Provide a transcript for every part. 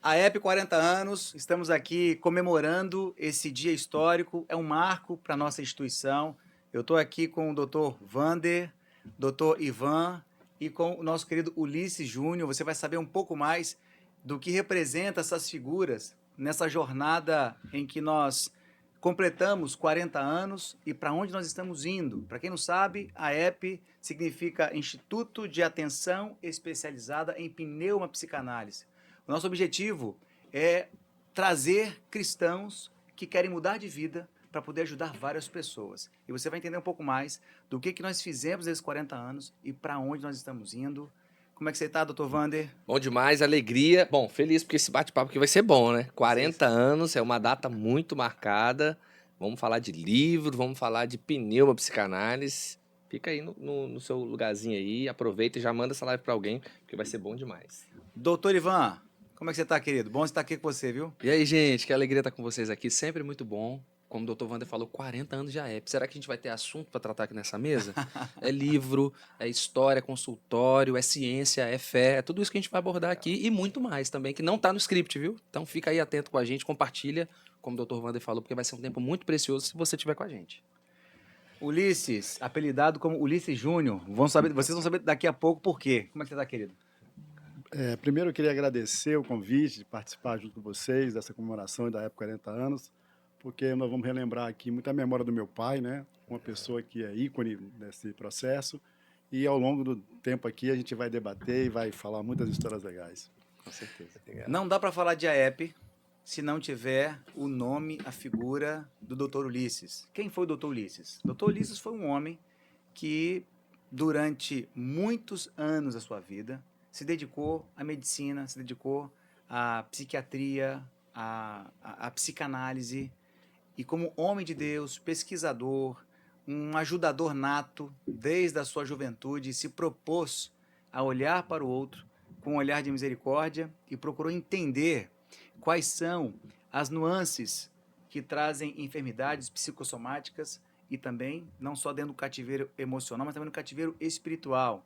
A EP 40 anos, estamos aqui comemorando esse dia histórico, é um marco para a nossa instituição. Eu estou aqui com o Dr. Vander, Dr. Ivan e com o nosso querido Ulisses Júnior. Você vai saber um pouco mais do que representa essas figuras nessa jornada em que nós completamos 40 anos e para onde nós estamos indo. Para quem não sabe, a EP significa Instituto de Atenção Especializada em Pneumapsicanálise. O nosso objetivo é trazer cristãos que querem mudar de vida para poder ajudar várias pessoas. E você vai entender um pouco mais do que nós fizemos nesses 40 anos e para onde nós estamos indo. Como é que você está, doutor Vander? Bom demais, alegria. Bom, feliz porque esse bate-papo aqui vai ser bom, né? Com certeza. 40 anos é uma data muito marcada. Vamos falar de livro, vamos falar de pneuma, psicanálise. Fica aí no seu lugarzinho aí, aproveita e já manda essa live pra alguém, porque vai ser bom demais. Doutor Ivan, como é que você está, querido? Bom estar aqui com você, viu? E aí, gente, que alegria estar com vocês aqui, sempre muito bom. Como o doutor Wander falou, 40 anos já é. Será que a gente vai ter assunto para tratar aqui nessa mesa? É livro, é história, é consultório, é ciência, é fé, é tudo isso que a gente vai abordar aqui e muito mais também, que não está no script, viu? Então fica aí atento com a gente, compartilha, como o doutor Wander falou, porque vai ser um tempo muito precioso se você estiver com a gente. Ulisses, apelidado como Ulisses Júnior. Vocês vão saber daqui a pouco por quê. Como é que você está, querido? Primeiro eu queria agradecer o convite de participar junto com vocês dessa comemoração da época 40 anos, porque nós vamos relembrar aqui muita memória do meu pai, né? Uma pessoa que é ícone desse processo, e ao longo do tempo aqui a gente vai debater e vai falar muitas histórias legais. Com certeza. Obrigado. Não dá para falar de AEP se não tiver o nome, a figura do Dr. Ulisses. Quem foi o Dr. Ulisses? Dr. Ulisses foi um homem que, durante muitos anos da sua vida, se dedicou à medicina, se dedicou à psiquiatria, à psicanálise, e como homem de Deus, pesquisador, um ajudador nato, desde a sua juventude, se propôs a olhar para o outro com um olhar de misericórdia e procurou entender quais são as nuances que trazem enfermidades psicossomáticas e também, não só dentro do cativeiro emocional, mas também no cativeiro espiritual.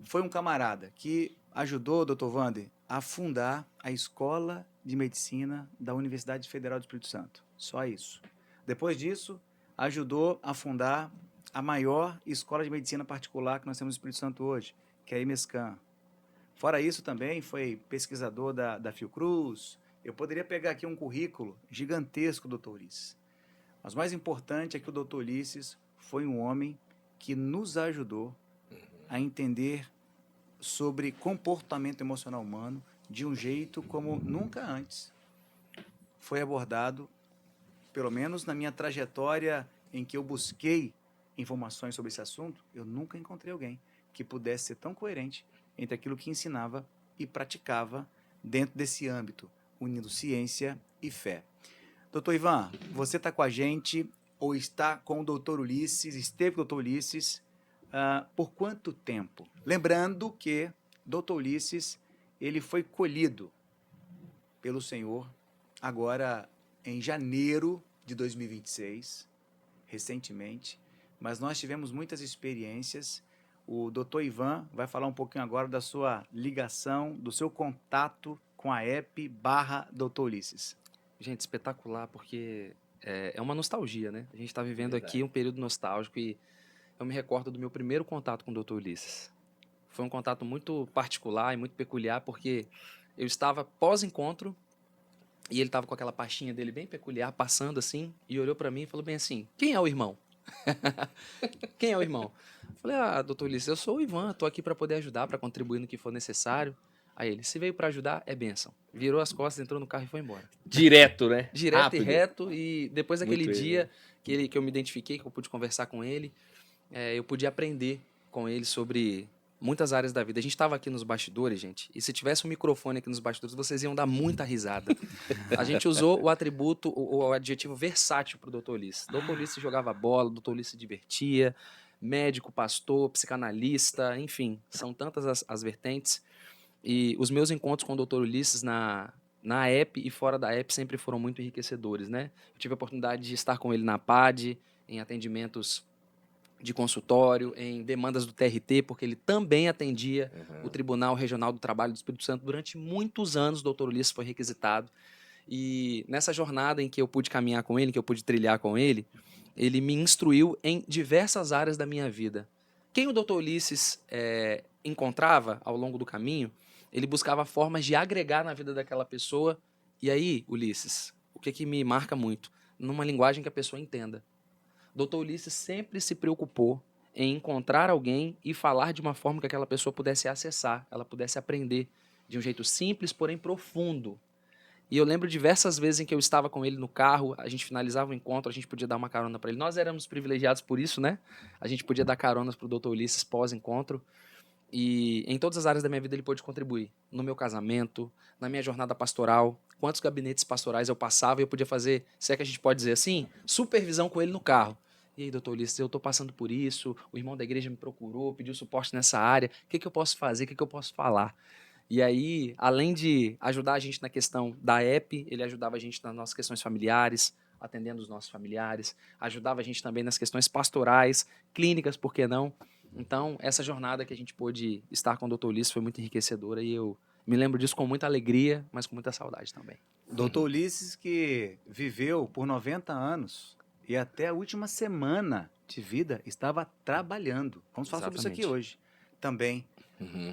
Foi um camarada que ajudou, Dr. Vander, a fundar a Escola de Medicina da Universidade Federal do Espírito Santo. Só isso. Depois disso, ajudou a fundar a maior escola de medicina particular que nós temos no Espírito Santo hoje, que é a IMESCAN. Fora isso, também foi pesquisador da Fiocruz. Eu poderia pegar aqui um currículo gigantesco do Dr. Ulisses. Mas o mais importante é que o Dr. Ulisses foi um homem que nos ajudou a entender sobre comportamento emocional humano de um jeito como nunca antes foi abordado, pelo menos na minha trajetória em que eu busquei informações sobre esse assunto, eu nunca encontrei alguém que pudesse ser tão coerente entre aquilo que ensinava e praticava dentro desse âmbito, unindo ciência e fé. Doutor Ivan, você está com a gente ou está com o doutor Ulisses, esteve com o doutor Ulisses, por quanto tempo? Lembrando que doutor Ulisses, ele foi colhido pelo Senhor agora em janeiro de 2026, recentemente, mas nós tivemos muitas experiências. O doutor Ivan vai falar um pouquinho agora da sua ligação, do seu contato com a EP barra doutor Ulisses. Gente, espetacular, porque é uma nostalgia, né? A gente está vivendo Verdade. aqui um período nostálgico e eu me recordo do meu primeiro contato com o Dr. Ulisses. Foi um contato muito particular e muito peculiar, porque eu estava pós-encontro e ele estava com aquela pastinha dele bem peculiar, passando assim, e olhou para mim e falou bem assim: quem é o irmão? Quem é o irmão? Eu falei: ah, doutor Ulisses, eu sou o Ivan, estou aqui para poder ajudar, para contribuir no que for necessário. Aí ele: se veio para ajudar, é bênção. Virou as costas, entrou no carro e foi embora. Direto, né? Direto e Rápido. reto, e depois daquele Muito ele, dia né? que eu me identifiquei, que eu pude conversar com ele, eu pude aprender com ele sobre muitas áreas da vida. A gente estava aqui nos bastidores, gente, e se tivesse um microfone aqui nos bastidores, vocês iam dar muita risada. A gente usou o atributo, o adjetivo versátil para o Dr. Ulisses. Dr. Ulisses jogava bola, Dr. Ulisses se divertia, médico, pastor, psicanalista, enfim, são tantas as vertentes. E os meus encontros com o Dr. Ulisses na app e fora da app sempre foram muito enriquecedores, né? Eu tive a oportunidade de estar com ele na PAD, em atendimentos de consultório, em demandas do TRT, porque ele também atendia o Tribunal Regional do Trabalho do Espírito Santo. Durante muitos anos, o doutor Ulisses foi requisitado. E nessa jornada em que eu pude caminhar com ele, que eu pude trilhar com ele, ele me instruiu em diversas áreas da minha vida. Quem o doutor Ulisses encontrava ao longo do caminho, ele buscava formas de agregar na vida daquela pessoa. E aí, Ulisses, o que me marca muito? Numa linguagem que a pessoa entenda. Dr. Ulisses sempre se preocupou em encontrar alguém e falar de uma forma que aquela pessoa pudesse acessar, ela pudesse aprender de um jeito simples, porém profundo. E eu lembro diversas vezes em que eu estava com ele no carro, a gente finalizava o encontro, a gente podia dar uma carona para ele. Nós éramos privilegiados por isso, né? A gente podia dar caronas para o Dr. Ulisses pós-encontro. E em todas as áreas da minha vida ele pôde contribuir. No meu casamento, na minha jornada pastoral, quantos gabinetes pastorais eu passava e eu podia fazer, se é que a gente pode dizer assim, supervisão com ele no carro. E aí, doutor Ulisses, eu estou passando por isso, o irmão da igreja me procurou, pediu suporte nessa área, o que eu posso fazer, o que eu posso falar? E aí, além de ajudar a gente na questão da app, ele ajudava a gente nas nossas questões familiares, atendendo os nossos familiares, ajudava a gente também nas questões pastorais, clínicas, por que não? Então, essa jornada que a gente pôde estar com o Dr. Ulisses foi muito enriquecedora e eu me lembro disso com muita alegria, mas com muita saudade também. Dr. Ulisses, que viveu por 90 anos e até a última semana de vida estava trabalhando. Vamos falar sobre isso aqui hoje também.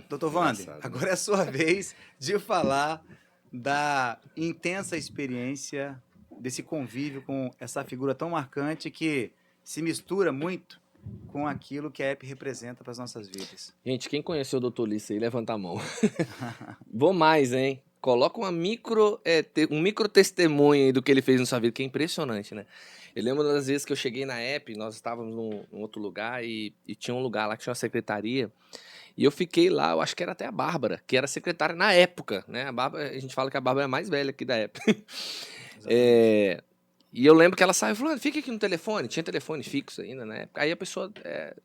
Dr. Wander, agora é a sua vez de falar da intensa experiência desse convívio com essa figura tão marcante que se mistura muito com aquilo que a app representa para as nossas vidas. Gente, quem conheceu o Dr. Ulisses aí, levanta a mão. Vou mais, hein? Coloca um micro testemunho aí do que ele fez na sua vida, que é impressionante, né? Eu lembro das vezes que eu cheguei na app, nós estávamos num outro lugar e tinha um lugar lá que tinha uma secretaria. E eu fiquei lá, eu acho que era até a Bárbara, que era secretária na época, né? A gente fala que a Bárbara é a mais velha aqui da época. E eu lembro que ela saiu e falou, fica aqui no telefone, tinha telefone fixo ainda na época. Aí a pessoa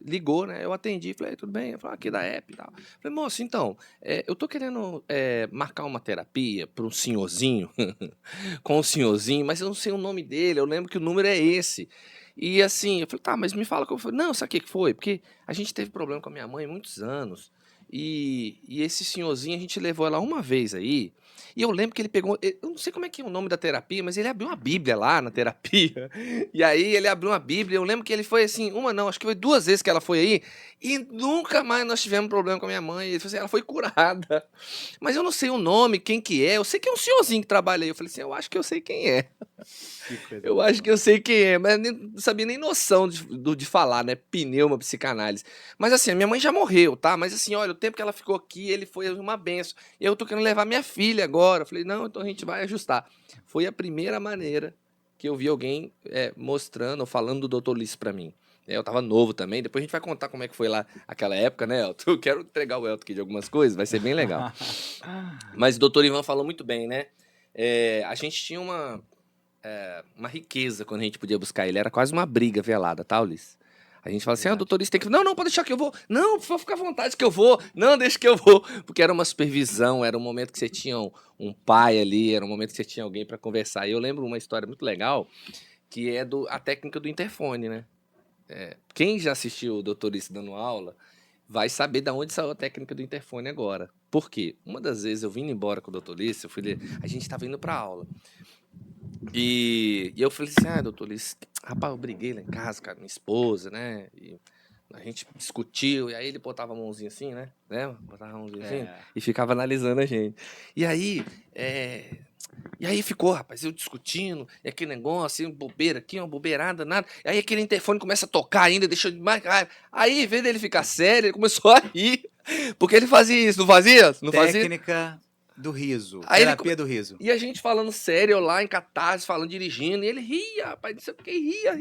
ligou, né? Eu atendi, falei, tudo bem? Eu falei, aqui da app e tal. Falei, moço, então, eu tô querendo marcar uma terapia para um senhorzinho, com um senhorzinho, mas eu não sei o nome dele, eu lembro que o número é esse. E assim, eu falei, tá, mas me fala como foi. Não, sabe o que foi? Porque a gente teve problema com a minha mãe há muitos anos. E esse senhorzinho, a gente levou ela uma vez aí. E eu lembro que ele pegou. Eu não sei como é que é o nome da terapia, mas ele abriu uma Bíblia lá na terapia. E aí ele abriu uma Bíblia. Eu lembro que ele foi assim, acho que foi 2 vezes que ela foi aí. E nunca mais nós tivemos problema com a minha mãe. Ele falou assim, ela foi curada. Mas eu não sei o nome, quem que é. Eu sei que é um senhorzinho que trabalha aí. Eu falei assim, eu acho que eu sei quem é. Eu acho que eu sei quem é, mas não sabia nem noção de falar, né? Pneuma, psicanálise. Mas assim, a minha mãe já morreu, tá? Mas assim, olha, o tempo que ela ficou aqui, ele foi uma benção. E eu tô querendo levar minha filha agora. Eu falei, não, então a gente vai ajustar. Foi a primeira maneira que eu vi alguém mostrando ou falando do Dr. Ulisses pra mim. Eu tava novo também, depois a gente vai contar como é que foi lá aquela época, né, Elton? Eu quero entregar o Elton aqui de algumas coisas, vai ser bem legal. Mas o doutor Ivan falou muito bem, né? A gente tinha uma riqueza quando a gente podia buscar ele. Era quase uma briga velada, tá, Ulisses? A gente fala assim, doutor Ulisses tem que... Não, pode deixar que eu vou. Não, por favor, fica à vontade que eu vou. Não, deixa que eu vou. Porque era uma supervisão, era um momento que você tinha um pai ali, era um momento que você tinha alguém para conversar. E eu lembro uma história muito legal, que é a técnica do interfone, né? Quem já assistiu o doutor Ulisses dando aula vai saber de onde saiu a técnica do interfone agora. Por quê? Uma das vezes eu vim embora com o doutor Ulisses, a gente estava indo para aula. E eu falei assim, doutor Ulisses, rapaz, eu briguei lá em casa com a minha esposa, né? E a gente discutiu, e aí ele botava a mãozinha assim, né? Botava a mãozinha assim e ficava analisando a gente. E aí ficou, rapaz, eu discutindo, e aquele negócio, bobeira aqui, uma bobeirada, nada. E aí aquele interfone começa a tocar ainda, deixou de mais. Aí, em vez dele ficar sério, ele começou a rir. Porque ele fazia isso, não fazia? Não fazia? Técnica do riso, terapia do riso. E a gente falando sério, eu lá em catarse, falando, dirigindo, e ele ria, rapaz, não sei porque ria.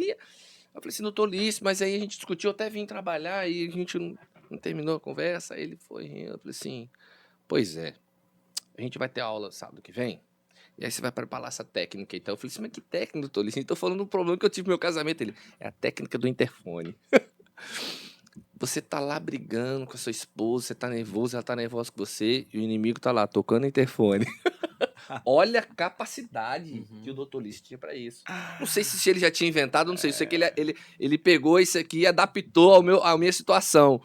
Eu falei assim, doutor Ulisses, mas aí a gente discutiu, até vim trabalhar, e a gente não terminou a conversa, aí ele foi rindo. Eu falei assim, pois é, a gente vai ter aula sábado que vem, e aí você vai preparar essa técnica. Então eu falei assim, mas que técnica, doutor Ulisses? Estou falando do problema que eu tive no meu casamento. Ele, é a técnica do interfone. Você tá lá brigando com a sua esposa, você tá nervoso, ela tá nervosa com você, e o inimigo tá lá tocando o interfone. Olha a capacidade que o Dr. Ulisses tinha para isso. Não sei se ele já tinha inventado, não sei. Eu sei que ele pegou isso aqui e adaptou à minha situação.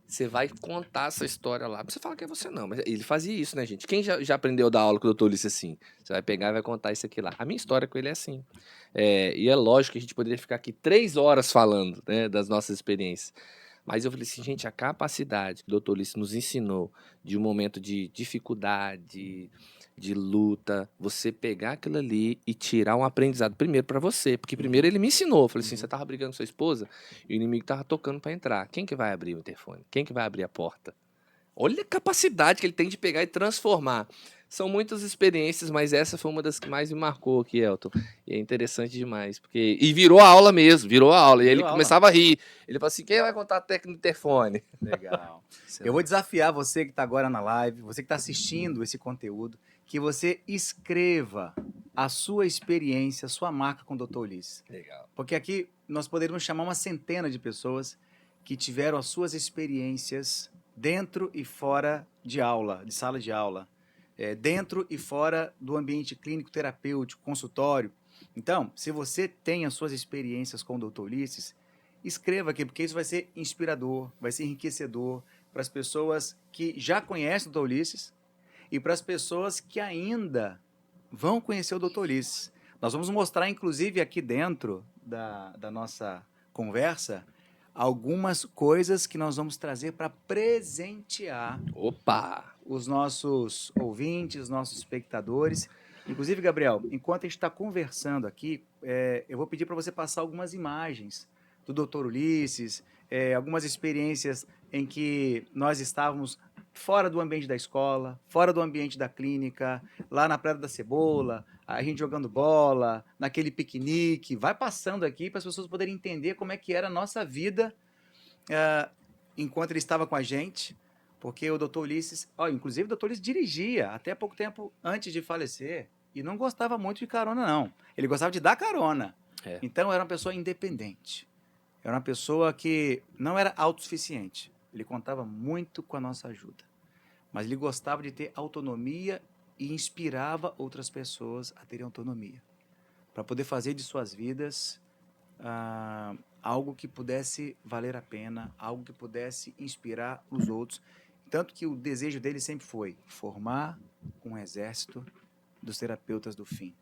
Você vai contar essa história lá. Você fala que é você não, mas ele fazia isso, né, gente? Quem já aprendeu a dar aula com o Dr. Ulisses assim? Você vai pegar e vai contar isso aqui lá. A minha história com ele é assim. E é lógico que a gente poderia ficar aqui 3 horas falando, né, das nossas experiências. Mas eu falei assim, gente, a capacidade que o Dr. Ulisses nos ensinou de um momento de dificuldade, de luta, você pegar aquilo ali e tirar um aprendizado primeiro para você. Porque primeiro ele me ensinou. Eu falei assim, você tava brigando com sua esposa e o inimigo tava tocando para entrar. Quem que vai abrir o interfone? Quem que vai abrir a porta? Olha a capacidade que ele tem de pegar e transformar. São muitas experiências, mas essa foi uma das que mais me marcou aqui, Elton. E é interessante demais, porque... E virou a aula mesmo, virou a aula. E aí ele Virou aula. começava a rir. Ele falou assim, quem vai contar a técnica do interfone? Legal. Eu vou desafiar você que está agora na live, você que está assistindo esse conteúdo, que você escreva a sua experiência, a sua marca com o Dr. Ulisses. Legal. Porque aqui nós poderíamos chamar uma centena de pessoas que tiveram as suas experiências dentro e fora de aula, de sala de aula, dentro e fora do ambiente clínico, terapêutico, consultório. Então, se você tem as suas experiências com o Dr. Ulisses, escreva aqui, porque isso vai ser inspirador, vai ser enriquecedor para as pessoas que já conhecem o Dr. Ulisses e para as pessoas que ainda vão conhecer o Dr. Ulisses. Nós vamos mostrar, inclusive, aqui dentro da nossa conversa, algumas coisas que nós vamos trazer para presentear Opa! os nossos ouvintes, os nossos espectadores. Inclusive, Gabriel, enquanto a gente está conversando aqui, eu vou pedir para você passar algumas imagens do Dr. Ulisses, algumas experiências em que nós estávamos fora do ambiente da escola, fora do ambiente da clínica, lá na Praia da Cebola, a gente jogando bola, naquele piquenique. Vai passando aqui para as pessoas poderem entender como é que era a nossa vida enquanto ele estava com a gente, porque o Dr. Ulisses, inclusive o Dr. Ulisses dirigia até pouco tempo antes de falecer e não gostava muito de carona, não. Ele gostava de dar carona. Então era uma pessoa independente. Era uma pessoa que não era autossuficiente. Ele contava muito com a nossa ajuda. Mas ele gostava de ter autonomia e inspirava outras pessoas a terem autonomia. Para poder fazer de suas vidas algo que pudesse valer a pena, algo que pudesse inspirar os outros. Tanto que o desejo dele sempre foi formar um exército dos terapeutas do fim.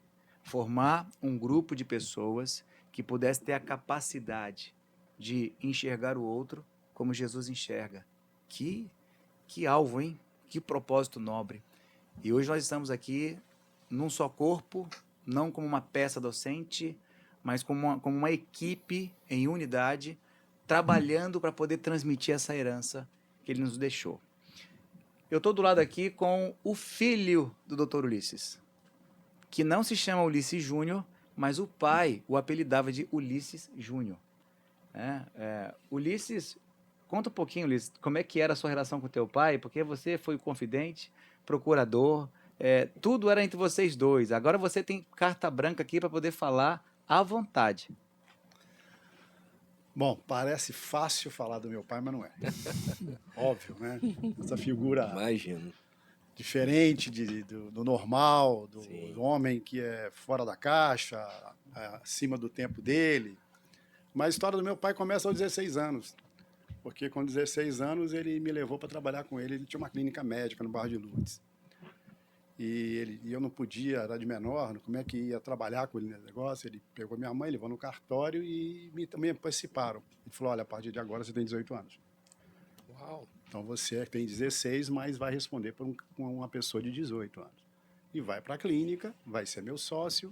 Formar um grupo de pessoas que pudesse ter a capacidade de enxergar o outro como Jesus enxerga. Que alvo, hein? Que propósito nobre. E hoje nós estamos aqui num só corpo, não como uma peça docente, mas como uma equipe em unidade, trabalhando para poder transmitir essa herança que ele nos deixou. Eu estou do lado aqui com o filho do Dr. Ulisses, que não se chama Ulisses Júnior, mas o pai o apelidava de Ulisses Júnior. Ulisses, conta um pouquinho, Ulisses, como é que era a sua relação com o teu pai, porque você foi confidente, procurador, tudo era entre vocês dois. Agora você tem carta branca aqui para poder falar à vontade. Bom, parece fácil falar do meu pai, mas não é. Óbvio, né? Essa figura Imagino. diferente do normal, do homem que é fora da caixa, acima do tempo dele. Mas a história do meu pai começa aos 16 anos, porque com 16 anos ele me levou para trabalhar com ele. Ele tinha uma clínica médica no bairro de Lourdes. E eu não podia, era de menor, como é que ia trabalhar com ele nesse negócio. Ele pegou minha mãe, levou no cartório e também participaram. Ele falou, olha, a partir de agora você tem 18 anos. Uau! Então você tem 16, mas vai responder por uma pessoa de 18 anos. E vai para a clínica, vai ser meu sócio,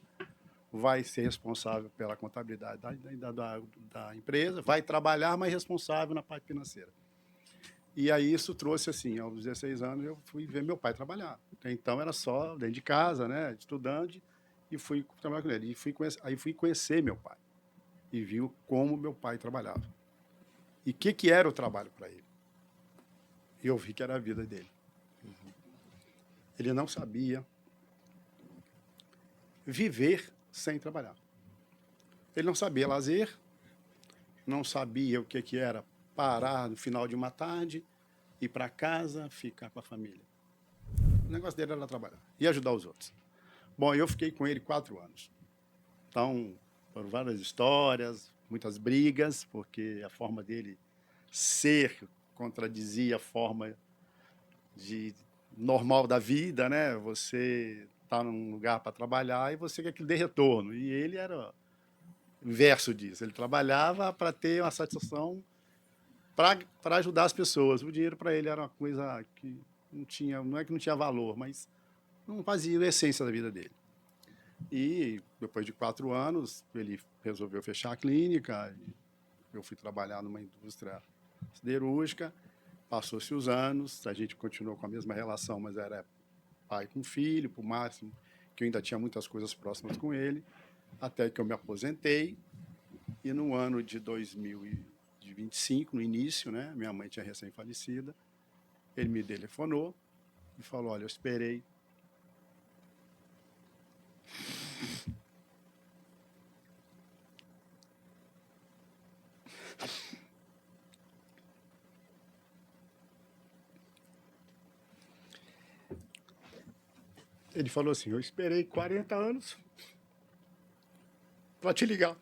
vai ser responsável pela contabilidade da empresa, vai trabalhar, mas responsável na parte financeira. E aí isso trouxe, assim, aos 16 anos eu fui ver meu pai trabalhar. Então era só dentro de casa, né, estudante, e fui trabalhar com ele. Aí fui conhecer meu pai e vi como meu pai trabalhava. E o que era o trabalho para ele. E eu vi que era a vida dele. Ele não sabia viver sem trabalhar. Ele não sabia lazer, não sabia o que era parar no final de uma tarde, ir para casa, ficar com a família. O negócio dele era trabalhar e ajudar os outros. Bom, eu fiquei com ele 4 anos. Então, foram várias histórias, muitas brigas, porque a forma dele ser contradizia a forma de normal da vida, né? Você está num lugar para trabalhar e você quer aquilo dê retorno. E ele era o inverso disso. Ele trabalhava para ter uma satisfação, para ajudar as pessoas. O dinheiro para ele era uma coisa que não tinha, não é que não tinha valor, mas não fazia a essência da vida dele. E depois de 4 anos, ele resolveu fechar a clínica. Eu fui trabalhar numa indústria siderúrgica. Passou-se os anos, a gente continuou com a mesma relação, mas era pai com filho, por máximo, que eu ainda tinha muitas coisas próximas com ele, até que eu me aposentei. E no ano de 2025, no início, né, minha mãe tinha recém-falecida, ele me telefonou e falou: olha, eu esperei Ele falou assim: eu esperei 40 anos para te ligar.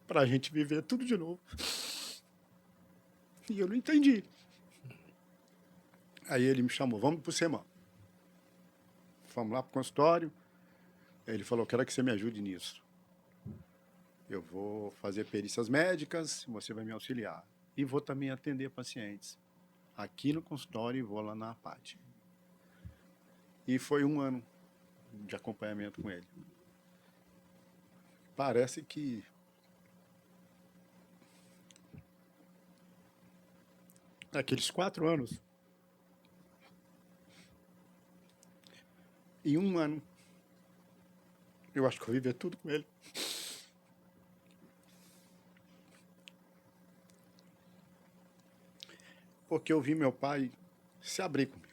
Para a gente viver tudo de novo. E eu não entendi. Aí ele me chamou: vamos para o SEMAN. Fomos lá para o consultório. Aí ele falou: quero que você me ajude nisso. Eu vou fazer perícias médicas, você vai me auxiliar. E vou também atender pacientes aqui no consultório e vou lá na APAT. E foi 1 ano de acompanhamento com ele. Parece que naqueles 4 anos, em 1 ano, eu acho que eu vivi tudo com ele. Porque eu vi meu pai se abrir comigo.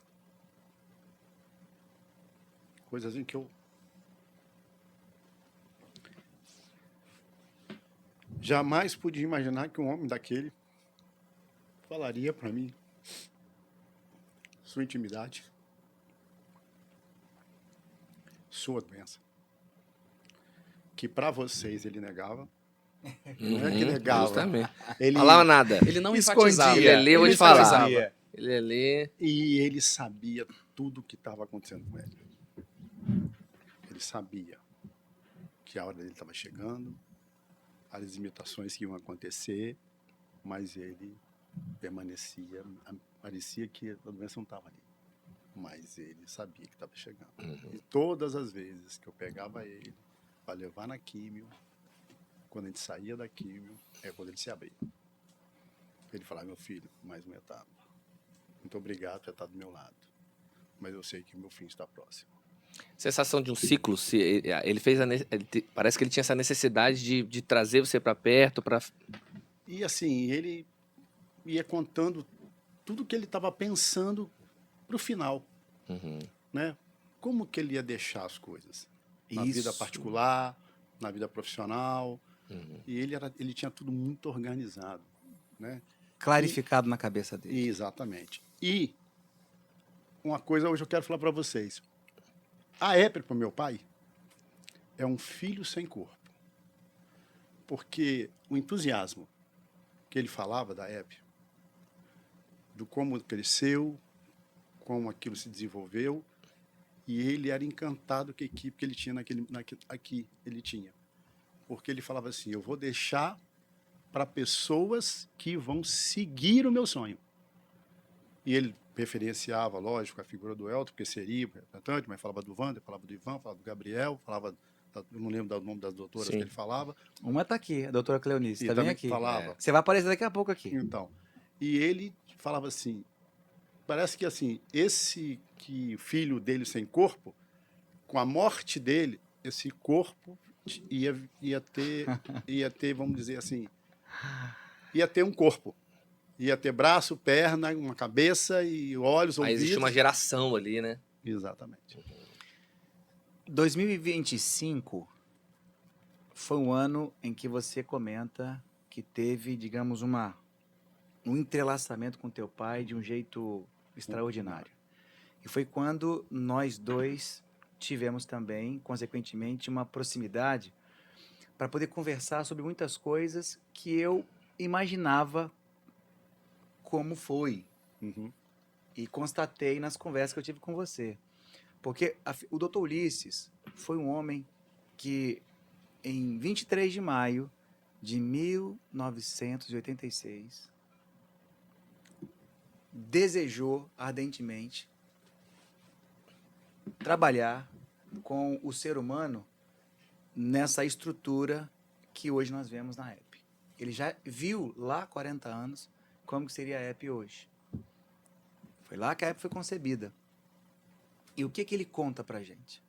Coisas em que eu jamais podia imaginar que um homem daquele falaria para mim sua intimidade, sua doença. Que para vocês ele negava. Não é que negava. Justamente. Ele Falava nada. Ele não Escondia. enfatizava. Ele ia ler, eu vou Ele te falar. escondia. Ele ia ler. E ele sabia tudo o que estava acontecendo com ele. Ele sabia que a hora dele estava chegando, as imitações que iam acontecer, mas ele permanecia, parecia que a doença não estava ali. Mas ele sabia que estava chegando. E todas as vezes que eu pegava ele para levar na químio, quando a gente saía da químio, é quando ele se abria. Ele falava: meu filho, mais uma etapa. Muito obrigado por estar do meu lado. Mas eu sei que o meu fim está próximo. Sensação de um ciclo. Ele fez parece que ele tinha essa necessidade de trazer você para perto, para. E assim, ele ia contando tudo que ele estava pensando para o final. Né? Como que ele ia deixar as coisas? Na vida particular, na vida profissional. E ele tinha tudo muito organizado. Né? Clarificado na cabeça dele. Exatamente. E uma coisa hoje eu quero falar para vocês. A Épir, para o meu pai, é um filho sem corpo. Porque o entusiasmo que ele falava da Épir, do como cresceu, como aquilo se desenvolveu, e ele era encantado com a equipe que ele tinha aqui ele tinha. Porque ele falava assim: eu vou deixar para pessoas que vão seguir o meu sonho. E ele referenciava, lógico, a figura do Elton, porque seria o representante, mas falava do Wander, falava do Ivan, falava do Gabriel, falava, eu não lembro do nome das doutoras que ele falava. Uma está aqui, a doutora Cleonice, E está bem também aqui. falava. Você vai aparecer daqui a pouco aqui. Então, e ele falava assim, parece que assim, esse filho dele sem corpo, com a morte dele, esse corpo ia ter, vamos dizer assim, ia ter um corpo. Ia ter braço, perna, uma cabeça e olhos, ouvidos. Aí existe uma geração ali, né? Exatamente. 2025 foi um ano em que você comenta que teve, digamos, uma um entrelaçamento com teu pai de um jeito extraordinário. E foi quando nós dois tivemos também, consequentemente, uma proximidade para poder conversar sobre muitas coisas que eu imaginava como foi Uhum. e constatei nas conversas que eu tive com você. Porque o Dr. Ulisses foi um homem que, em 23 de maio de 1986, desejou ardentemente trabalhar com o ser humano nessa estrutura que hoje nós vemos na app. Ele já viu lá há 40 anos como que seria a app hoje. Foi lá que a app foi concebida. E o que ele conta pra gente?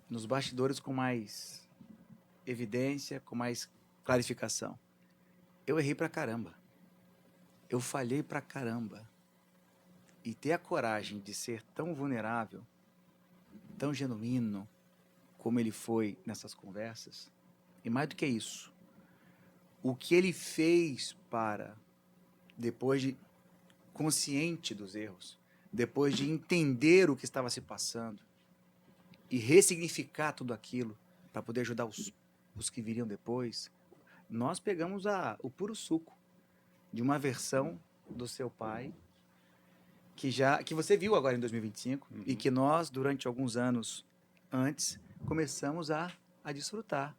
Nos bastidores com mais evidência, com mais clarificação. Eu errei pra caramba. Eu falhei pra caramba. E ter a coragem de ser tão vulnerável, tão genuíno, como ele foi nessas conversas, e mais do que isso, o que ele fez para, depois de consciente dos erros, depois de entender o que estava se passando e ressignificar tudo aquilo para poder ajudar os que viriam depois, nós pegamos o puro suco de uma versão do seu pai que você viu agora em 2025 e que nós, durante alguns anos antes, começamos a desfrutar.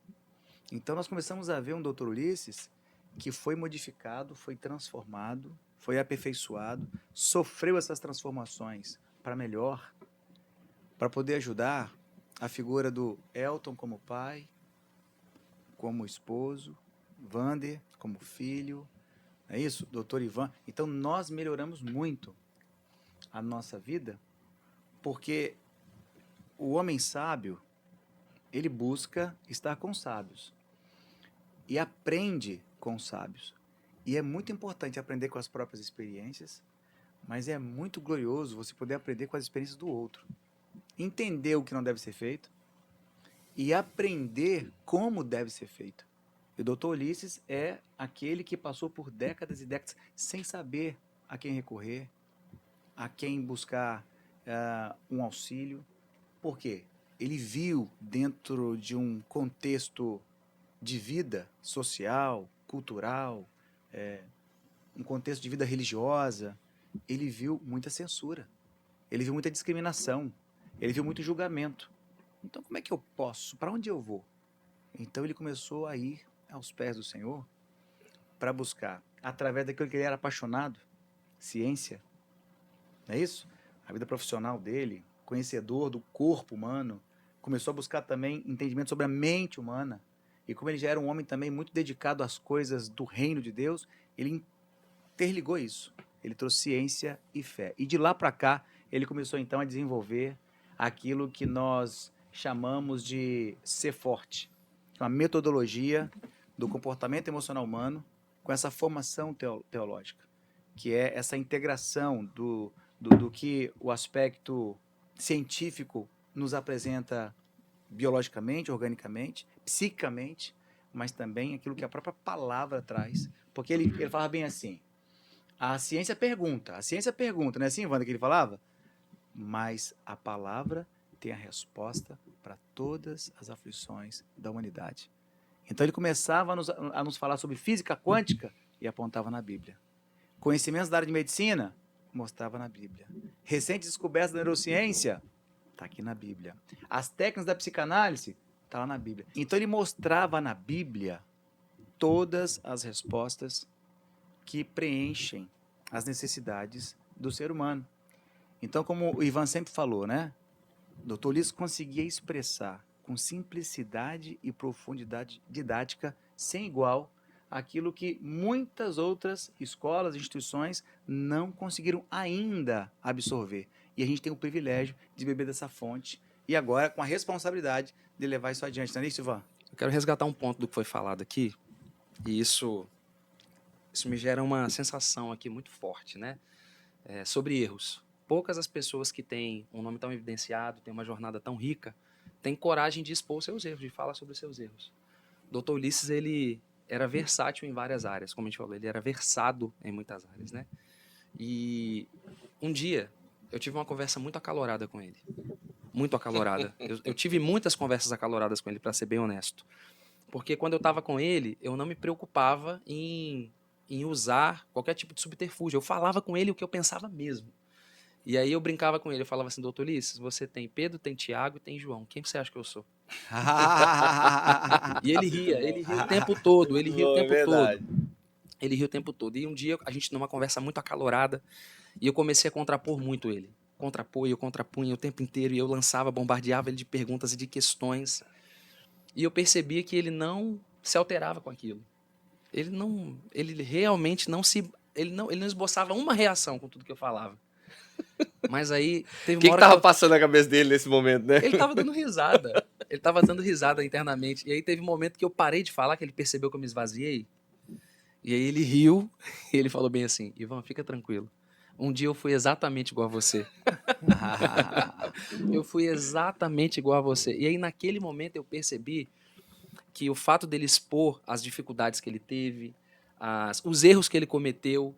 Então, nós começamos a ver um Dr. Ulisses que foi modificado, foi transformado, foi aperfeiçoado, sofreu essas transformações para melhor, para poder ajudar a figura do Elton como pai, como esposo, Vander como filho, não é isso? Dr. Ivan. Então, nós melhoramos muito a nossa vida, porque o homem sábio, ele busca estar com os sábios e aprende com os sábios. E é muito importante aprender com as próprias experiências, mas é muito glorioso você poder aprender com as experiências do outro. Entender o que não deve ser feito e aprender como deve ser feito. E o Dr. Ulisses é aquele que passou por décadas e décadas sem saber a quem recorrer, a quem buscar um auxílio. Por quê? Ele viu dentro de um contexto de vida social, cultural, um contexto de vida religiosa, ele viu muita censura, ele viu muita discriminação, ele viu muito julgamento. Então, como é que eu posso? Para onde eu vou? Então, ele começou a ir aos pés do Senhor para buscar, através daquilo que ele era apaixonado, ciência, não é isso? A vida profissional dele, conhecedor do corpo humano, começou a buscar também entendimento sobre a mente humana. E como ele já era um homem também muito dedicado às coisas do reino de Deus, ele interligou isso. Ele trouxe ciência e fé. E de lá para cá, ele começou então a desenvolver aquilo que nós chamamos de ser forte, uma metodologia do comportamento emocional humano com essa formação teológica, que é essa integração do que o aspecto científico nos apresenta biologicamente, organicamente, psiquicamente, mas também aquilo que a própria palavra traz. Porque ele falava bem assim, a ciência pergunta, não é assim, Wanda, que ele falava? Mas a palavra tem a resposta para todas as aflições da humanidade. Então ele começava a nos falar sobre física quântica e apontava na Bíblia. Conhecimentos da área de medicina, mostrava na Bíblia. Recentes descobertas da neurociência, está aqui na Bíblia. As técnicas da psicanálise, está lá na Bíblia. Então ele mostrava na Bíblia todas as respostas que preenchem as necessidades do ser humano. Então, como o Ivan sempre falou, né? O Dr. Ulisses conseguia expressar com simplicidade e profundidade didática sem igual aquilo que muitas outras escolas, instituições não conseguiram ainda absorver. E a gente tem o privilégio de beber dessa fonte e agora com a responsabilidade de levar isso adiante. Não é isso, Ivan? Eu quero resgatar um ponto do que foi falado aqui, e isso me gera uma sensação aqui muito forte, né? Sobre erros. Poucas as pessoas que têm um nome tão evidenciado, têm uma jornada tão rica, têm coragem de expor seus erros, de falar sobre os seus erros. Dr. Ulisses, ele era versátil em várias áreas, como a gente falou, ele era versado em muitas áreas, né? E um dia eu tive uma conversa muito acalorada com ele. Muito acalorada. Eu tive muitas conversas acaloradas com ele, para ser bem honesto. Porque quando eu estava com ele, eu não me preocupava em usar qualquer tipo de subterfúgio. Eu falava com ele o que eu pensava mesmo. E aí eu brincava com ele, eu falava assim, doutor Ulisses, você tem Pedro, tem Tiago e tem João. Quem você acha que eu sou? E ele ria o tempo todo, ele ria o tempo todo. Ele ria o tempo todo. E um dia a gente numa conversa muito acalorada, e eu comecei a contrapor muito ele. Eu contrapunha o tempo inteiro, e eu lançava, bombardeava ele de perguntas e de questões. E eu percebia que ele não se alterava com aquilo. Ele realmente ele não esboçava uma reação com tudo que eu falava. Mas aí teve O uma que hora tava passando na cabeça dele nesse momento, né? ele tava dando risada. Ele tava dando risada internamente. E aí teve um momento que eu parei de falar, que ele percebeu que eu me esvaziei. E aí ele riu e ele falou bem assim, Ivan, fica tranquilo. Um dia eu fui exatamente igual a você. Eu fui exatamente igual a você. E aí naquele momento eu percebi que o fato dele expor as dificuldades que ele teve, os erros que ele cometeu,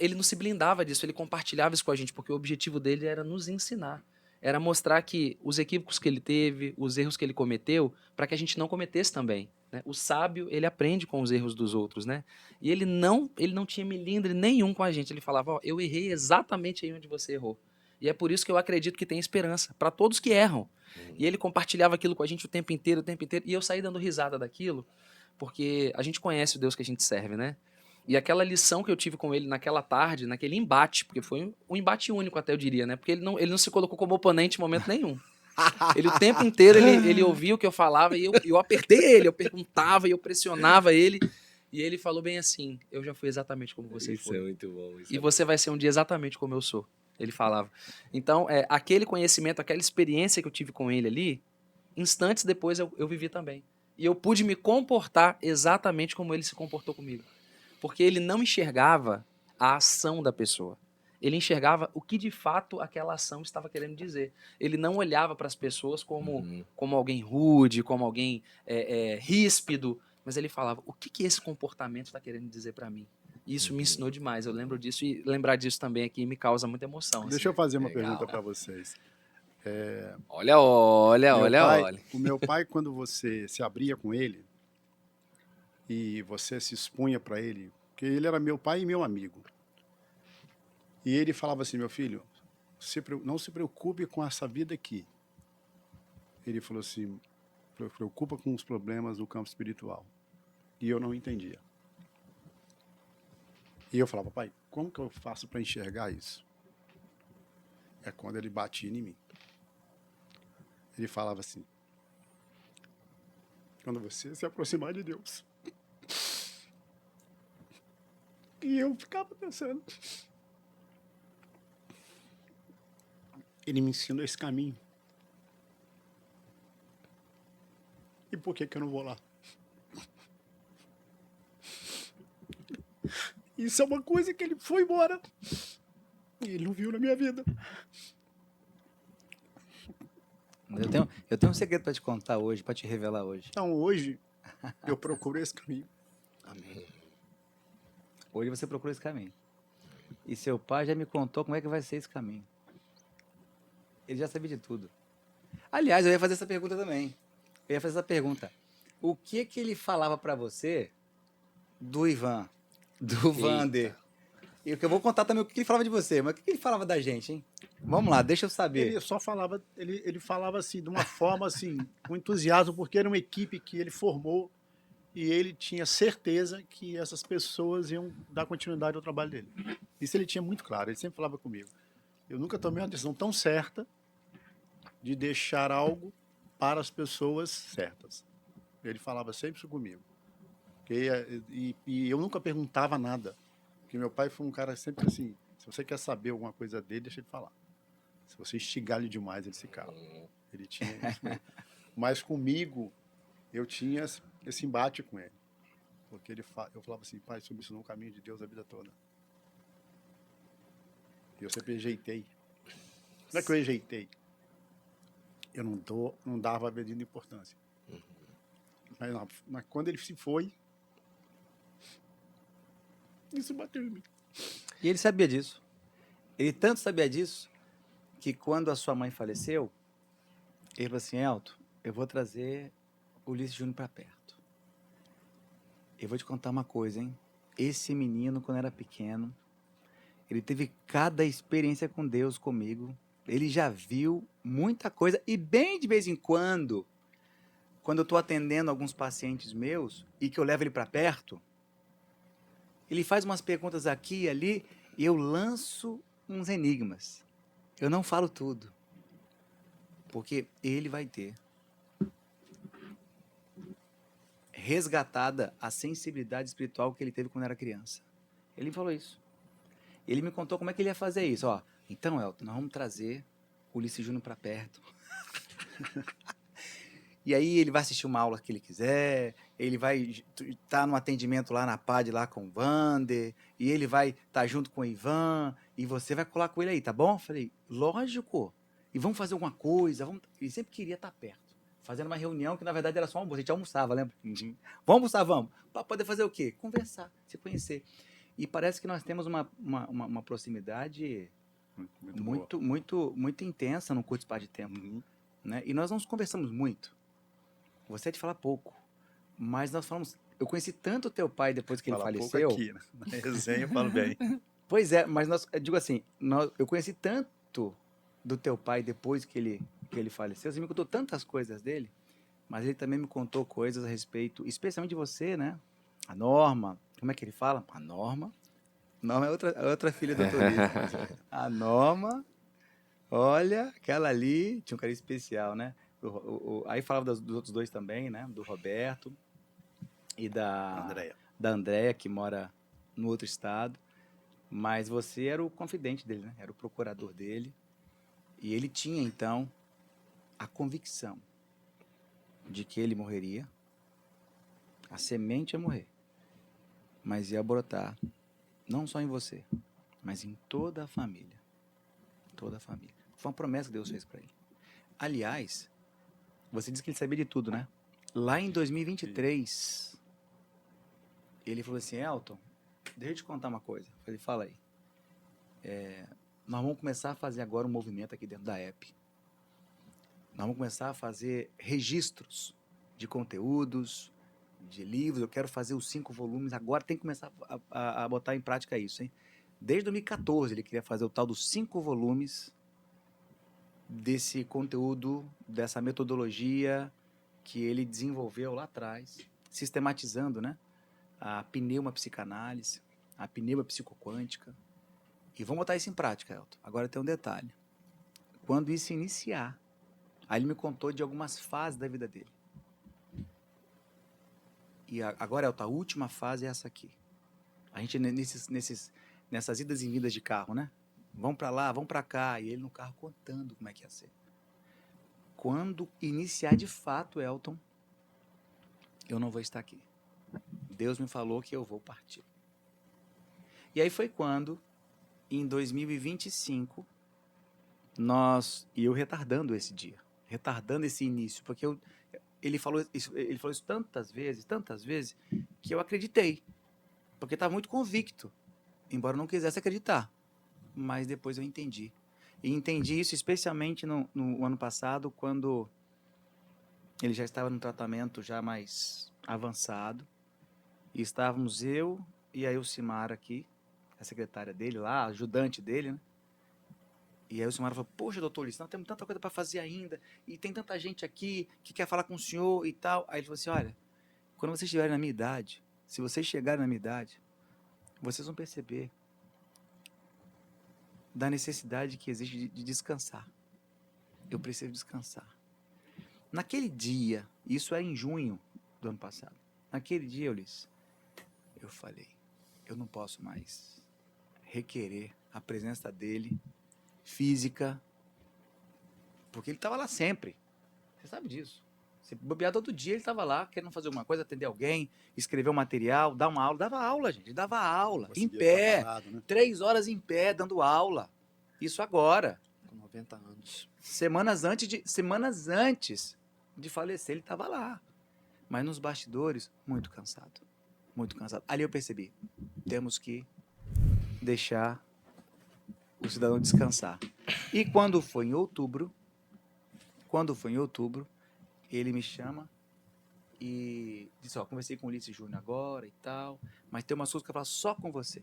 ele não se blindava disso, ele compartilhava isso com a gente, porque o objetivo dele era nos ensinar. Era mostrar que os equívocos que ele teve, os erros que ele cometeu, para que a gente não cometesse também. Né? O sábio, ele aprende com os erros dos outros, né? E ele não tinha melindre nenhum com a gente. Ele falava, ó, eu errei exatamente aí onde você errou. E é por isso que eu acredito que tem esperança para todos que erram. E ele compartilhava aquilo com a gente o tempo inteiro, e eu saí dando risada daquilo, porque a gente conhece o Deus que a gente serve, né? E aquela lição que eu tive com ele naquela tarde, naquele embate, porque foi um embate único até eu diria, né? Porque ele não se colocou como oponente em momento nenhum. Ele o tempo inteiro, ele ouvia o que eu falava e eu apertei ele, eu perguntava e eu pressionava ele. E ele falou bem assim, eu já fui exatamente como você Isso foi. é muito bom. E você vai ser um dia exatamente como eu sou. Ele falava. Então, aquele conhecimento, aquela experiência que eu tive com ele ali, instantes depois eu vivi também. E eu pude me comportar exatamente como ele se comportou comigo. Porque ele não enxergava a ação da pessoa. Ele enxergava o que de fato aquela ação estava querendo dizer. Ele não olhava para as pessoas como alguém rude, como alguém ríspido, mas ele falava, o que esse comportamento está querendo dizer para mim? E isso me ensinou demais. Eu lembro disso e lembrar disso também aqui me causa muita emoção. Deixa eu fazer uma legal. pergunta para vocês. Olha. O meu pai, quando você se abria com ele e você se expunha para ele, porque ele era meu pai e meu amigo, e ele falava assim, meu filho, não se preocupe com essa vida aqui. Ele falou assim, preocupa com os problemas do campo espiritual. E eu não entendia. E eu falava, pai, como que eu faço para enxergar isso? É quando ele batia em mim. Ele falava assim, quando você se aproximar de Deus. E eu ficava pensando. Ele me ensinou esse caminho. E por que eu não vou lá? Isso é uma coisa que ele foi embora. E ele não viu na minha vida. Eu tenho um segredo para te contar hoje, para te revelar hoje. Então hoje eu procuro esse caminho. Amém. Hoje você procura esse caminho. E seu pai já me contou como é que vai ser esse caminho. Ele já sabia de tudo. Aliás, eu ia fazer essa pergunta também. Eu ia fazer essa pergunta. O que ele falava para você do Ivan, do Vander? E o que eu vou contar também o que ele falava de você, mas o que ele falava da gente, hein? Vamos lá, deixa eu saber. Ele só falava, ele falava assim, de uma forma assim, com entusiasmo, porque era uma equipe que ele formou e ele tinha certeza que essas pessoas iam dar continuidade ao trabalho dele. Isso ele tinha muito claro, ele sempre falava comigo. Eu nunca tomei uma decisão tão certa de deixar algo para as pessoas certas. Ele falava sempre isso comigo. E eu nunca perguntava nada. Porque meu pai foi um cara sempre assim, se você quer saber alguma coisa dele, deixa ele falar. Se você instigar ele demais, ele se cala. Ele tinha isso mesmo. Mas comigo, eu tinha esse embate com ele. Porque eu falava assim, pai, você me ensinou o caminho de Deus a vida toda. E eu sempre rejeitei. Não é que eu rejeitei. Eu não dava a devida importância. Mas quando ele se foi, Isso bateu em mim. E ele sabia disso. Ele tanto sabia disso que quando a sua mãe faleceu, ele falou assim, Elton, eu vou trazer o Ulisses Júnior para perto. Eu vou te contar uma coisa, hein? Esse menino, quando era pequeno, ele teve cada experiência com Deus comigo. Ele já viu muita coisa. E bem de vez em quando eu estou atendendo alguns pacientes meus e que eu levo ele para perto, ele faz umas perguntas aqui e ali e eu lanço uns enigmas. Eu não falo tudo. Porque ele vai ter resgatada a sensibilidade espiritual que ele teve quando era criança. Ele falou isso. Ele me contou como é que ele ia fazer isso. Ó, então, Elton, nós vamos trazer o Ulisses Júnior para perto. E aí ele vai assistir uma aula que ele quiser, ele vai estar no atendimento lá na PAD, lá com o Vander, e ele vai estar junto com o Ivan, e você vai colar com ele aí, tá bom? Falei, lógico. E vamos fazer alguma coisa. Ele sempre queria estar perto. Fazendo uma reunião que, na verdade, era só um almoço. A gente almoçava, lembra? Vamos almoçar, vamos. Para poder fazer o quê? Conversar, se conhecer. E parece que nós temos uma proximidade muito intensa num curto espaço de tempo. Né? E nós não conversamos muito. Você é de falar pouco. Mas nós falamos... Eu conheci tanto o teu pai depois que ele faleceu. Pouco aqui, né? Na resenha eu falo bem. Pois é, mas eu digo assim, eu conheci tanto do teu pai depois que ele faleceu. Você me contou tantas coisas dele, mas ele também me contou coisas a respeito, especialmente de você, né? A Norma, como é que ele fala? A Norma. Norma é outra filha do Dr. Ulisses. A Norma, olha, aquela ali tinha um carinho especial, né? Aí falava dos outros dois também, né? Do Roberto e da Andréia, que mora no outro estado. Mas você era o confidente dele, né? Era o procurador dele. E ele tinha, então, a convicção de que ele morreria. A semente ia morrer. Mas ia brotar, não só em você, mas em toda a família. Toda a família. Foi uma promessa que Deus fez para ele. Aliás, você disse que ele sabia de tudo, né? Lá em 2023, ele falou assim, Elton, deixa eu te contar uma coisa. Eu falei, fala aí. Nós vamos começar a fazer agora um movimento aqui dentro da app. Nós vamos começar a fazer registros de conteúdos, de livros. Eu quero fazer os 5 volumes. Agora tem que começar a botar em prática isso, hein? Desde 2014 ele queria fazer o tal dos 5 volumes desse conteúdo, dessa metodologia que ele desenvolveu lá atrás, sistematizando, né? A pneumapsicanálise, a pneumapsicoquântica. E vamos botar isso em prática, Elton. Agora tem um detalhe. Quando isso iniciar, aí ele me contou de algumas fases da vida dele. E agora, Elton, a última fase é essa aqui. A gente nessas idas e vindas de carro, né? Vamos para lá, vamos para cá. E ele no carro contando como é que ia ser. Quando iniciar de fato, Elton, eu não vou estar aqui. Deus me falou que eu vou partir. E aí foi quando, em 2025, eu retardando esse dia, retardando esse início, porque ele falou isso tantas vezes, que eu acreditei, porque estava muito convicto, embora eu não quisesse acreditar, mas depois eu entendi. E entendi isso especialmente no ano passado, quando ele já estava num tratamento já mais avançado, e estávamos eu e a Elcimara aqui, a secretária dele lá, a ajudante dele, né? E aí o Elcimara falou, poxa, doutor Ulisses, nós temos tanta coisa para fazer ainda, e tem tanta gente aqui que quer falar com o senhor e tal. Aí ele falou assim, olha, quando vocês estiverem na minha idade, se vocês chegarem na minha idade, vocês vão perceber da necessidade que existe de descansar. Eu preciso descansar. Naquele dia, isso era em junho do ano passado, naquele dia, Ulisses, eu falei, eu não posso mais requerer a presença dele, física, porque ele estava lá sempre. Você sabe disso. Se bobear todo dia, ele estava lá, querendo fazer alguma coisa, atender alguém, escrever um material, dar uma aula. Dava aula, gente, dava aula, em pé, Parado, né? 3 horas em pé, dando aula. Isso agora. Com 90 anos. Semanas antes de falecer, ele estava lá. Mas nos bastidores, muito cansado. muito cansado. Ali eu percebi, temos que deixar o cidadão descansar. E quando foi em outubro, ele me chama e disse, ó, conversei com o Ulisses Júnior agora e tal, mas tem umas coisas que eu falo só com você.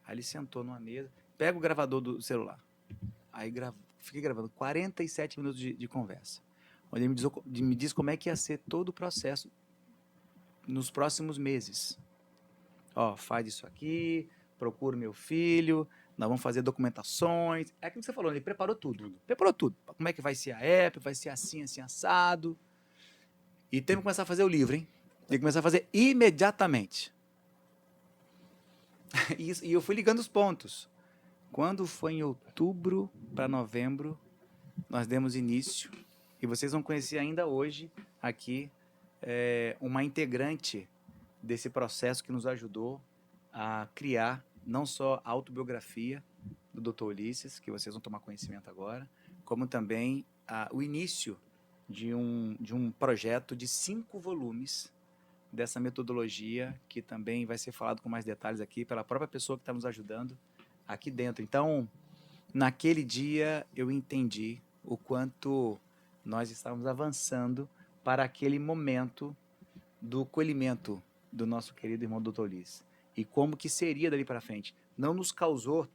Aí ele sentou numa mesa, pega o gravador do celular. Aí fiquei gravando 47 minutos de conversa. Onde ele me diz como é que ia ser todo o processo nos próximos meses. Ó, faz isso aqui, procura meu filho, nós vamos fazer documentações. É aquilo que você falou, ele preparou tudo. Preparou tudo. Como é que vai ser a app, vai ser assim, assim, assado. E tem que começar a fazer o livro, hein? Tem que começar a fazer imediatamente. E eu fui ligando os pontos. Quando foi em outubro para novembro, nós demos início. E vocês vão conhecer ainda hoje aqui uma integrante desse processo que nos ajudou a criar não só a autobiografia do Dr. Ulisses, que vocês vão tomar conhecimento agora, como também o início de um projeto de 5 volumes dessa metodologia, que também vai ser falado com mais detalhes aqui pela própria pessoa que está nos ajudando aqui dentro. Então, naquele dia, eu entendi o quanto nós estávamos avançando para aquele momento do colhimento do nosso querido irmão Dr. Ulisses. E como que seria dali para frente. Não nos causou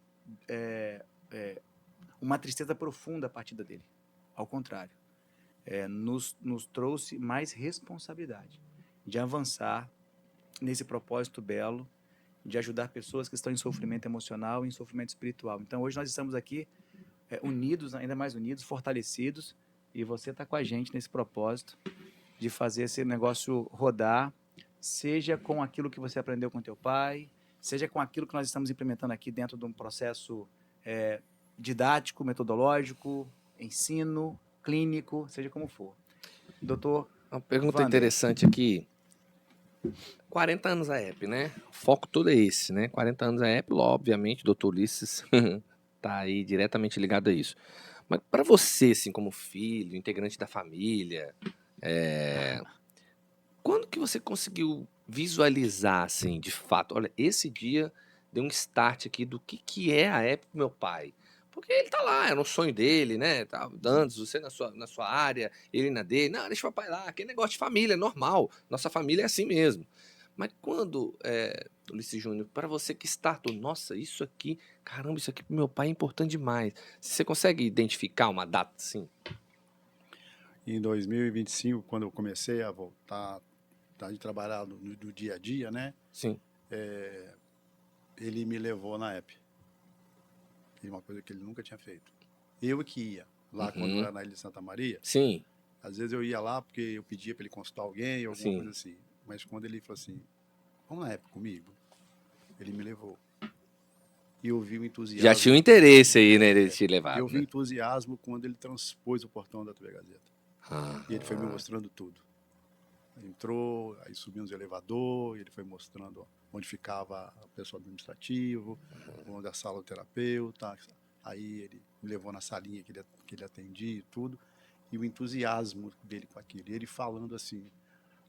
uma tristeza profunda a partida dele. Ao contrário. Nos trouxe mais responsabilidade de avançar nesse propósito belo, de ajudar pessoas que estão em sofrimento emocional e em sofrimento espiritual. Então, hoje nós estamos aqui unidos, ainda mais unidos, fortalecidos, e você está com a gente nesse propósito de fazer esse negócio rodar, seja com aquilo que você aprendeu com teu pai, seja com aquilo que nós estamos implementando aqui dentro de um processo didático, metodológico, ensino, clínico, seja como for. Doutor Uma pergunta Wander. interessante aqui. 40 anos a app, né? O foco todo é esse, né? 40 anos a app, obviamente, o Dr. Ulisses tá aí diretamente ligado a isso. Mas para você, assim, como filho, integrante da família, quando que você conseguiu visualizar, assim, de fato, olha, esse dia deu um start aqui do que é a app pro meu pai? Porque ele tá lá, era um sonho dele, né? Tá, Dantas, você na sua área, ele na dele. Não, deixa o papai lá, aquele negócio de família, é normal. Nossa família é assim mesmo. Mas quando, Ulisses Júnior, para você que startou, nossa, isso aqui, caramba, isso aqui pro meu pai é importante demais. Você consegue identificar uma data assim? Em 2025, quando eu comecei a voltar de trabalhar do dia a dia, né? Sim. Ele me levou na app. E uma coisa que ele nunca tinha feito. Eu que ia lá quando eu era na Ilha de Santa Maria. Sim. Às vezes eu ia lá porque eu pedia para ele consultar alguém, alguma Sim. coisa assim. Mas quando ele falou assim, vamos na app comigo, ele me levou. E eu vi o entusiasmo. Já tinha um interesse aí, né, ele te levar. Eu vi o entusiasmo quando ele transpôs o portão da TV Gazeta. E ele foi me mostrando tudo. Entrou, aí subimos o elevador, ele foi mostrando onde ficava o pessoal administrativo, onde a sala do terapeuta. Aí ele me levou na salinha que ele atendia e tudo. E o entusiasmo dele com aquilo. E ele falando assim,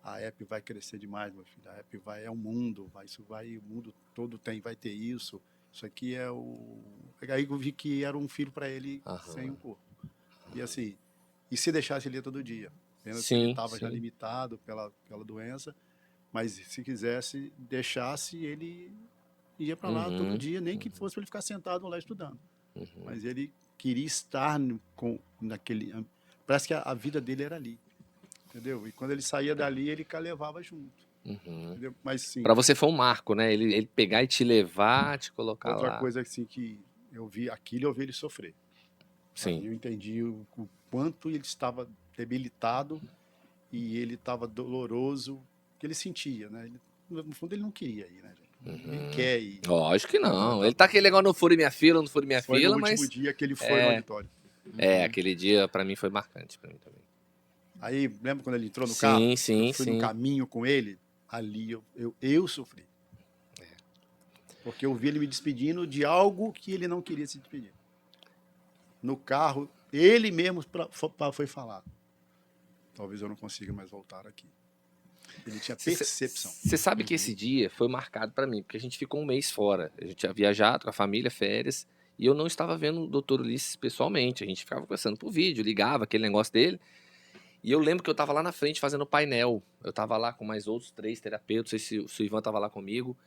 a app vai crescer demais, meu filho. A app é um mundo, o mundo todo vai ter isso. Isso aqui é o... Aí eu vi que era um filho para ele sem um corpo. E assim, e se deixasse ele ia todo dia. Apenas que ele estava já limitado pela doença, mas se quisesse, deixasse, ele ia para lá todo dia, nem que fosse para ele ficar sentado lá estudando. Mas ele queria estar naquele... Parece que a vida dele era ali, entendeu? E quando ele saía dali, ele levava junto. Entendeu? Mas sim. Para você foi um marco, né? Ele pegar e te levar, te colocar lá. Outra coisa assim que eu vi ele sofrer. Sim. Aí eu entendi o quanto ele estava debilitado e ele estava doloroso, que ele sentia, né? No fundo ele não queria ir, né, gente? Ele quer ir. Lógico que não. Ele tá aquele negócio, não fure minha fila, não fure minha Foi fila, no mas... último dia que ele foi no auditório. Aquele dia para mim foi marcante, para mim também. Aí, lembra quando ele entrou no carro? Sim, eu fui no caminho com ele, ali eu sofri. Porque eu vi ele me despedindo de algo que ele não queria se despedir. No carro, ele mesmo foi falar. Talvez eu não consiga mais voltar aqui. Ele tinha percepção. Você sabe que esse dia foi marcado para mim, porque a gente ficou um mês fora. A gente tinha viajado com a família, férias, e eu não estava vendo o Dr. Ulisses pessoalmente. A gente ficava conversando por vídeo, ligava aquele negócio dele. E eu lembro que eu estava lá na frente fazendo painel. Eu estava lá com mais outros 3 terapeutas, não sei se o Ivan estava lá comigo.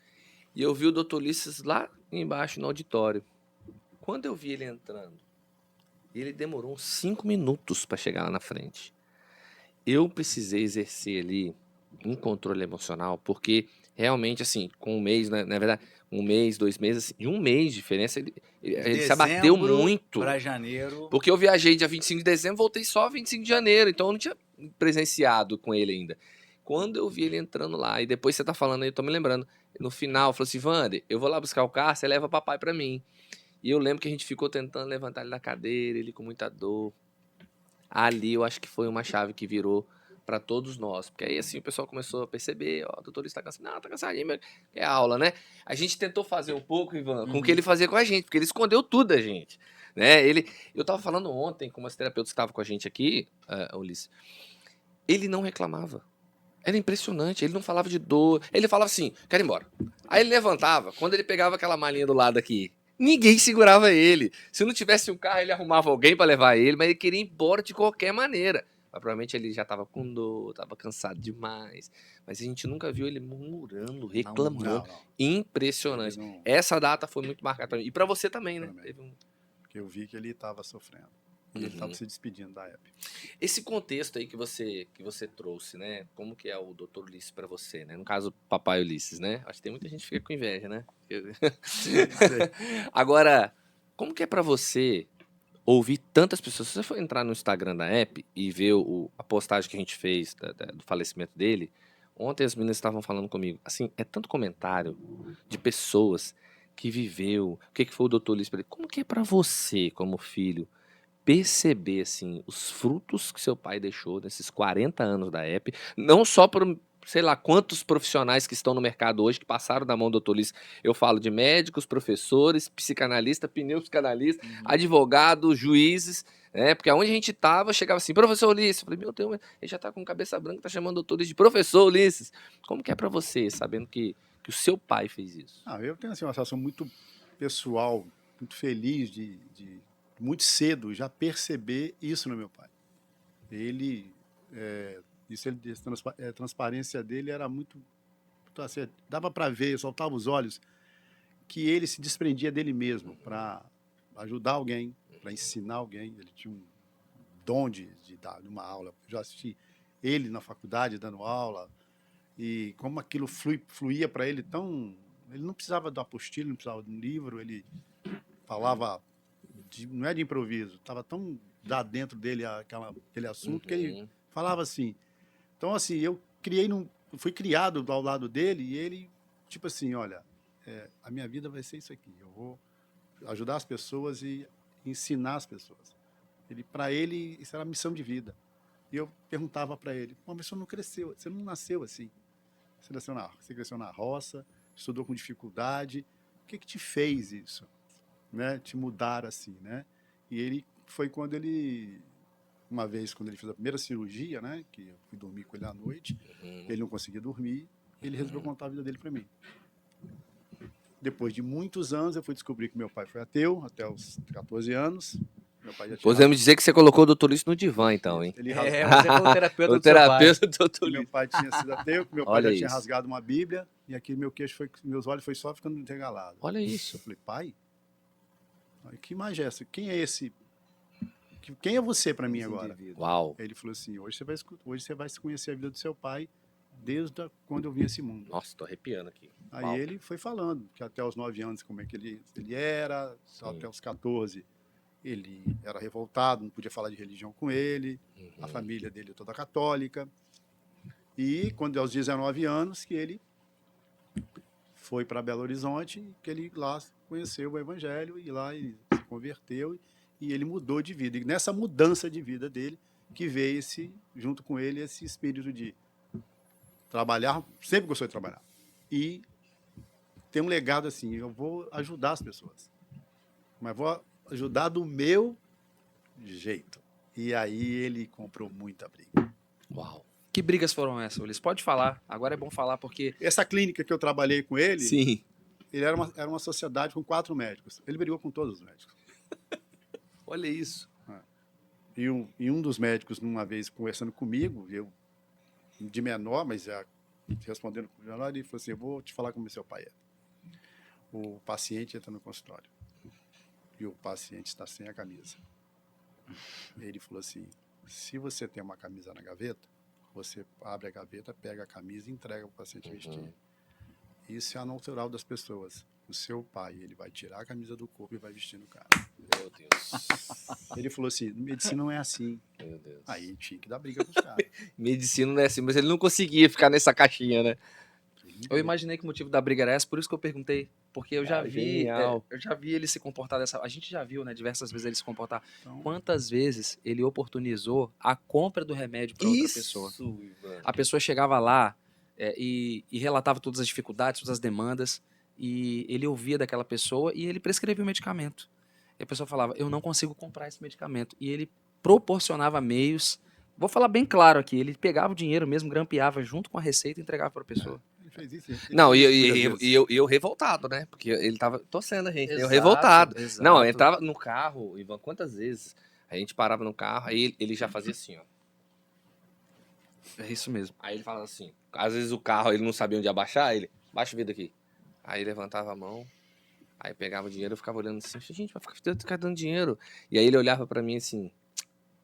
E eu vi o Dr. Ulisses lá embaixo no auditório. Quando eu vi ele entrando, ele demorou uns 5 minutos para chegar lá na frente. Eu precisei exercer ali um controle emocional, porque realmente, assim, com um mês, né, na verdade, um mês, 2 meses, assim, de um mês de diferença, ele se abateu muito. Para janeiro. Porque eu viajei dia 25 de dezembro, voltei só 25 de janeiro, então eu não tinha presenciado com ele ainda. Quando eu vi ele entrando lá, e depois você tá falando aí, eu tô me lembrando, no final, falou assim, Wander, eu vou lá buscar o carro, você leva papai pra mim. E eu lembro que a gente ficou tentando levantar ele da cadeira, ele com muita dor. Ali eu acho que foi uma chave que virou para todos nós. Porque aí assim o pessoal começou a perceber, ó, o doutor está cansado. Não, tá cansadinho, mas é aula, né? A gente tentou fazer um pouco, Ivan, com o que ele fazia com a gente, porque ele escondeu tudo da gente. Né? Eu tava falando ontem com umas terapeutas que estavam com a gente aqui, Ulisses. Ele não reclamava. Era impressionante, ele não falava de dor. Ele falava assim, quero ir embora. Aí ele levantava, quando ele pegava aquela malinha do lado aqui, ninguém segurava ele. Se não tivesse um carro, ele arrumava alguém para levar ele, mas ele queria ir embora de qualquer maneira. Mas provavelmente ele já estava com dor, estava cansado demais. Mas a gente nunca viu ele murmurando, reclamando. Não. Impressionante. Ele não- Essa data foi muito marcada para mim. E para você também, né? Também. Teve um... Porque eu vi que ele estava sofrendo. E ele estava se despedindo da app. Esse contexto aí que você trouxe, né? Como que é o Dr. Ulisses para você, né? No caso, papai Ulisses, né? Acho que tem muita gente que fica com inveja, né? Agora, como que é para você ouvir tantas pessoas? Se você for entrar no Instagram da app e ver a postagem que a gente fez do falecimento dele, ontem as meninas estavam falando comigo, assim, é tanto comentário de pessoas que viveu, o que foi o Dr. Ulisses para ele. Como que é para você, como filho, perceber assim os frutos que seu pai deixou nesses 40 anos da app, não só por sei lá quantos profissionais que estão no mercado hoje que passaram da mão do Dr. Ulisses. Eu falo de médicos, professores, psicanalista, pneupsicanalista, advogados, juízes, né? Porque aonde a gente tava, chegava assim, professor Ulisses, eu falei, meu Deus, ele já tá com cabeça branca, tá chamando o Dr. Ulisses de professor Ulisses. Como que é para você, sabendo que o seu pai fez isso? Eu tenho assim, uma sensação muito pessoal, muito feliz de muito cedo já perceber isso no meu pai. Ele, a transparência dele era muito assim, dava para ver, soltava os olhos, que ele se desprendia dele mesmo para ajudar alguém, para ensinar alguém. Ele tinha um dom de dar uma aula. Eu já assisti ele na faculdade dando aula, e como aquilo fluía para ele tão... Ele não precisava do apostila, não precisava de um livro, ele falava, não é de improviso, estava tão lá dentro dele aquele assunto que ele falava assim. Então, assim, eu fui criado ao lado dele e ele, tipo assim, olha, a minha vida vai ser isso aqui, eu vou ajudar as pessoas e ensinar as pessoas. Para ele, isso era a missão de vida. E eu perguntava para ele, mas você não cresceu, você não nasceu assim. Você cresceu na roça, estudou com dificuldade. O que te fez isso? Né? Te mudar assim, né? E ele foi quando ele... Uma vez, quando ele fez a primeira cirurgia, né? Que eu fui dormir com ele à noite, ele não conseguia dormir, ele resolveu contar a vida dele para mim. Depois de muitos anos, eu fui descobrir que meu pai foi ateu, até os 14 anos. Meu pai já tinha... Podemos dizer que você colocou o Dr. Ulisses no divã, então, hein? Ele Você foi o terapeuta O do seu pai. terapeuta do Dr. Meu Ulisses. pai tinha sido ateu, meu pai Olha já tinha isso. rasgado uma Bíblia, e aqui meus olhos foi só ficando intergalados. Olha isso. Eu falei, pai, que imagem é essa? Quem é esse? Quem é você para mim agora? Uau. Ele falou assim, hoje você vai conhecer a vida do seu pai desde quando eu vim a esse mundo. Nossa, tô arrepiando aqui. Aí Uau. ele foi falando que até os 9 anos como é que ele era, até os 14 ele era revoltado, não podia falar de religião com ele, a família dele toda católica. E quando aos 19 anos que ele foi para Belo Horizonte, que ele lá conheceu o Evangelho e lá ele se converteu e ele mudou de vida. E nessa mudança de vida dele que veio junto com ele esse espírito de trabalhar, sempre gostou de trabalhar. E tem um legado assim, eu vou ajudar as pessoas, mas vou ajudar do meu jeito. E aí ele comprou muita briga. Uau. Que brigas foram essas, Ulisses? Pode falar. Agora é bom falar porque... Essa clínica que eu trabalhei com ele, Sim. ele era uma sociedade com 4 médicos. Ele brigou com todos os médicos. Olha isso. E um dos médicos, numa vez conversando comigo, eu de menor, mas já respondendo com o menor, ele falou assim: eu vou te falar como seu pai é. O paciente entra no consultório e o paciente está sem a camisa. Ele falou assim: se você tem uma camisa na gaveta, você abre a gaveta, pega a camisa e entrega para o paciente vestir. Isso é a natural das pessoas. O seu pai, ele vai tirar a camisa do corpo e vai vestir no cara. Meu Deus. Ele falou assim: medicina não é assim. Meu Deus. Aí tinha que dar briga com os caras. Medicina não é assim, mas ele não conseguia ficar nessa caixinha, né? Eu imaginei que o motivo da briga era essa, por isso que eu perguntei. Porque eu já vi, genial. eu já vi ele se comportar dessa... A gente já viu, né, diversas vezes ele se comportar. Então, Quantas vezes ele oportunizou a compra do remédio para outra pessoa. Ivan. A pessoa chegava lá e relatava todas as dificuldades, todas as demandas, e ele ouvia daquela pessoa e ele prescrevia o medicamento. E a pessoa falava: eu não consigo comprar esse medicamento. E ele proporcionava meios. Vou falar bem claro aqui: ele pegava o dinheiro mesmo, grampeava junto com a receita e entregava para a pessoa. ele fez isso. Ele Não, fez e, isso e, muitas e, vezes. eu, e eu revoltado, né? Porque ele tava torcendo a gente. Eu Exato, revoltado. exato. Não, eu entrava no carro, Ivan, quantas vezes a gente parava no carro, aí ele já fazia assim, ó. É isso mesmo. Aí ele falava assim, às vezes o carro ele não sabia onde abaixar, ele, baixa o vidro aqui. Aí levantava a mão, aí pegava o dinheiro, eu ficava olhando assim, gente, vai ficar dando dinheiro. E aí ele olhava pra mim assim,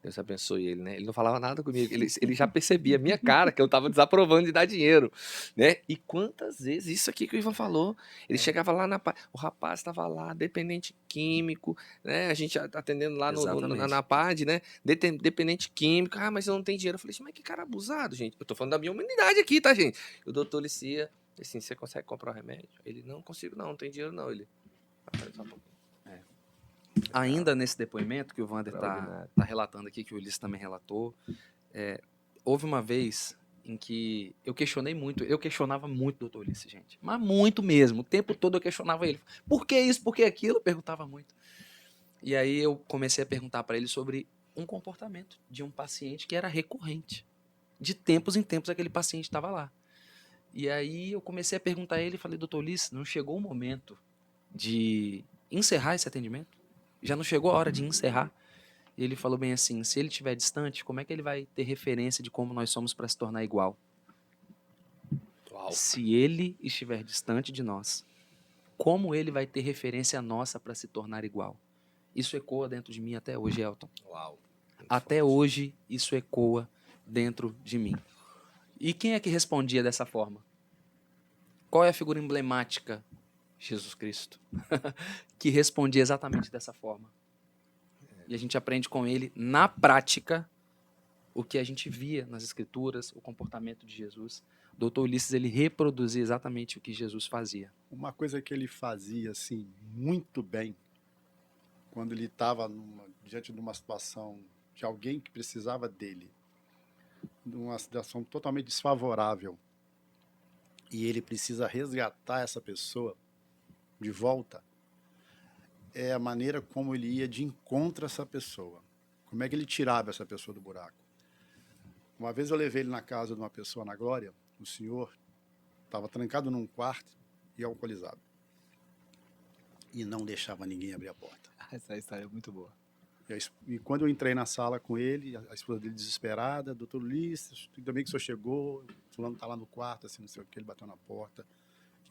Deus abençoe ele, né? Ele não falava nada comigo, ele já percebia a minha cara que eu tava desaprovando de dar dinheiro, né? E quantas vezes, isso aqui que o Ivan falou, ele chegava lá o rapaz estava lá, dependente químico, né? A gente atendendo lá Exatamente. na PAD, né? Dependente químico, mas eu não tenho dinheiro. Eu falei assim, mas que cara abusado, gente. Eu tô falando da minha humanidade aqui, tá, gente? O doutor Licia, assim, você consegue comprar o remédio? Ele, não consigo não tem dinheiro não. Ele, pera só um pouquinho. Ainda nesse depoimento que o Wander Extraordinário. tá relatando aqui, que o Ulisses também relatou, houve uma vez em que eu questionava muito o doutor Ulisses, gente. Mas muito mesmo. O tempo todo eu questionava ele. Por que isso? Por que aquilo? Eu perguntava muito. E aí eu comecei a perguntar para ele sobre um comportamento de um paciente que era recorrente. De tempos em tempos aquele paciente estava lá. E aí eu comecei a perguntar a ele e falei: doutor Ulisses, não chegou o momento de encerrar esse atendimento? Já não chegou a hora de encerrar? E ele falou bem assim: se ele estiver distante, como é que ele vai ter referência de como nós somos para se tornar igual? Uau. Se ele estiver distante de nós, como ele vai ter referência nossa para se tornar igual? Isso ecoa dentro de mim até hoje, Elton. Uau. Até hoje, isso ecoa dentro de mim. E quem é que respondia dessa forma? Qual é a figura emblemática? Jesus Cristo. Que respondia exatamente dessa forma. E a gente aprende com ele, na prática, o que a gente via nas Escrituras, o comportamento de Jesus. O doutor Ulisses, ele reproduzia exatamente o que Jesus fazia. Uma coisa que ele fazia assim muito bem, quando ele estava diante de uma situação de alguém que precisava dele, numa situação totalmente desfavorável, e ele precisa resgatar essa pessoa de volta, é a maneira como ele ia de encontro a essa pessoa. Como é que ele tirava essa pessoa do buraco? Uma vez eu levei ele na casa de uma pessoa na Glória, o senhor estava trancado num quarto e alcoolizado. E não deixava ninguém abrir a porta. Essa história é muito boa. E quando eu entrei na sala com ele, a esposa dele desesperada: doutor Ulisses, ainda bem que o senhor chegou, o fulano está lá no quarto, assim, não sei o que, ele bateu na porta.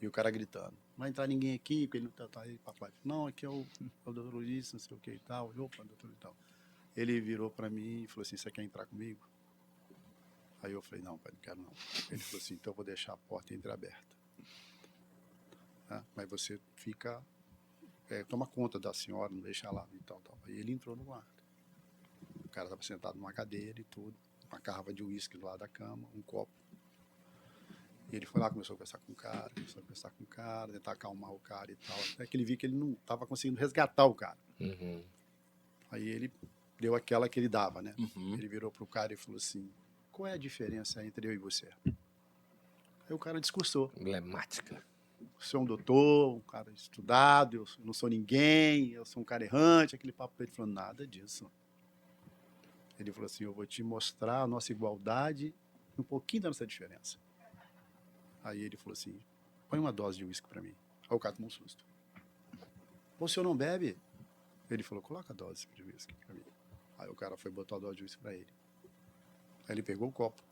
E o cara gritando: não vai entrar ninguém aqui, porque ele não está aí, papai. Não, aqui é o doutor Ulisses, não sei o que e tal. Opa, doutor e tal. Ele virou para mim e falou assim: você quer entrar comigo? Aí eu falei: não, pai, não quero não. Ele falou assim: então eu vou deixar a porta entreaberta. Mas você fica... toma conta da senhora, não deixa lá e tal. Aí ele entrou no quarto. O cara estava sentado numa cadeira e tudo, uma garrafa de uísque do lado da cama, um copo. E ele foi lá, começou a conversar com o cara, tentar acalmar o cara e tal. Até que ele viu que ele não estava conseguindo resgatar o cara. Uhum. Aí ele deu aquela que ele dava, né? Uhum. Ele virou pro cara e falou assim: qual é a diferença entre eu e você? Aí o cara discursou: Emblemática. você é um doutor, um cara estudado, eu não sou ninguém, eu sou um cara errante, aquele papo. Ele falou: nada disso. Ele falou assim: eu vou te mostrar a nossa igualdade um pouquinho da nossa diferença. Aí ele falou assim, põe uma dose de uísque para mim. Aí o cara tomou um susto. Pô, o senhor não bebe? Ele falou, coloca a dose de uísque para mim. Aí o cara foi botar a dose de uísque para ele. Aí ele pegou o copo,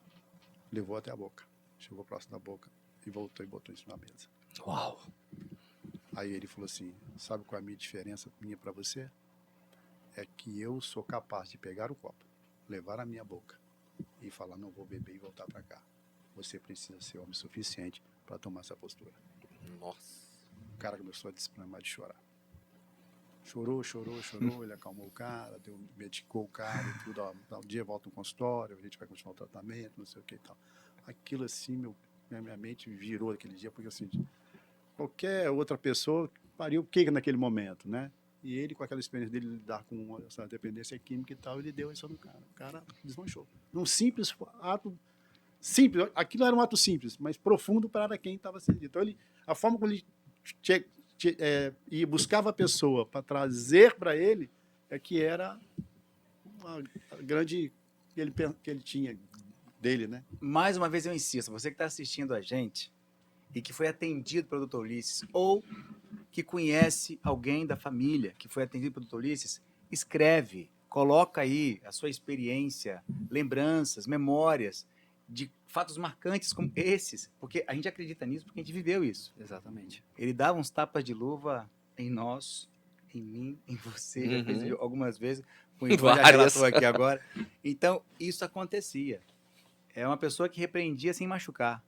levou até a boca, chegou próximo da boca e voltou e botou isso na mesa. Uau. Aí ele falou assim, sabe qual é a minha diferença minha para você? É que eu sou capaz de pegar o copo, levar à minha boca e falar, não vou beber e voltar para cá. Você precisa ser homem suficiente para tomar essa postura. Nossa. O cara começou a desprimar de chorar. Chorou, ele acalmou o cara, medicou o cara e tudo. Ó, um dia volta no consultório, a gente vai continuar o tratamento, não sei o que e tal. Aquilo assim, minha mente virou aquele dia, porque assim, qualquer outra pessoa faria o que naquele momento, né? E ele, com aquela experiência dele lidar com essa dependência química e tal, ele deu isso no cara. O cara desmanchou. Num simples ato, simples, aquilo era um ato simples, mas profundo para quem estava sendo. Então, a forma como ele e buscava a pessoa para trazer para ele é que era uma grande que ele tinha dele, né? Mais uma vez eu insisto, você que está assistindo a gente e que foi atendido pelo Dr. Ulisses ou que conhece alguém da família que foi atendido pelo Dr. Ulisses, escreve, coloca aí a sua experiência, lembranças, memórias de fatos marcantes como esses, porque a gente acredita nisso porque a gente viveu isso. Exatamente. Ele dava uns tapas de luva em nós, em mim, em você, já fez algumas vezes, o Ivan já relatou aqui agora. Então, isso acontecia. É uma pessoa que repreendia sem machucar,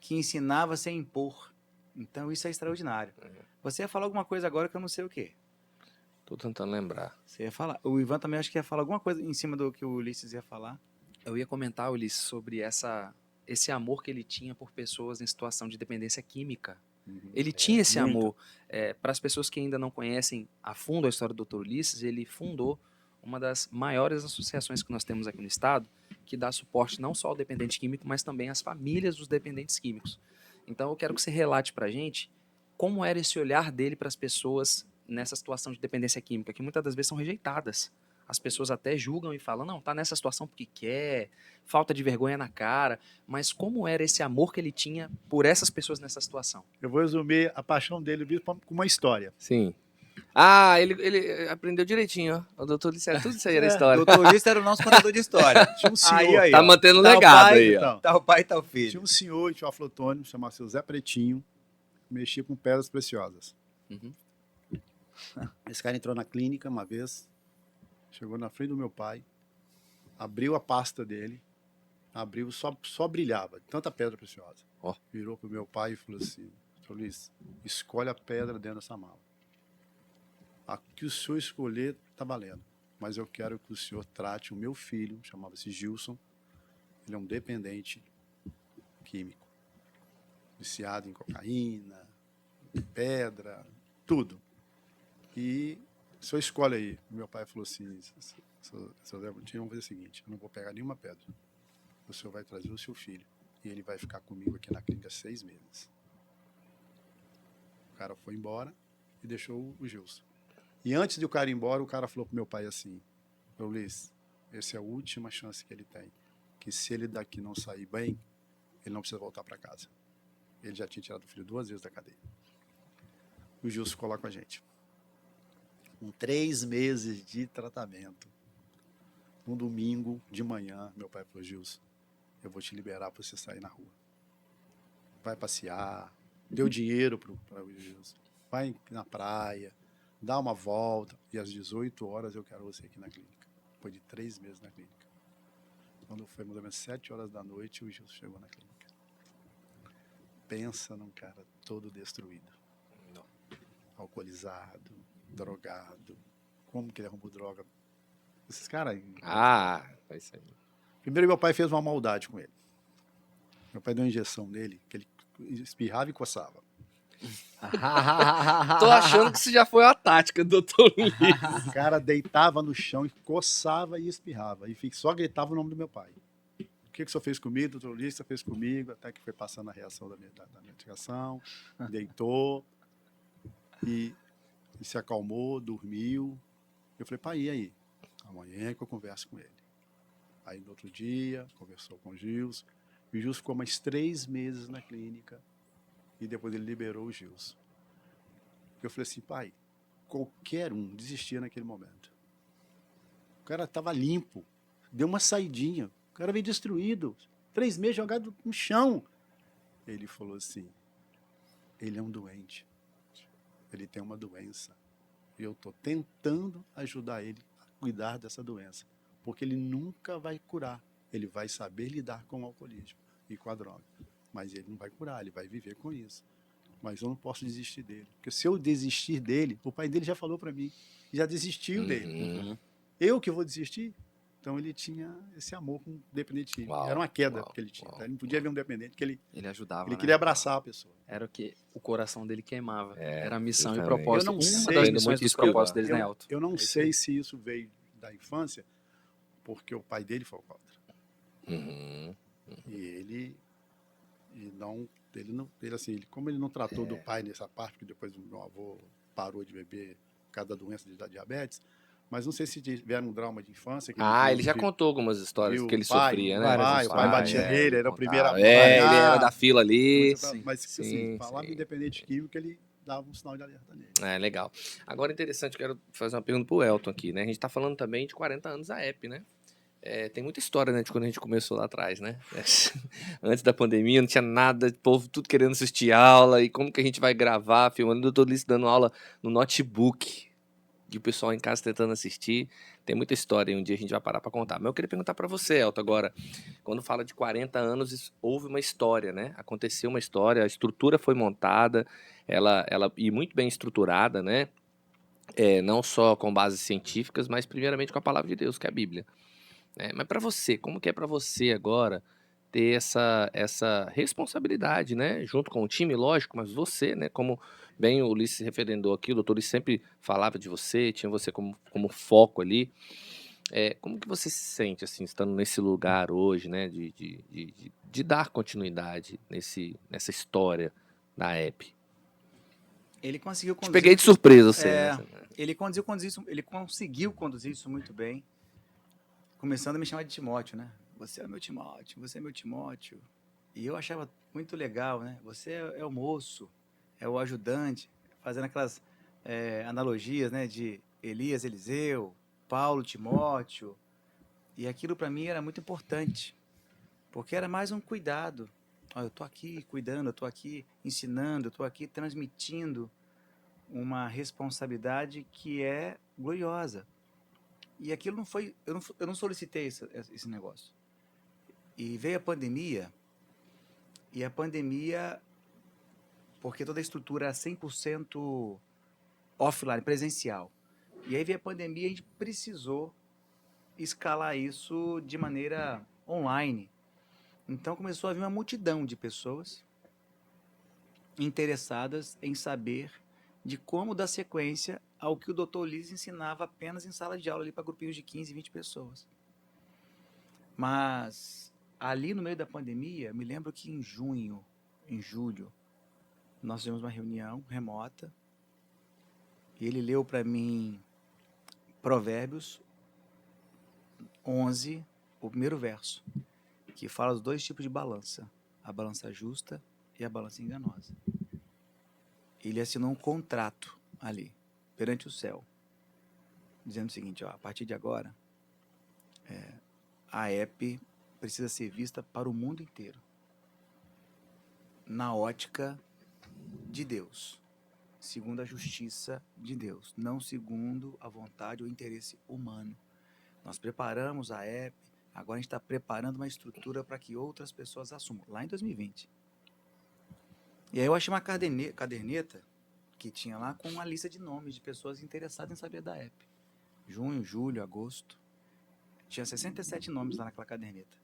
que ensinava sem impor. Então, isso é extraordinário. Você ia falar alguma coisa agora que eu não sei o quê. Tô tentando lembrar. Você ia falar. O Ivan também acho que ia falar alguma coisa em cima do que o Ulisses ia falar. Eu ia comentar, Ulisses, sobre esse amor que ele tinha por pessoas em situação de dependência química. Ele tinha esse amor. Para as pessoas que ainda não conhecem a fundo a história do Dr. Ulisses, ele fundou uma das maiores associações que nós temos aqui no estado, que dá suporte não só ao dependente químico, mas também às famílias dos dependentes químicos. Então eu quero que você relate para a gente como era esse olhar dele para as pessoas nessa situação de dependência química, que muitas das vezes são rejeitadas. As pessoas até julgam e falam, não, tá nessa situação porque quer, falta de vergonha na cara. Mas como era esse amor que ele tinha por essas pessoas nessa situação? Eu vou resumir a paixão dele com uma história. Sim. Ah, ele aprendeu direitinho, ó. O doutor Ulisses, tudo isso aí era história. O Dr. Ulisses era o nosso contador de história. Tinha um senhor. Aí, Tá ó. mantendo o Tá o legado pai, aí, ó. então. Tá o pai e tá o filho. Tinha um senhor, tinha um aflotônio, chamava-se Zé Pretinho, mexia com pedras preciosas. Uhum. Esse cara entrou na clínica uma vez, chegou na frente do meu pai, abriu a pasta dele, abriu, só brilhava, tanta pedra preciosa. Ó. Virou pro meu pai e falou assim, Dr. Luiz, escolhe a pedra dentro dessa mala. A que o senhor escolher tá valendo, mas eu quero que o senhor trate o meu filho, chamava-se Gilson, ele é um dependente químico, viciado em cocaína, pedra, tudo. E o senhor escolhe aí. Meu pai falou assim, seu Zé Brutinho, vamos fazer o seguinte, eu não vou pegar nenhuma pedra. O senhor vai trazer o seu filho e ele vai ficar comigo aqui na clínica 6 meses. O cara foi embora e deixou o Gilson. E antes de o cara ir embora, o cara falou pro meu pai assim, Luiz, essa é a última chance que ele tem, que se ele daqui não sair bem, ele não precisa voltar para casa. Ele já tinha tirado o filho 2 vezes da cadeia. O Gilson ficou lá com a gente. Com 3 meses de tratamento. Um domingo de manhã, meu pai falou, Gilson, eu vou te liberar para você sair na rua. Vai passear, deu dinheiro para o Gilson, vai na praia, dá uma volta, e às 18 horas eu quero você aqui na clínica. Depois de 3 meses na clínica. Quando foi mais ou menos 7 horas da noite, o Gilson chegou na clínica. Pensa num cara todo destruído. Não. Alcoolizado, drogado. Como que ele arrumou droga? Esses caras... É isso aí. Primeiro, meu pai fez uma maldade com ele. Meu pai deu uma injeção nele, que ele espirrava e coçava. Tô achando que isso já foi uma tática do Dr. Ulisses. O cara deitava no chão e coçava e espirrava. E só gritava o nome do meu pai. O que o senhor fez comigo, doutor Ulisses? Você fez comigo, até que foi passando a reação da medicação. Deitou e se acalmou, dormiu. Eu falei, pai, e aí? Amanhã que eu converso com ele. Aí no outro dia, conversou com o Gilson. O Gilson ficou mais 3 meses na clínica e depois ele liberou o Gilson. Eu falei assim, pai, qualquer um desistia naquele momento. O cara estava limpo, deu uma saidinha, o cara veio destruído, 3 meses jogado no chão. Ele falou assim, ele é um doente, ele tem uma doença. E eu estou tentando ajudar ele a cuidar dessa doença, porque ele nunca vai curar. Ele vai saber lidar com o alcoolismo e com a droga, mas ele não vai curar, ele vai viver com isso. Mas eu não posso desistir dele, porque se eu desistir dele, o pai dele já falou para mim, já desistiu dele. Uhum. Eu que vou desistir? Então ele tinha esse amor com o dependente químico. Uau, Era uma queda uau, que ele tinha. uau, Tá? Ele não podia ver um dependente que Ele ajudava, ele né? queria abraçar a pessoa. Era o que o coração dele queimava. É, Era a missão e justamente. propósito. Eu não Uma sei. das Vendo missões muito dos isso propósitos agora. deles, né, Elton? Eu não É isso sei aí. se isso veio da infância, porque o pai dele foi alcoólatra. Uhum. E como ele não tratou do pai nessa parte, porque depois o meu avô parou de beber por causa da doença da diabetes, mas não sei se tiveram um trauma de infância. Que Ele já contou algumas histórias viu que ele o pai, sofria, né? Várias o pai batia histórias, nele, era o primeiro a contava. Ele era pagar. da fila ali. Mas assim, Sim, falava sim. em dependente químico, ele dava um sinal de alerta nele. Legal. Agora, interessante, quero fazer uma pergunta pro Elton aqui, né? A gente tá falando também de 40 anos da app, né? Tem muita história, né, de quando a gente começou lá atrás, né? Antes da pandemia, não tinha nada, o povo tudo querendo assistir aula, e como que a gente vai gravar, filmando, eu tô ali dando aula no notebook, e o pessoal em casa tentando assistir. Tem muita história e um dia a gente vai parar para contar. Mas eu queria perguntar para você, Elton, agora, quando fala de 40 anos, houve uma história, né? Aconteceu uma história, a estrutura foi montada, ela e muito bem estruturada, né? Não só com bases científicas, mas primeiramente com a palavra de Deus, que é a Bíblia. Mas para você, como que é para você agora ter essa responsabilidade, né? Junto com o time, lógico, mas você, né? Como bem o Ulisses referendou aqui, o doutor Ulisses sempre falava de você, tinha você como foco ali. Como que você se sente, assim, estando nesse lugar hoje, né? De dar continuidade nessa história da app? Ele conseguiu Te conduzir. peguei de surpresa, eu sei, É, né? ele conseguiu conduzir isso muito bem, começando a me chamar de Timóteo, né? Você é meu Timóteo, você é meu Timóteo. E eu achava muito legal, né? Você é o moço, é o ajudante, fazendo aquelas analogias, né? De Elias, Eliseu, Paulo, Timóteo. E aquilo para mim era muito importante, porque era mais um cuidado. Eu estou aqui cuidando, eu estou aqui ensinando, eu estou aqui transmitindo uma responsabilidade que é gloriosa. E aquilo não foi, eu não solicitei esse negócio. E veio a pandemia, porque toda a estrutura era 100% offline, presencial. E aí veio a pandemia, a gente precisou escalar isso de maneira online. Então começou a vir uma multidão de pessoas interessadas em saber de como dar sequência ao que o Dr. Ulisses ensinava apenas em sala de aula ali para grupinhos de 15, 20 pessoas. Mas ali no meio da pandemia, me lembro que em julho, nós tivemos uma reunião remota e ele leu para mim Provérbios 11, o primeiro verso, que fala dos 2 tipos de balança, a balança justa e a balança enganosa. Ele assinou um contrato ali, perante o céu, dizendo o seguinte, a partir de agora, a app precisa ser vista para o mundo inteiro, na ótica de Deus, segundo a justiça de Deus, não segundo a vontade ou interesse humano. Nós preparamos a app, agora a gente está preparando uma estrutura para que outras pessoas assumam, lá em 2020. E aí eu achei uma caderneta que tinha lá com uma lista de nomes de pessoas interessadas em saber da app. Junho, julho, agosto. Tinha 67 nomes lá naquela caderneta.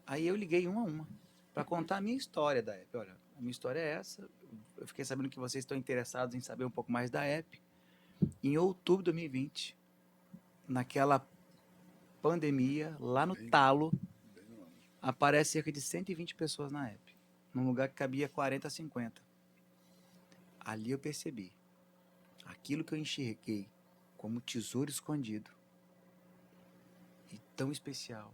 Aí eu liguei uma a uma para contar a minha história da app. Olha, a minha história é essa. Eu fiquei sabendo que vocês estão interessados em saber um pouco mais da app. Em outubro de 2020, naquela pandemia, lá no talo, aparece cerca de 120 pessoas na app, num lugar que cabia 40 a 50. Ali eu percebi aquilo que eu enxerguei como tesouro escondido e tão especial,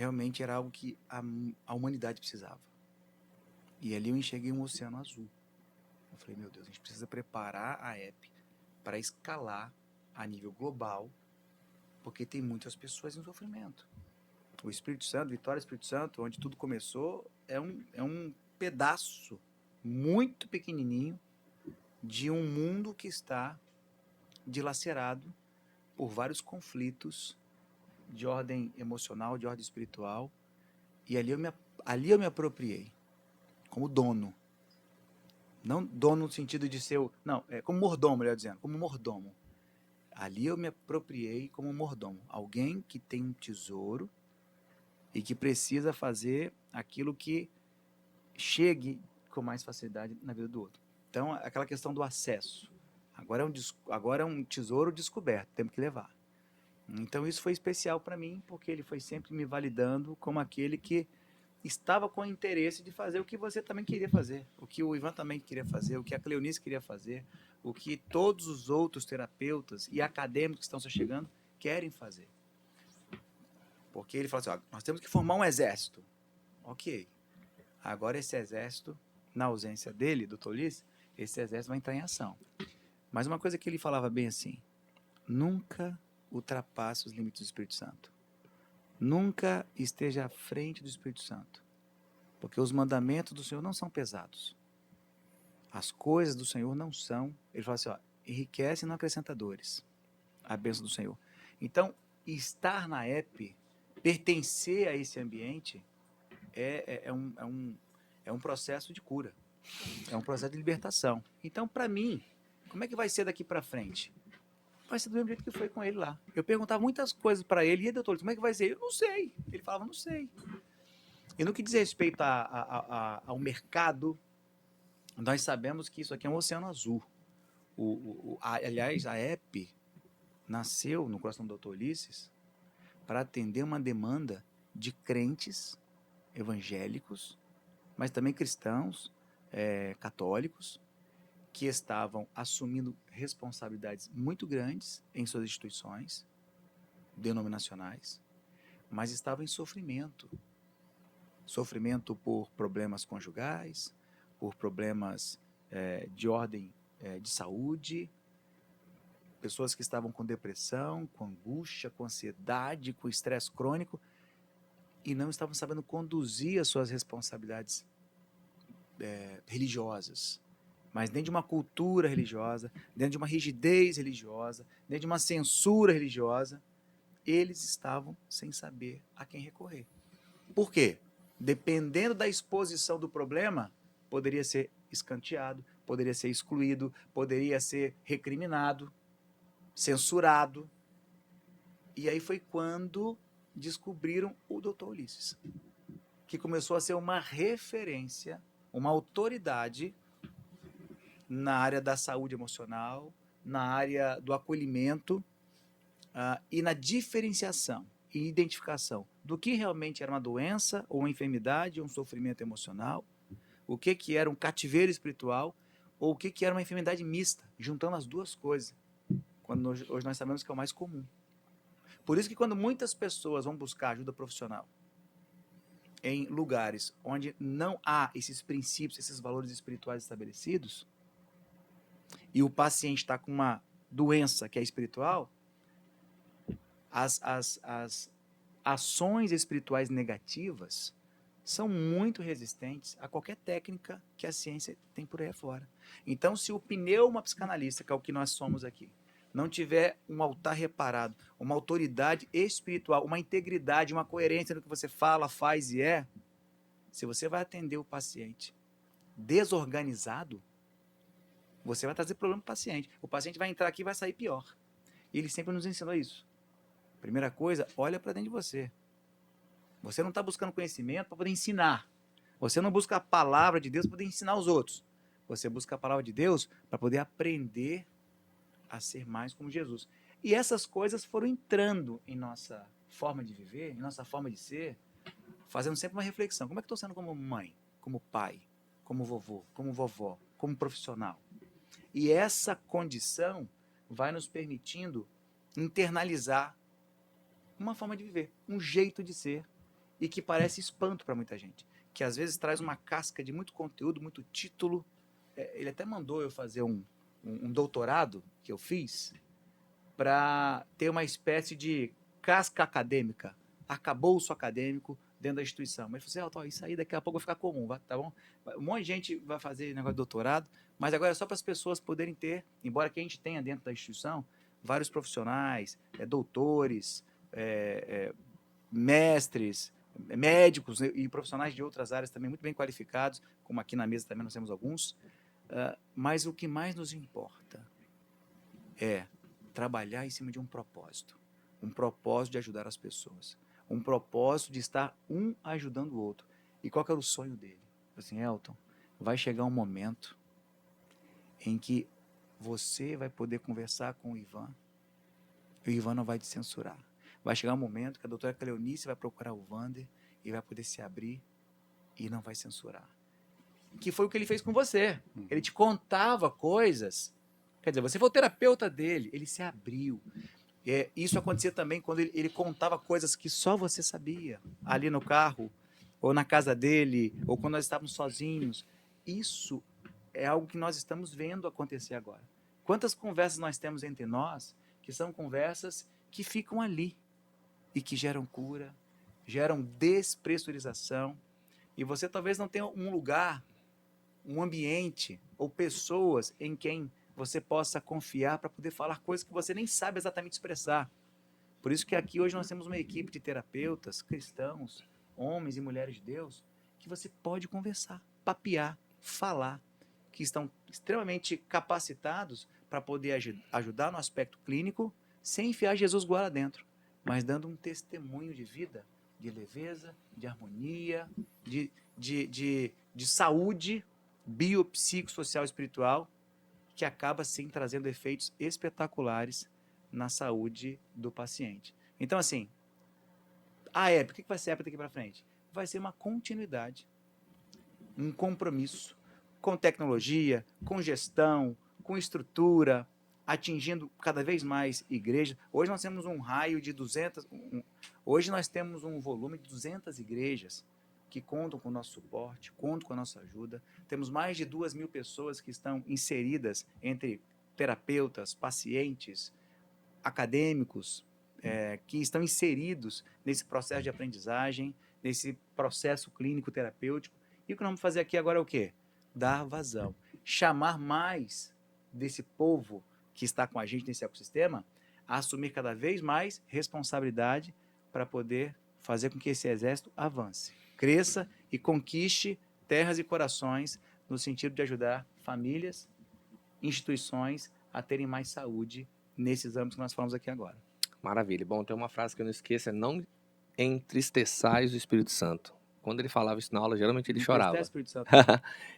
realmente era algo que a humanidade precisava. E ali eu enxerguei um oceano azul. Eu falei, meu Deus, a gente precisa preparar a app para escalar a nível global, porque tem muitas pessoas em sofrimento. O Espírito Santo, Vitória Espírito Santo, onde tudo começou, é um pedaço muito pequenininho de um mundo que está dilacerado por vários conflitos de ordem emocional, de ordem espiritual. E ali eu me apropriei como dono. Não dono no sentido de ser... Não, como mordomo, melhor dizendo. Como mordomo. Ali eu me apropriei como mordomo. Alguém que tem um tesouro e que precisa fazer aquilo que chegue com mais facilidade na vida do outro. Então, aquela questão do acesso. Agora é um tesouro descoberto, temos que levar. Então, isso foi especial para mim, porque ele foi sempre me validando como aquele que estava com interesse de fazer o que você também queria fazer, o que o Ivan também queria fazer, o que a Cleonice queria fazer, o que todos os outros terapeutas e acadêmicos que estão se chegando querem fazer. Porque ele fala assim, ó, nós temos que formar um exército. Ok. Agora esse exército, na ausência dele, do Tolice, esse exército vai entrar em ação. Mas uma coisa que ele falava bem assim, nunca ultrapasse os limites do Espírito Santo. Nunca esteja à frente do Espírito Santo. Porque os mandamentos do Senhor não são pesados. As coisas do Senhor não são... Ele fala assim, ó, enriquece e não acrescenta dores. A bênção do Senhor. Então, estar na app, pertencer a esse ambiente, é um processo de cura. É um processo de libertação. Então, para mim, como é que vai ser daqui para frente? Vai ser do mesmo jeito que foi com ele lá. Eu perguntava muitas coisas para ele, e aí, doutor, como é que vai ser? Eu não sei. Ele falava, não sei. E no que diz respeito ao mercado, nós sabemos que isso aqui é um oceano azul. Aliás, a app nasceu no coração do Dr. Ulisses para atender uma demanda de crentes evangélicos, mas também cristãos, católicos, que estavam assumindo responsabilidades muito grandes em suas instituições denominacionais, mas estavam em sofrimento. Sofrimento por problemas conjugais, por problemas de ordem de saúde, pessoas que estavam com depressão, com angústia, com ansiedade, com estresse crônico, e não estavam sabendo conduzir as suas responsabilidades religiosas. Mas dentro de uma cultura religiosa, dentro de uma rigidez religiosa, dentro de uma censura religiosa, eles estavam sem saber a quem recorrer. Por quê? Dependendo da exposição do problema, poderia ser escanteado, poderia ser excluído, poderia ser recriminado, censurado. E aí foi quando descobriram o Dr. Ulisses, que começou a ser uma referência, uma autoridade na área da saúde emocional, na área do acolhimento e na diferenciação e identificação do que realmente era uma doença ou uma enfermidade ou um sofrimento emocional, o que era um cativeiro espiritual ou o que era uma enfermidade mista, juntando as duas coisas, quando hoje nós sabemos que é o mais comum. Por isso que quando muitas pessoas vão buscar ajuda profissional em lugares onde não há esses princípios, esses valores espirituais estabelecidos, e o paciente está com uma doença que é espiritual, as ações espirituais negativas são muito resistentes a qualquer técnica que a ciência tem por aí afora. Então, se o pneuma psicanalista, que é o que nós somos aqui, não tiver um altar reparado, uma autoridade espiritual, uma integridade, uma coerência no que você fala, faz e é, se você vai atender o paciente desorganizado, você vai trazer problema para o paciente. O paciente vai entrar aqui e vai sair pior. E ele sempre nos ensinou isso. Primeira coisa, olha para dentro de você. Você não está buscando conhecimento para poder ensinar. Você não busca a palavra de Deus para poder ensinar os outros. Você busca a palavra de Deus para poder aprender a ser mais como Jesus. E essas coisas foram entrando em nossa forma de viver, em nossa forma de ser, fazendo sempre uma reflexão. Como é que estou sendo como mãe, como pai, como vovô, como vovó, como profissional? E essa condição vai nos permitindo internalizar uma forma de viver, um jeito de ser. e que parece espanto para muita gente, que às vezes traz uma casca de muito conteúdo, muito título. Ele até mandou eu fazer um doutorado que eu fiz para ter uma espécie de casca acadêmica, arcabouço acadêmico dentro da instituição. Mas ele falou assim, isso aí daqui a pouco vai ficar comum, tá bom? Um monte de gente vai fazer negócio de doutorado, mas agora é só para as pessoas poderem ter, embora que a gente tenha dentro da instituição, vários profissionais, doutores, mestres, médicos, né, e profissionais de outras áreas também muito bem qualificados, como aqui na mesa também nós temos alguns, mas o que mais nos importa é trabalhar em cima de um propósito de ajudar as pessoas, um propósito de estar um ajudando o outro. E qual que era o sonho dele? Assim, Elton, vai chegar um momento em que você vai poder conversar com o Ivan não vai te censurar. Vai chegar um momento que a doutora Cleonice vai procurar o Wander e vai poder se abrir e não vai censurar. Que foi o que ele fez com você. Ele te contava coisas. Quer dizer, você foi o terapeuta dele, ele se abriu. Isso acontecia também quando ele contava coisas que só você sabia, ali no carro, ou na casa dele, ou quando nós estávamos sozinhos. Isso é algo que nós estamos vendo acontecer agora. Quantas conversas nós temos entre nós que são conversas que ficam ali e que geram cura, geram despressurização. E você talvez não tenha um lugar, um ambiente ou pessoas em quem você possa confiar para poder falar coisas que você nem sabe exatamente expressar. Por isso que aqui hoje nós temos uma equipe de terapeutas, cristãos, homens e mulheres de Deus, que você pode conversar, papear, falar, que estão extremamente capacitados para poder ajudar no aspecto clínico, sem enfiar Jesus goela dentro, mas dando um testemunho de vida, de leveza, de harmonia, de saúde biopsicossocial espiritual, que acaba, sim, trazendo efeitos espetaculares na saúde do paciente. Então, assim, a EP, o que vai ser a EP daqui para frente? Vai ser uma continuidade, um compromisso com tecnologia, com gestão, com estrutura, atingindo cada vez mais igrejas. Hoje nós temos um raio de 200... Hoje nós temos um volume de 200 igrejas que contam com o nosso suporte, contam com a nossa ajuda. Temos mais de 2.000 pessoas que estão inseridas entre terapeutas, pacientes, acadêmicos, que estão inseridos nesse processo de aprendizagem, nesse processo clínico terapêutico. E o que nós vamos fazer aqui agora é o quê? Dar vazão. Chamar mais desse povo que está com a gente nesse ecossistema a assumir cada vez mais responsabilidade para poder fazer com que esse exército avance, cresça e conquiste terras e corações no sentido de ajudar famílias, instituições a terem mais saúde nesses âmbitos que nós falamos aqui agora. Maravilha. Bom, tem uma frase que eu não esqueço, é não entristeçais o Espírito Santo. Quando ele falava isso na aula, geralmente ele chorava. Espírito Santo.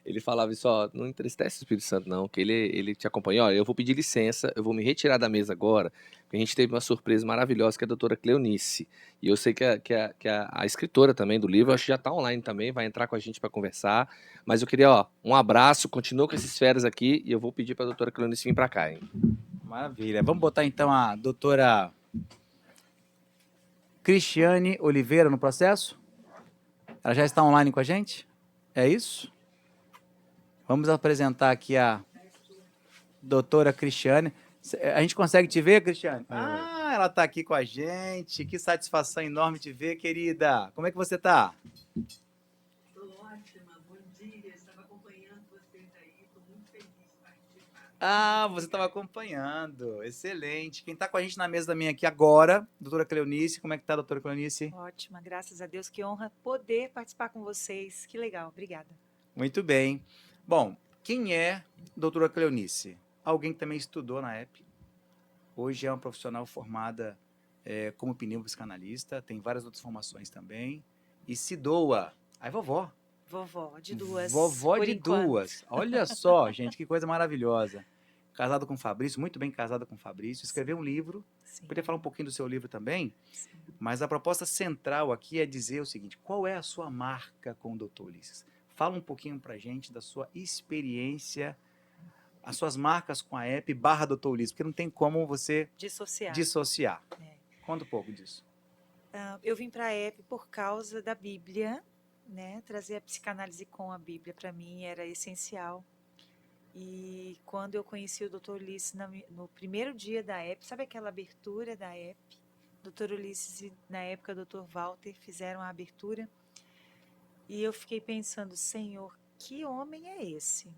Ele falava isso, ó, não entristece o Espírito Santo não, que ele te acompanha. Olha, eu vou pedir licença, eu vou me retirar da mesa agora, porque a gente teve uma surpresa maravilhosa que é a doutora Cleonice. E eu sei que a escritora também do livro, acho que já está online também, vai entrar com a gente para conversar. Mas eu queria, ó, um abraço, continua com esses feras aqui e eu vou pedir para a doutora Cleonice vir para cá, hein? Maravilha. Vamos botar então a doutora Cristiane Oliveira no processo? Ela já está online com a gente? É isso? Vamos apresentar aqui a doutora Cristiane. A gente consegue te ver, Cristiane? Ela está aqui com a gente. Que satisfação enorme te ver, querida. Como é que você está? Estou ótima, bom dia. Estava acompanhando vocês aí, estou muito feliz de participar. Você estava acompanhando. Excelente. Quem está com a gente na mesa também aqui agora, doutora Cleonice. Como é que está, doutora Cleonice? Ótima, graças a Deus. Que honra poder participar com vocês. Que legal, obrigada. Muito bem. Bom, quem é doutora Cleonice? Alguém que também estudou na EP. Hoje é uma profissional formada como pneumopsicanalista, tem várias outras formações também. E se doa. Aí, vovó. Vovó de duas. Vovó por de enquanto. duas. Olha só, gente, que coisa maravilhosa. Casada com Fabrício, muito bem casada com Fabrício. Escreveu um livro. Sim, Poderia falar um pouquinho do seu livro também, sim. mas a proposta central aqui é dizer o seguinte: qual é a sua marca com o Dr. Ulisses? Fala um pouquinho pra gente da sua experiência, as suas marcas com a EP / Dr. Ulisses, porque não tem como você Dissociar. dissociar. É. Conta um pouco disso. Eu vim para a EP por causa da Bíblia, né? Trazer a psicanálise com a Bíblia para mim era essencial. E quando eu conheci o Dr. Ulisses no primeiro dia da EP, sabe aquela abertura da EP? Dr. Ulisses e, na época, Dr. Walter fizeram a abertura. E eu fiquei pensando, Senhor, que homem é esse?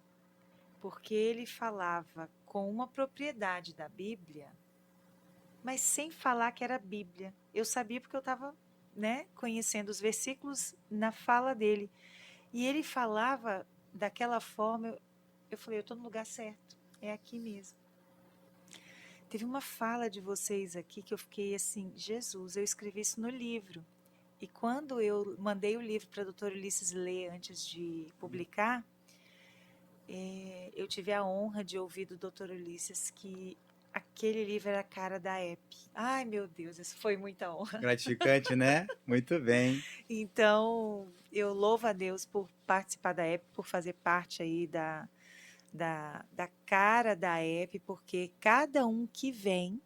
Porque ele falava com uma propriedade da Bíblia, mas sem falar que era Bíblia. Eu sabia porque eu estava, né, conhecendo os versículos na fala dele. E ele falava daquela forma, eu falei, eu estou no lugar certo, é aqui mesmo. Teve uma fala de vocês aqui que eu fiquei assim, Jesus, eu escrevi isso no livro. E quando eu mandei o livro para a doutora Ulisses ler antes de publicar, eu tive a honra de ouvir do Dr. Ulisses que aquele livro era a cara da EP. Ai, meu Deus, isso foi muita honra. Gratificante, né? Muito bem. Então, eu louvo a Deus por participar da EP, por fazer parte aí da cara da EP, porque cada um que vem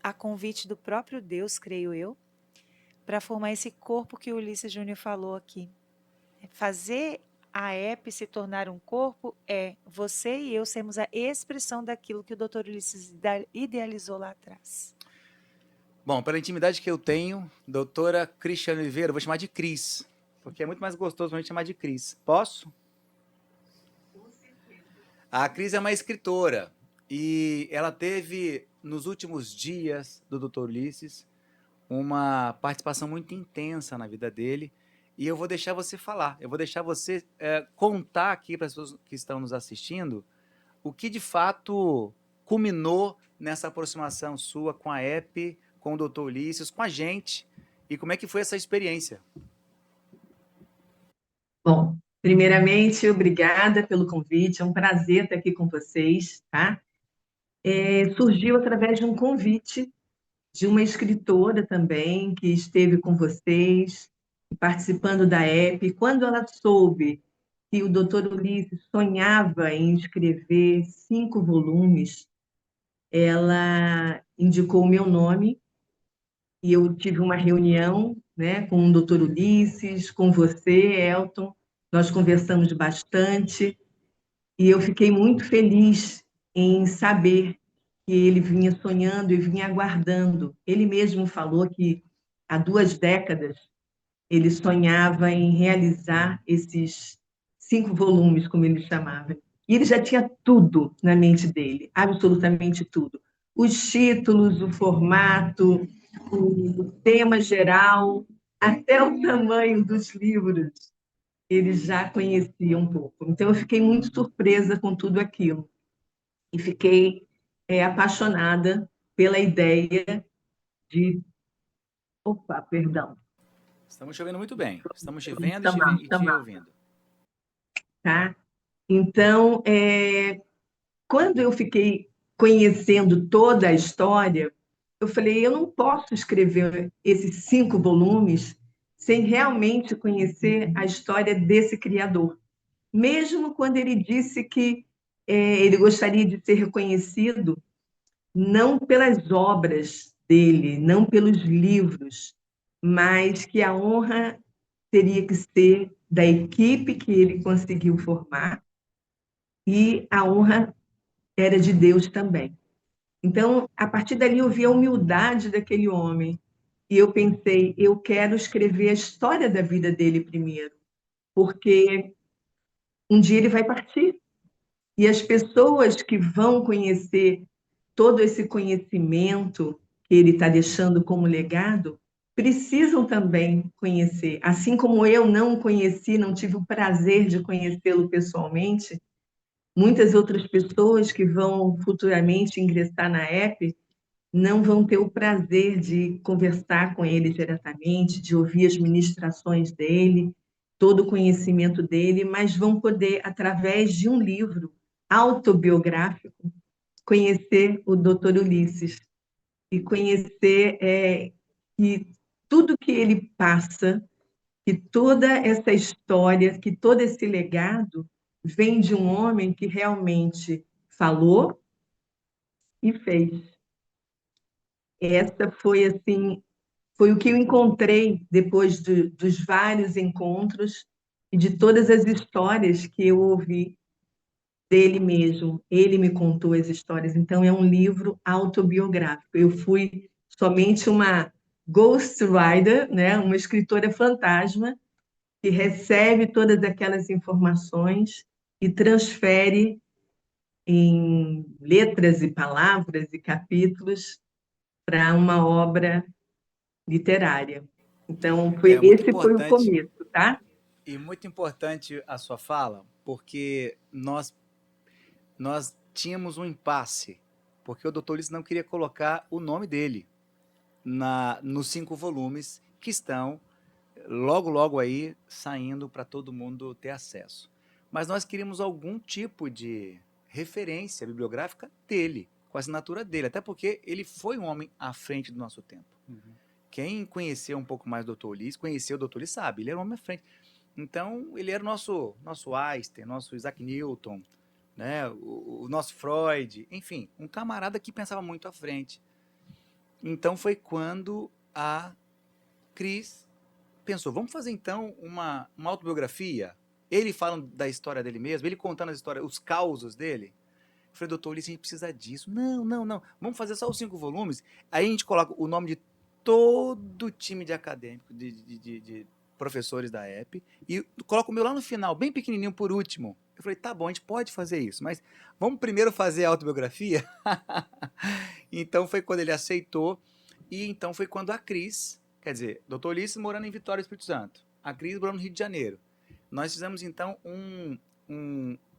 a convite do próprio Deus, creio eu, para formar esse corpo que o Ulisses Júnior falou aqui. Fazer a EP se tornar um corpo é você e eu sermos a expressão daquilo que o Dr. Ulisses idealizou lá atrás. Bom, pela intimidade que eu tenho, doutora Cristiane Oliveira, eu vou chamar de Cris, porque é muito mais gostoso a gente chamar de Cris. Posso? Com certeza. A Cris é uma escritora e ela teve, nos últimos dias do Dr. Ulisses, uma participação muito intensa na vida dele. E eu vou deixar você falar, eu vou deixar você contar aqui para as pessoas que estão nos assistindo o que de fato culminou nessa aproximação sua com a EP, com o Dr. Ulisses, com a gente, e como é que foi essa experiência? Bom, primeiramente, obrigada pelo convite, é um prazer estar aqui com vocês, tá? Surgiu através de um convite de uma escritora também, que esteve com vocês, participando da EP. Quando ela soube que o Dr. Ulisses sonhava em escrever 5 volumes, ela indicou o meu nome e eu tive uma reunião, né, com o Dr. Ulisses, com você, Elton. Nós conversamos bastante e eu fiquei muito feliz em saber que ele vinha sonhando e vinha aguardando. Ele mesmo falou que há 2 décadas ele sonhava em realizar esses 5 volumes, como ele chamava. E ele já tinha tudo na mente dele, absolutamente tudo. Os títulos, o formato, o tema geral, até o tamanho dos livros, ele já conhecia um pouco. Então, eu fiquei muito surpresa com tudo aquilo. E fiquei apaixonada pela ideia de... Opa, perdão. Estamos te ouvindo muito bem. Estamos te vendo Chamar, e te ouvindo. tá? Então, quando eu fiquei conhecendo toda a história, eu falei, eu não posso escrever esses 5 volumes sem realmente conhecer a história desse criador. Mesmo quando ele disse que ele gostaria de ser reconhecido não pelas obras dele, não pelos livros, mas que a honra teria que ser da equipe que ele conseguiu formar e a honra era de Deus também. Então, a partir dali, eu vi a humildade daquele homem e eu pensei, eu quero escrever a história da vida dele primeiro, porque um dia ele vai partir e as pessoas que vão conhecer todo esse conhecimento que ele está deixando como legado precisam também conhecer. Assim como eu não conheci, não tive o prazer de conhecê-lo pessoalmente, muitas outras pessoas que vão futuramente ingressar na EP não vão ter o prazer de conversar com ele diretamente, de ouvir as ministrações dele, todo o conhecimento dele, mas vão poder, através de um livro autobiográfico, conhecer o Dr. Ulisses e conhecer que tudo que ele passa, que toda essa história, que todo esse legado vem de um homem que realmente falou e fez. Essa foi, assim, foi o que eu encontrei depois dos vários encontros e de todas as histórias que eu ouvi dele mesmo. Ele me contou as histórias, então é um livro autobiográfico. Eu fui somente uma ghostwriter, né? Uma escritora fantasma que recebe todas aquelas informações e transfere em letras e palavras e capítulos para uma obra literária. Então, É muito esse foi o importante, começo, tá? e muito importante a sua fala, porque nós tínhamos um impasse, porque o Dr. Ulisses não queria colocar o nome dele nos 5 volumes que estão logo, logo aí saindo para todo mundo ter acesso. Mas nós queríamos algum tipo de referência bibliográfica dele, com a assinatura dele, até porque ele foi um homem à frente do nosso tempo. Quem conheceu um pouco mais do Dr. Ulisses, conheceu o Dr. Ulisses, sabe, ele era um homem à frente. Então, ele era o nosso Einstein, nosso Isaac Newton, né? o nosso Freud, enfim, um camarada que pensava muito à frente. Então, foi quando a Cris pensou, vamos fazer então uma autobiografia? Ele falando da história dele mesmo, ele contando as histórias, os causos dele. Eu falei, doutor Ulisses, a gente precisa disso. Não. Vamos fazer só os 5 volumes. Aí a gente coloca o nome de todo o time de acadêmico, de professores da EP, e coloca o meu lá no final, bem pequenininho por último. Eu falei, tá bom, a gente pode fazer isso, mas vamos primeiro fazer a autobiografia? Então foi quando ele aceitou, e então foi quando a Cris, quer dizer, doutor Ulisses morando em Vitória, Espírito Santo, a Cris morando no Rio de Janeiro. Nós fizemos então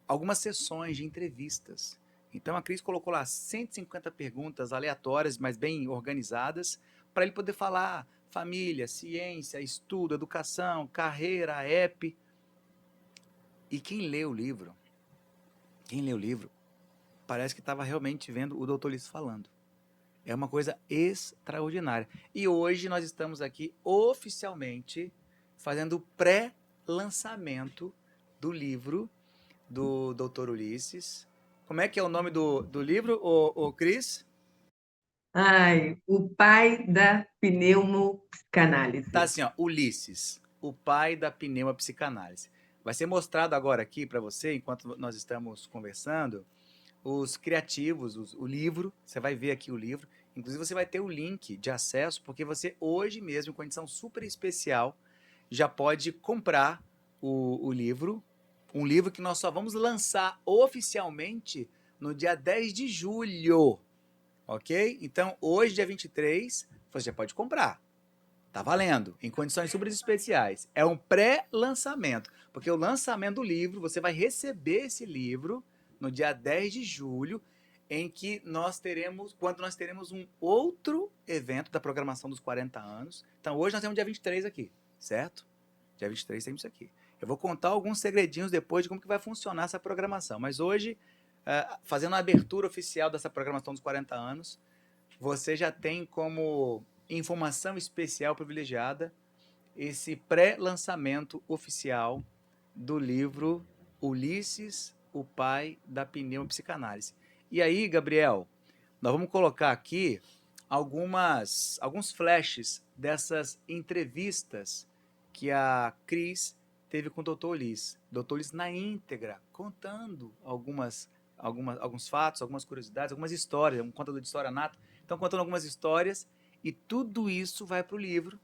algumas sessões de entrevistas. Então a Cris colocou lá 150 perguntas aleatórias, mas bem organizadas, para ele poder falar família, ciência, estudo, educação, carreira, EP. E quem lê o livro, parece que estava realmente vendo o Dr. Ulisses falando. É uma coisa extraordinária. E hoje nós estamos aqui oficialmente fazendo o pré-lançamento do livro do Dr. Ulisses. Como é que é o nome do livro, ô Cris? Ai, o pai da pneumopsicanálise. Tá assim, ó, Ulisses, o pai da pneumopsicanálise. Vai ser mostrado agora aqui para você, enquanto nós estamos conversando, os criativos, o livro, você vai ver aqui o livro, inclusive você vai ter o link de acesso, porque você hoje mesmo, em condição super especial, já pode comprar o livro, um livro que nós só vamos lançar oficialmente no dia 10 de julho, ok? Então, hoje, dia 23, você já pode comprar. Tá valendo, em condições super especiais. É um pré-lançamento, porque o lançamento do livro, você vai receber esse livro no dia 10 de julho, em que quando nós teremos um outro evento da programação dos 40 anos. Então, hoje nós temos dia 23 aqui, certo? Dia 23 temos isso aqui. Eu vou contar alguns segredinhos depois de como que vai funcionar essa programação, mas hoje, fazendo a abertura oficial dessa programação dos 40 anos, você já tem como informação especial privilegiada esse pré-lançamento oficial do livro Ulisses, o pai da pneumopsicanálise. E aí, Gabriel, nós vamos colocar aqui alguns flashes dessas entrevistas que a Cris teve com o Dr. Ulisses. Dr. Ulisses na íntegra, contando alguns fatos, algumas curiosidades, algumas histórias, um contador de história nato. Então, contando algumas histórias, e tudo isso vai para o livro.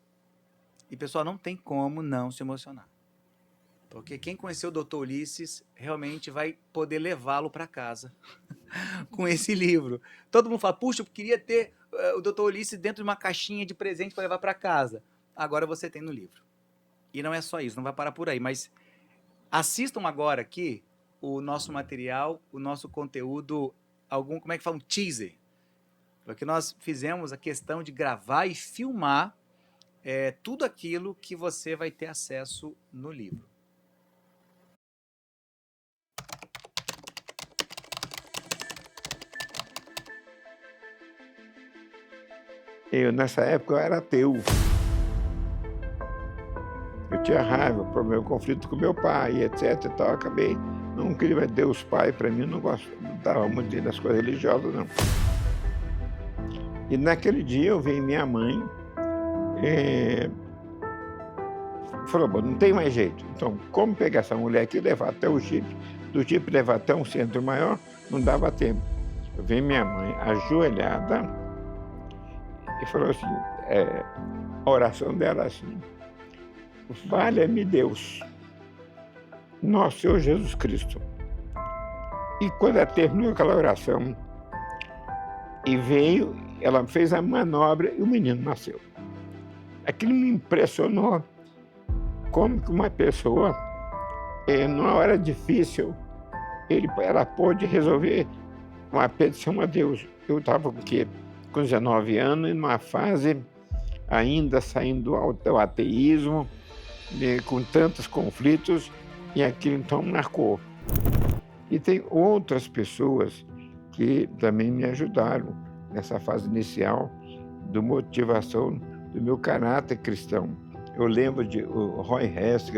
E, pessoal, não tem como não se emocionar. Porque quem conheceu o Dr. Ulisses realmente vai poder levá-lo para casa com esse livro. Todo mundo fala, puxa, eu queria ter o Dr. Ulisses dentro de uma caixinha de presente para levar para casa. Agora você tem no livro. E não é só isso, não vai parar por aí. Mas assistam agora aqui o nosso material, o nosso conteúdo, como é que fala? Um teaser. Porque nós fizemos a questão de gravar e filmar tudo aquilo que você vai ter acesso no livro. Nessa época, eu era ateu. Eu tinha raiva por meu conflito com meu pai, etc. E tal. Eu acabei, não queria Deus Pai, para mim, não gostava muito das coisas religiosas, não. E naquele dia eu vi minha mãe falou, bom, não tem mais jeito. Então, como pegar essa mulher aqui e levar até o Chip, do Chip levar até um centro maior, não dava tempo. Eu vi minha mãe ajoelhada e falou assim, a oração dela assim, valha-me Deus, nosso Senhor Jesus Cristo. E quando ela terminou aquela oração, e veio, ela fez a manobra e o menino nasceu. Aquilo me impressionou, como que uma pessoa, numa hora difícil, ela pôde resolver uma petição a Deus. Eu estava com 19 anos, e numa fase ainda saindo do ateísmo, com tantos conflitos, e aquilo então marcou. E tem outras pessoas que também me ajudaram nessa fase inicial de motivação do meu caráter cristão. Eu lembro de o Roy Hess,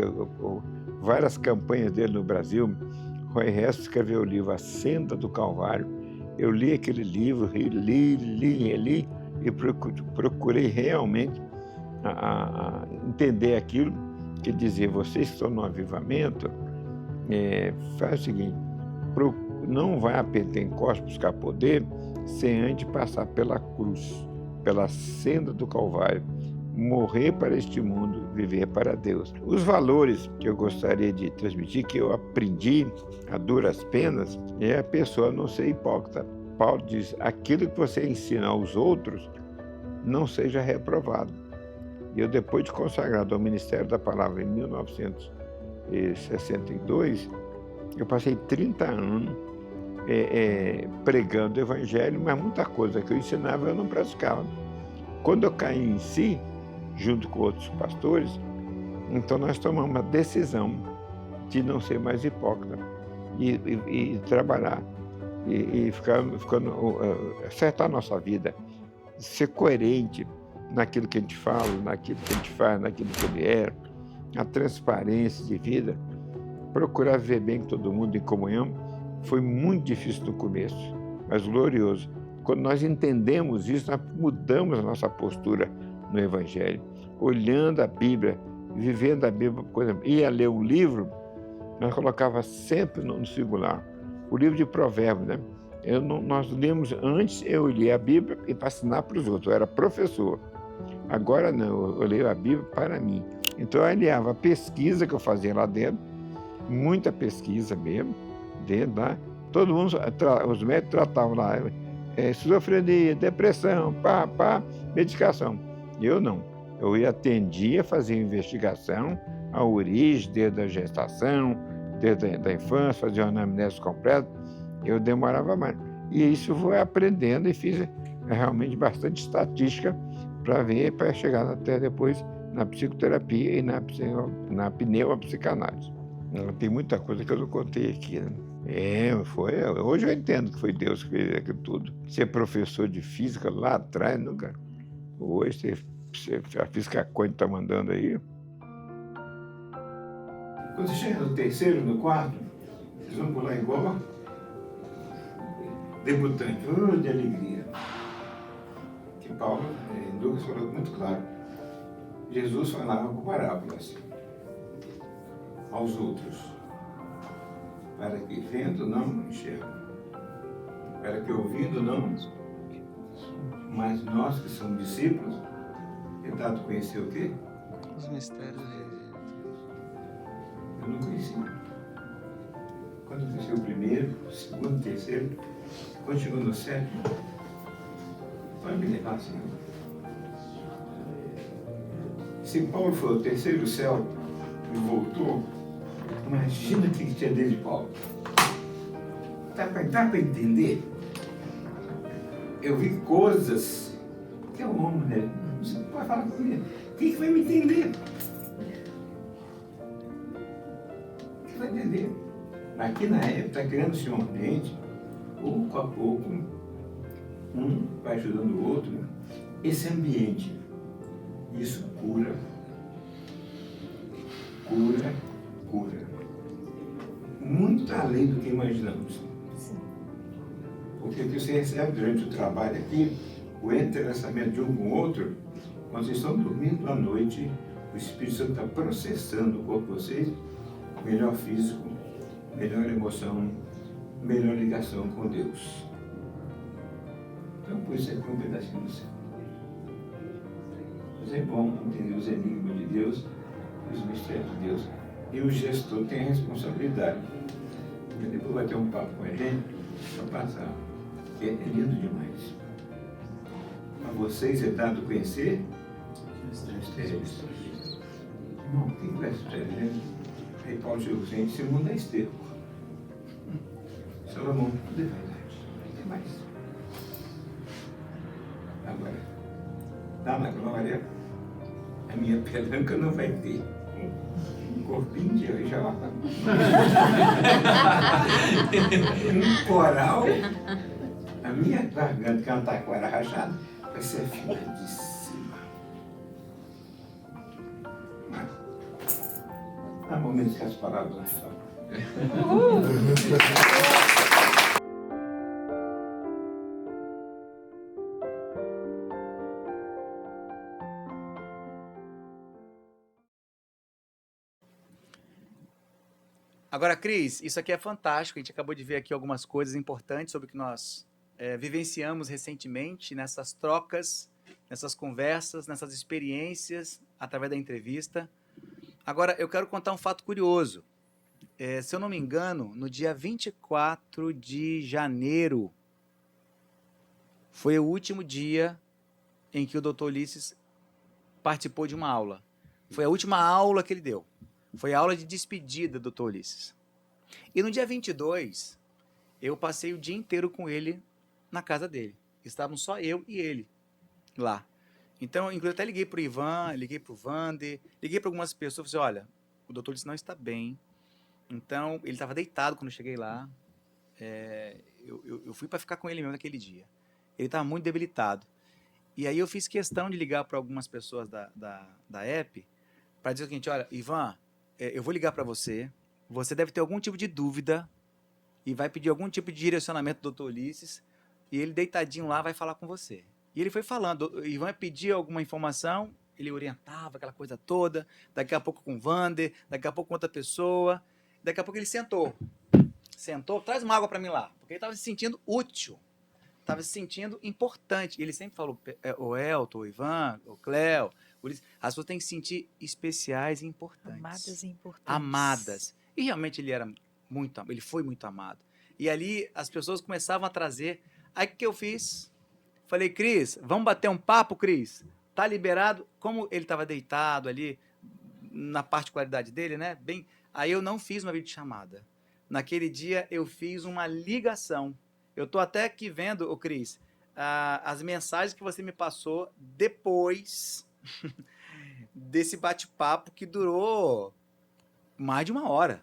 várias campanhas dele no Brasil. Roy Hess escreveu o livro A Senda do Calvário. Eu li aquele livro, li e procurei realmente entender aquilo que dizia, vocês que estão no avivamento, faz o seguinte, não vai a Pentecostes buscar poder sem antes passar pela cruz, pela senda do Calvário, morrer para este mundo, viver para Deus. Os valores que eu gostaria de transmitir, que eu aprendi a duras penas, é a pessoa não ser hipócrita. Paulo diz, aquilo que você ensina aos outros, não seja reprovado. E eu, depois de consagrado ao Ministério da Palavra em 1962, eu passei 30 anos pregando o Evangelho, mas muita coisa que eu ensinava eu não praticava. Quando eu caí em si, junto com outros pastores, então nós tomamos a decisão de não ser mais hipócrita e trabalhar e acertar a nossa vida, ser coerente naquilo que a gente fala, naquilo que a gente faz, naquilo que ele é, a transparência de vida, procurar viver bem com todo mundo em comunhão. Foi muito difícil no começo, mas glorioso. Quando nós entendemos isso, nós mudamos a nossa postura no Evangelho, olhando a Bíblia, vivendo a Bíblia. Por exemplo, ia ler um livro, nós colocava sempre no singular, o livro de Provérbios, né? Nós lemos antes, eu lia a Bíblia e para ensinar para os outros, eu era professor. Agora não, eu leio a Bíblia para mim. Então eu aliava a pesquisa que eu fazia lá dentro, muita pesquisa mesmo, dentro lá. Todo mundo, os médicos tratavam lá, esquizofrenia, depressão, medicação. Eu não. Eu atendia, fazia investigação, a origem, desde a gestação, desde a infância, fazia uma anamnese completa. Eu demorava mais. E isso foi aprendendo e fiz realmente bastante estatística para chegar até depois na psicoterapia e na pneumopsicanálise. Tem muita coisa que eu não contei aqui, né? Hoje eu entendo que foi Deus que fez aquilo tudo. Ser professor de física lá atrás, nunca. Hoje, a física quântica está mandando aí. Quando você chega no terceiro, no quarto, vocês vão pular igual debutante, de alegria. Que Paulo, em Lucas, falou muito claro. Jesus falava com parábolas aos outros, para que vendo não enxergam, para que ouvindo não, mas nós que somos discípulos, é dado conhecer o quê? Os mistérios. Eu não conhecia. Quando eu conheci o primeiro, o segundo, o terceiro, quando chegou no sétimo, vai me levar assim. Se Paulo foi o terceiro céu e voltou, imagina o que tinha dentro de Paulo. Dá para entender? Eu vi coisas que é um homem, né? Você não pode falar comigo. Quem que vai me entender? Quem vai entender? Aqui na época está criando-se um ambiente, pouco a pouco, um vai ajudando o outro. Esse ambiente, isso cura. Muito além do que imaginamos. Porque o que você recebe durante o trabalho aqui, o entrelaçamento de um com o outro, Quando vocês estão dormindo à noite, o Espírito Santo está processando o corpo de vocês, melhor físico, melhor emoção, melhor ligação com Deus. Então, por isso é que é um pedacinho do céu. Mas é bom entender os enigmas de Deus, os mistérios de Deus. E o gestor tem a responsabilidade. E depois vai ter um papo com a gente para passar. É lindo demais. Para vocês é dado conhecer os mistérios. Irmão, quem conhece os mistérios, né? Aí Paulo chegou assim, esse mundo é esterco. Salomão, tudo é verdade. Não tem mais. Agora, lá na glória, a minha pelanca não vai ter. Um corpinho de já. Um coral, a minha garganta, que é uma taquara rachada, vai ser afiadíssima. Há momentos que as palavras não falam. Agora, Cris, isso aqui é fantástico. A gente acabou de ver aqui algumas coisas importantes sobre o que nós vivenciamos recentemente nessas trocas, nessas conversas, nessas experiências através da entrevista. Agora, eu quero contar um fato curioso. Se eu não me engano, no dia 24 de janeiro, foi o último dia em que o Dr. Ulisses participou de uma aula. Foi a última aula que ele deu. Foi a aula de despedida do Dr. Ulisses. E no dia 22, eu passei o dia inteiro com ele na casa dele. Estávamos só eu e ele lá. Então, inclusive, até liguei para o Ivan, liguei para o Vander, liguei para algumas pessoas. Falei, olha, o Dr. Ulisses não está bem. Então, ele estava deitado quando eu cheguei lá. Eu fui para ficar com ele mesmo naquele dia. Ele estava muito debilitado. E aí eu fiz questão de ligar para algumas pessoas da app para dizer o seguinte, olha, Ivan, eu vou ligar para você, você deve ter algum tipo de dúvida e vai pedir algum tipo de direcionamento do Dr. Ulisses e ele deitadinho lá vai falar com você. E ele foi falando, o Ivan pedia alguma informação, ele orientava aquela coisa toda, daqui a pouco com o Vander, daqui a pouco com outra pessoa, daqui a pouco ele sentou, traz uma água para mim lá, porque ele estava se sentindo útil, estava se sentindo importante. E ele sempre falou, o Elton, o Ivan, o Cléo, as pessoas têm que se sentir especiais e importantes. Amadas e importantes. Amadas. E realmente ele foi muito amado. E ali as pessoas começavam a trazer. Aí o que eu fiz? Falei, Cris, vamos bater um papo, Cris? Tá liberado? Como ele estava deitado ali, na particularidade dele, né? Aí eu não fiz uma videochamada. Naquele dia eu fiz uma ligação. Eu tô até aqui vendo, ô Cris, as mensagens que você me passou depois desse bate-papo que durou mais de uma hora.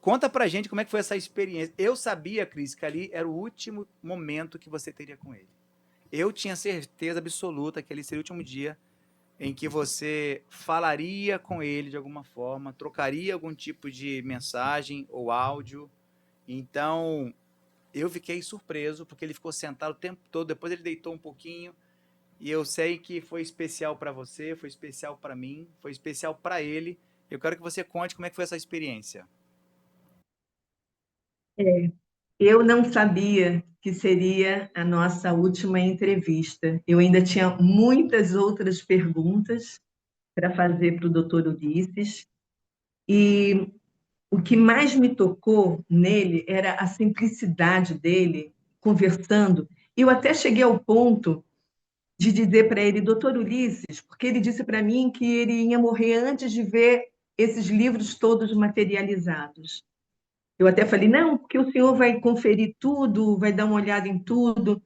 Conta pra gente como é que foi essa experiência. Eu sabia, Cris, que ali era o último momento que você teria com ele. Eu tinha certeza absoluta que ali seria o último dia em que você falaria com ele de alguma forma, trocaria algum tipo de mensagem ou áudio. Então, eu fiquei surpreso, porque ele ficou sentado o tempo todo, depois ele deitou um pouquinho, e eu sei que foi especial para você, foi especial para mim, foi especial para ele. Eu quero que você conte como é que foi essa experiência. Eu não sabia que seria a nossa última entrevista. Eu ainda tinha muitas outras perguntas para fazer para o Dr. Ulisses, e o que mais me tocou nele era a simplicidade dele, conversando. Eu até cheguei ao ponto de dizer para ele, Dr. Ulisses, porque ele disse para mim que ele ia morrer antes de ver esses livros todos materializados. Eu até falei, não, porque o senhor vai conferir tudo, vai dar uma olhada em tudo.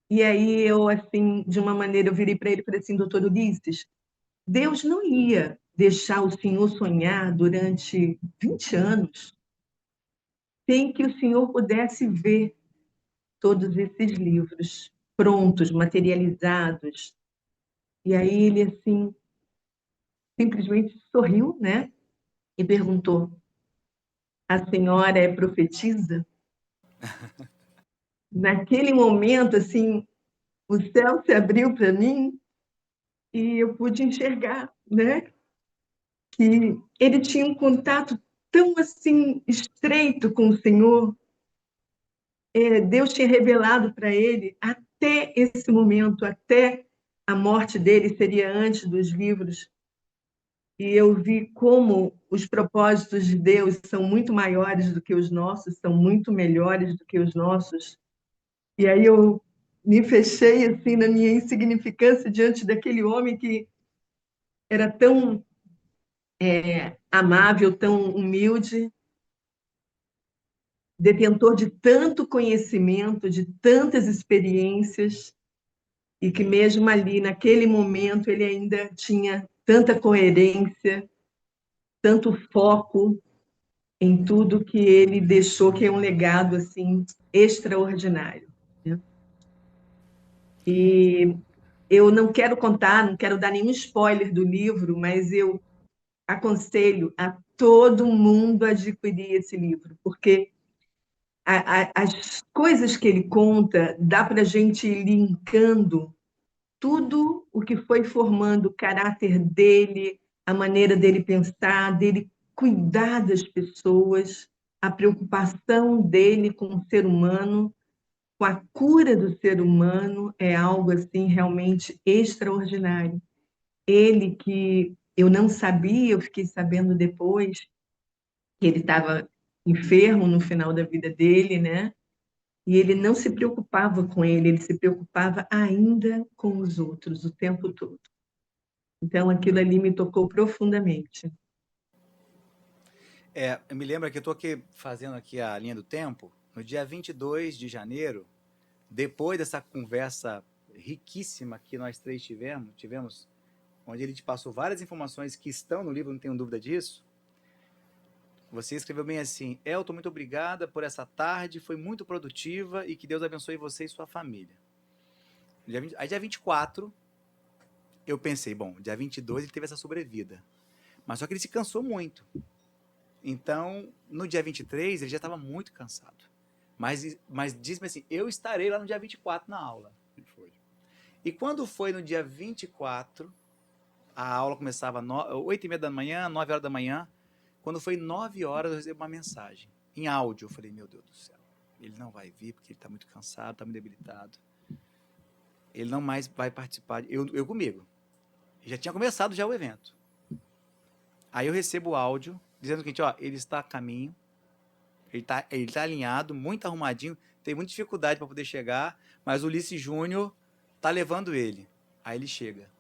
E aí eu, assim, de uma maneira, eu virei para ele e falei assim, Dr. Ulisses, Deus não ia deixar o senhor sonhar durante 20 anos sem que o senhor pudesse ver todos esses livros prontos, materializados. E aí ele, assim, simplesmente sorriu, né? E perguntou, a senhora é profetisa? Naquele momento, assim, o céu se abriu para mim e eu pude enxergar, né, que ele tinha um contato tão assim estreito com o Senhor. Deus tinha revelado para ele até esse momento, até a morte dele seria antes dos livros, e eu vi como os propósitos de Deus são muito maiores do que os nossos, são muito melhores do que os nossos. E aí eu me fechei assim na minha insignificância diante daquele homem que era tão amável, tão humilde, detentor de tanto conhecimento, de tantas experiências, e que mesmo ali, naquele momento, ele ainda tinha tanta coerência, tanto foco em tudo que ele deixou, que é um legado assim extraordinário, né? E eu não quero contar, não quero dar nenhum spoiler do livro, mas eu aconselho a todo mundo a adquirir esse livro, porque as coisas que ele conta, dá para a gente ir linkando tudo o que foi formando o caráter dele, a maneira dele pensar, dele cuidar das pessoas, a preocupação dele com o ser humano, com a cura do ser humano, é algo assim realmente extraordinário. Ele que eu não sabia, eu fiquei sabendo depois que ele estava enfermo no final da vida dele, né? E ele não se preocupava com ele se preocupava ainda com os outros o tempo todo. Então, aquilo ali me tocou profundamente. Eu me lembro que eu estou aqui fazendo aqui a linha do tempo. No dia 22 de janeiro, depois dessa conversa riquíssima que nós três tivemos, onde ele te passou várias informações que estão no livro, não tenho dúvida disso. Você escreveu bem assim: Elton, muito obrigada por essa tarde, foi muito produtiva e que Deus abençoe você e sua família. Aí dia 24, eu pensei, bom, dia 22 ele teve essa sobrevida. Mas só que ele se cansou muito. Então, no dia 23, ele já estava muito cansado. Mas disse-me assim, eu estarei lá no dia 24 na aula. E foi. E quando foi no dia 24, a aula começava às 8h30 da manhã, 9 horas da manhã. Quando foi 9 horas, eu recebi uma mensagem em áudio. Eu falei, meu Deus do céu, ele não vai vir porque ele está muito cansado, está muito debilitado. Ele não mais vai participar. Eu comigo. Já tinha começado já o evento. Aí eu recebo o áudio dizendo o seguinte, ó, ele está a caminho, ele tá alinhado, muito arrumadinho, tem muita dificuldade para poder chegar, mas o Ulisses Júnior tá levando ele. Aí ele chega.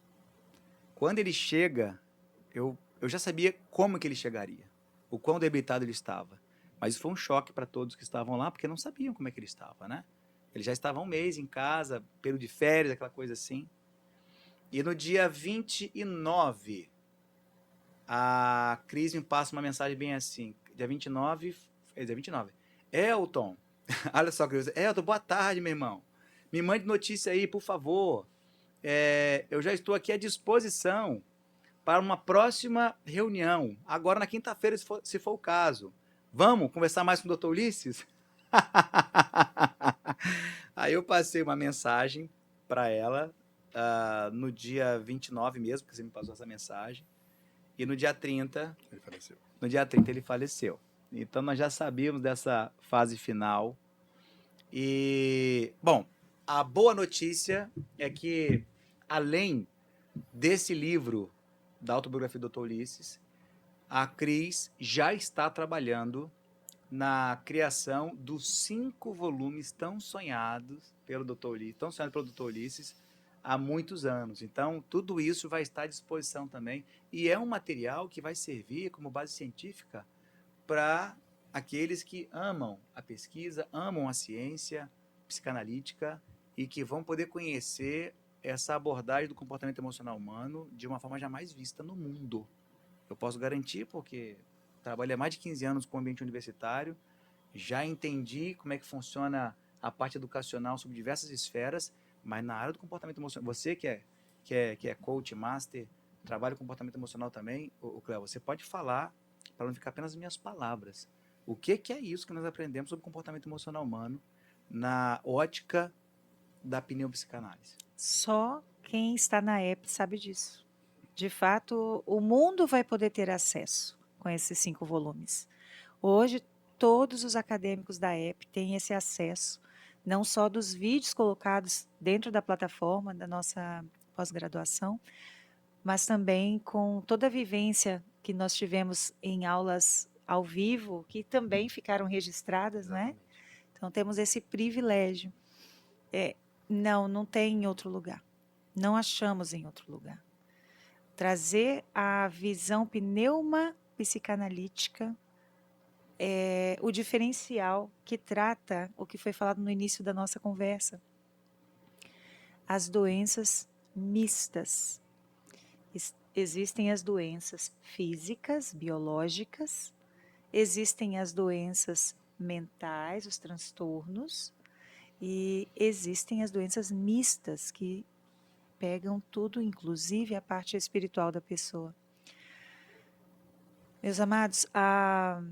Quando ele chega, eu já sabia como que ele chegaria, o quão debilitado ele estava. Mas isso foi um choque para todos que estavam lá, porque não sabiam como é que ele estava, né? Ele já estava 1 mês em casa, período de férias, aquela coisa assim. E no dia 29, a Cris me passa uma mensagem bem assim, dia 29, Elton, olha só, Cris, Elton, boa tarde, meu irmão, me mande notícia aí, por favor, eu já estou aqui à disposição para uma próxima reunião, agora na quinta-feira, se for o caso, vamos conversar mais com o Dr. Ulisses? Aí eu passei uma mensagem para ela, no dia 29 mesmo, que você me passou essa mensagem, e no dia 30, Ele faleceu. No dia 30 ele faleceu. Então nós já sabíamos dessa fase final. E, bom, a boa notícia é que, além desse livro da autobiografia do Dr. Ulisses, a Cris já está trabalhando na criação dos 5 volumes tão sonhados pelo Dr. Ulisses há muitos anos. Então, tudo isso vai estar à disposição também. E é um material que vai servir como base científica para aqueles que amam a pesquisa, amam a ciência psicanalítica e que vão poder conhecer essa abordagem do comportamento emocional humano de uma forma jamais vista no mundo. Eu posso garantir, porque trabalhei há mais de 15 anos com o ambiente universitário, já entendi como é que funciona a parte educacional sobre diversas esferas, mas na área do comportamento emocional, você que é coach, master, trabalha com comportamento emocional também, Cléo, você pode falar, para não ficar apenas minhas palavras, o que é isso que nós aprendemos sobre comportamento emocional humano na ótica da pneupsicanálise? Só quem está na EP sabe disso. De fato, o mundo vai poder ter acesso com esses 5 volumes. Hoje, todos os acadêmicos da EP têm esse acesso, não só dos vídeos colocados dentro da plataforma da nossa pós-graduação, mas também com toda a vivência que nós tivemos em aulas ao vivo, que também ficaram registradas, né? Então, temos esse privilégio. Não tem em outro lugar. Não achamos em outro lugar. Trazer a visão pneuma-psicanalítica é o diferencial que trata o que foi falado no início da nossa conversa. As doenças mistas. Existem as doenças físicas, biológicas, existem as doenças mentais, os transtornos, e existem as doenças mistas, que pegam tudo, inclusive a parte espiritual da pessoa. Meus amados, a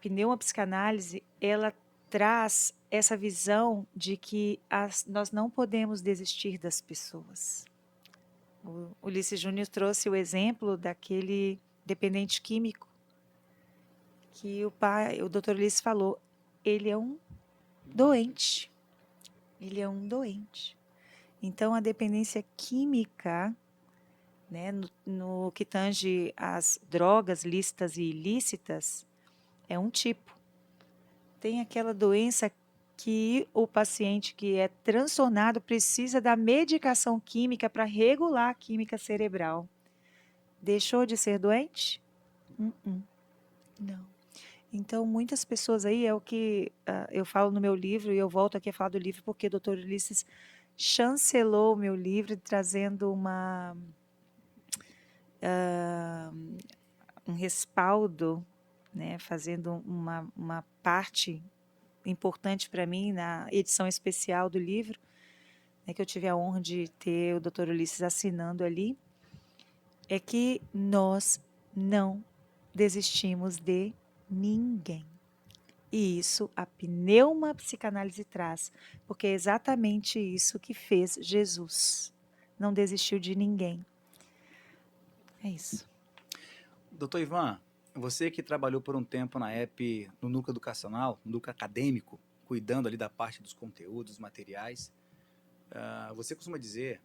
pneumopsicanálise, ela traz essa visão de que nós não podemos desistir das pessoas. O Ulisses Júnior trouxe o exemplo daquele dependente químico, que o Dr. Ulisses falou, ele é um doente. Ele é um doente. Então, a dependência química, né, no que tange as drogas lícitas e ilícitas, é um tipo. Tem aquela doença que o paciente que é transtornado precisa da medicação química para regular a química cerebral. Deixou de ser doente? Não. Então, muitas pessoas aí, é o que eu falo no meu livro, e eu volto aqui a falar do livro, porque o Dr. Ulisses chancelou o meu livro, trazendo um respaldo, né, fazendo uma parte importante para mim na edição especial do livro, né, que eu tive a honra de ter o Dr. Ulisses assinando ali, é que nós não desistimos de ninguém. E isso a pneumopsicanálise traz, porque é exatamente isso que fez Jesus. Não desistiu de ninguém. É isso. Doutor Ivan, você que trabalhou por um tempo na EP, no núcleo educacional, no núcleo acadêmico, cuidando ali da parte dos conteúdos, dos materiais, você costuma dizer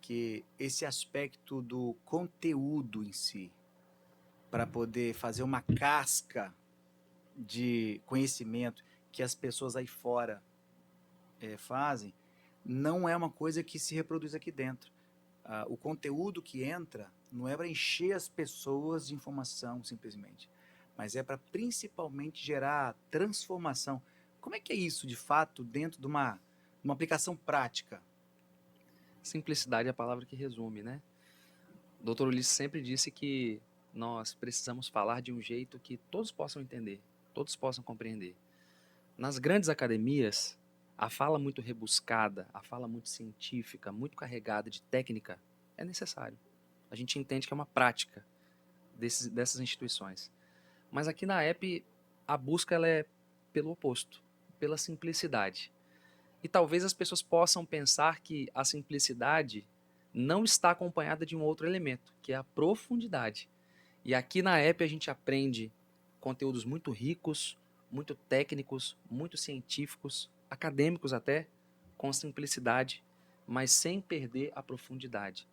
que esse aspecto do conteúdo em si, para poder fazer uma casca de conhecimento que as pessoas aí fora fazem, não é uma coisa que se reproduz aqui dentro. O conteúdo que entra não é para encher as pessoas de informação, simplesmente, mas é para principalmente gerar transformação. Como é que é isso, de fato, dentro de uma aplicação prática? Simplicidade é a palavra que resume, né? O Dr. Ulisses sempre disse que nós precisamos falar de um jeito que todos possam entender, todos possam compreender. Nas grandes academias, a fala muito rebuscada, a fala muito científica, muito carregada de técnica, é necessário. A gente entende que é uma prática dessas instituições. Mas aqui na EP, a busca ela é pelo oposto, pela simplicidade. E talvez as pessoas possam pensar que a simplicidade não está acompanhada de um outro elemento, que é a profundidade. E aqui na EP a gente aprende conteúdos muito ricos, muito técnicos, muito científicos, acadêmicos até, com simplicidade, mas sem perder a profundidade.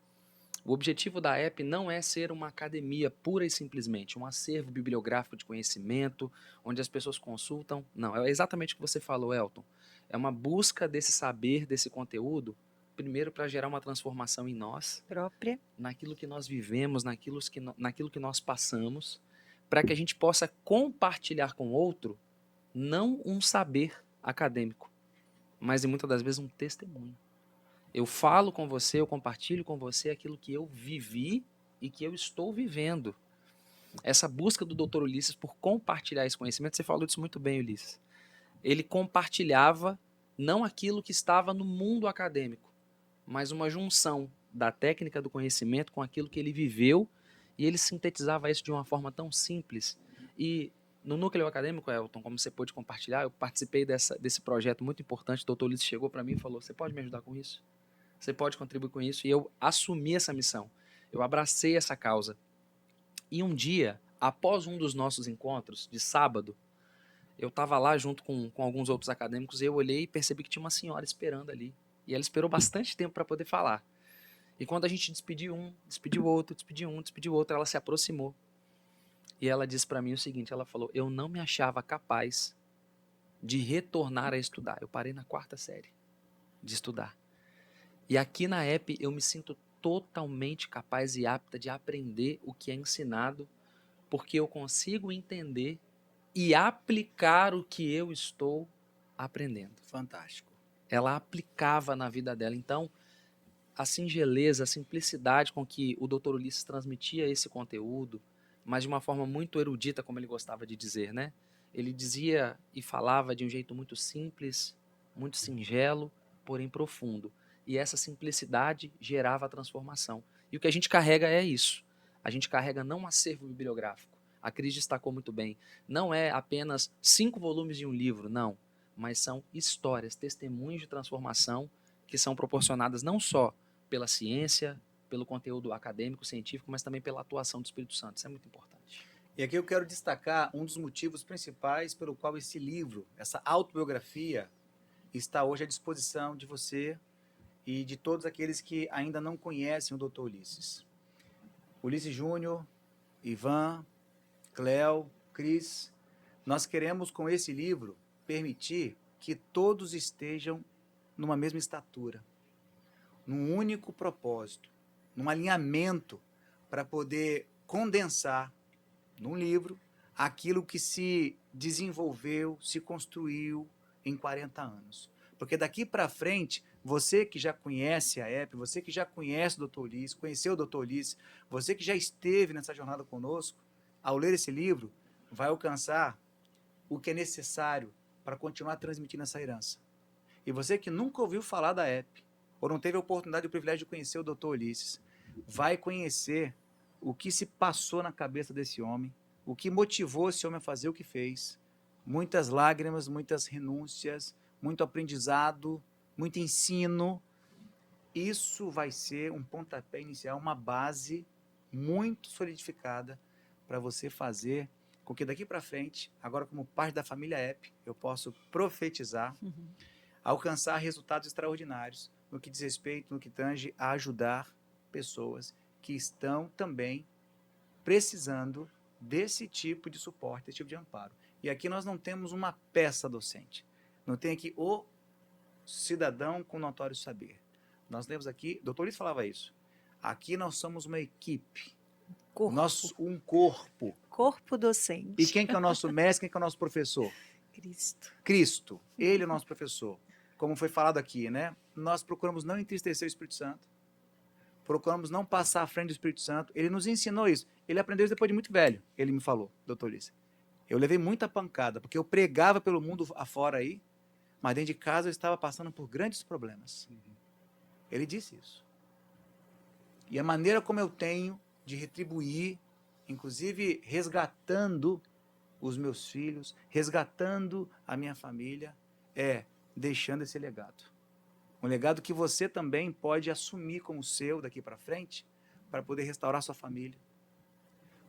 O objetivo da EP não é ser uma academia pura e simplesmente, um acervo bibliográfico de conhecimento, onde as pessoas consultam. Não, é exatamente o que você falou, Elton. É uma busca desse saber, desse conteúdo, primeiro para gerar uma transformação em nós, Própria. naquilo que nós vivemos, naquilo que nós passamos, para que a gente possa compartilhar com o outro, não um saber acadêmico, mas muitas das vezes um testemunho. Eu falo com você, eu compartilho com você aquilo que eu vivi e que eu estou vivendo. Essa busca do Dr. Ulisses por compartilhar esse conhecimento, você falou disso muito bem, Ulisses. Ele compartilhava não aquilo que estava no mundo acadêmico, mas uma junção da técnica do conhecimento com aquilo que ele viveu, e ele sintetizava isso de uma forma tão simples. E no núcleo acadêmico, Elton, como você pôde compartilhar, eu participei desse projeto muito importante. O Dr. Ulisses chegou para mim e falou: você pode me ajudar com isso? você pode contribuir com isso. E eu assumi essa missão. Eu abracei essa causa. E um dia, após um dos nossos encontros, de sábado, eu estava lá junto com alguns outros acadêmicos e eu olhei e percebi que tinha uma senhora esperando ali. E ela esperou bastante tempo para poder falar. E quando a gente despediu um, despediu outro, despediu um, despediu outro, ela se aproximou. E ela disse para mim o seguinte, ela falou, eu não me achava capaz de retornar a estudar. Eu parei na 4ª série de estudar. E aqui na EP eu me sinto totalmente capaz e apta de aprender o que é ensinado, porque eu consigo entender e aplicar o que eu estou aprendendo. Fantástico. Ela aplicava na vida dela. Então, a singeleza, a simplicidade com que o Dr. Ulisses transmitia esse conteúdo, mas de uma forma muito erudita, como ele gostava de dizer, né? Ele dizia e falava de um jeito muito simples, muito singelo, porém profundo. E essa simplicidade gerava a transformação. E o que a gente carrega é isso. A gente carrega não um acervo bibliográfico. A Cris destacou muito bem. Não é apenas 5 volumes de um livro, não. Mas são histórias, testemunhos de transformação que são proporcionadas não só pela ciência, pelo conteúdo acadêmico, científico, mas também pela atuação do Espírito Santo. Isso é muito importante. E aqui eu quero destacar um dos motivos principais pelo qual esse livro, essa autobiografia, está hoje à disposição de você e de todos aqueles que ainda não conhecem o Dr. Ulisses. Ulisses Júnior, Ivan, Cléo, Cris, nós queremos com esse livro permitir que todos estejam numa mesma estatura, num único propósito, num alinhamento para poder condensar num livro aquilo que se desenvolveu, se construiu em 40 anos. Porque daqui para frente, você que já conhece a EP, você que já conhece o Dr. Ulisses, conheceu o Dr. Ulisses, você que já esteve nessa jornada conosco, ao ler esse livro, vai alcançar o que é necessário para continuar transmitindo essa herança. E você que nunca ouviu falar da EP, ou não teve a oportunidade e o privilégio de conhecer o Dr. Ulisses, vai conhecer o que se passou na cabeça desse homem, o que motivou esse homem a fazer o que fez. Muitas lágrimas, muitas renúncias, muito aprendizado, muito ensino. Isso vai ser um pontapé inicial, uma base muito solidificada para você fazer com que daqui para frente, agora como parte da família EP, eu posso profetizar, alcançar resultados extraordinários no que diz respeito, no que tange a ajudar pessoas que estão também precisando desse tipo de suporte, desse tipo de amparo. E aqui nós não temos uma peça docente. Não tem aqui o cidadão com notório saber. Nós temos aqui, o doutor Ulisses falava isso, aqui nós somos uma equipe, um corpo. Corpo docente. E quem que é o nosso mestre, quem que é o nosso professor? Cristo. Cristo, ele é o nosso professor. Como foi falado aqui, né? Nós procuramos não entristecer o Espírito Santo, procuramos não passar à frente do Espírito Santo. Ele nos ensinou isso. Ele aprendeu isso depois de muito velho, ele me falou, doutor Ulisses. Eu levei muita pancada, porque eu pregava pelo mundo afora aí, mas dentro de casa eu estava passando por grandes problemas. Ele disse isso. E a maneira como eu tenho de retribuir, inclusive resgatando os meus filhos, resgatando a minha família, é deixando esse legado. Um legado que você também pode assumir como seu daqui para frente, para poder restaurar sua família,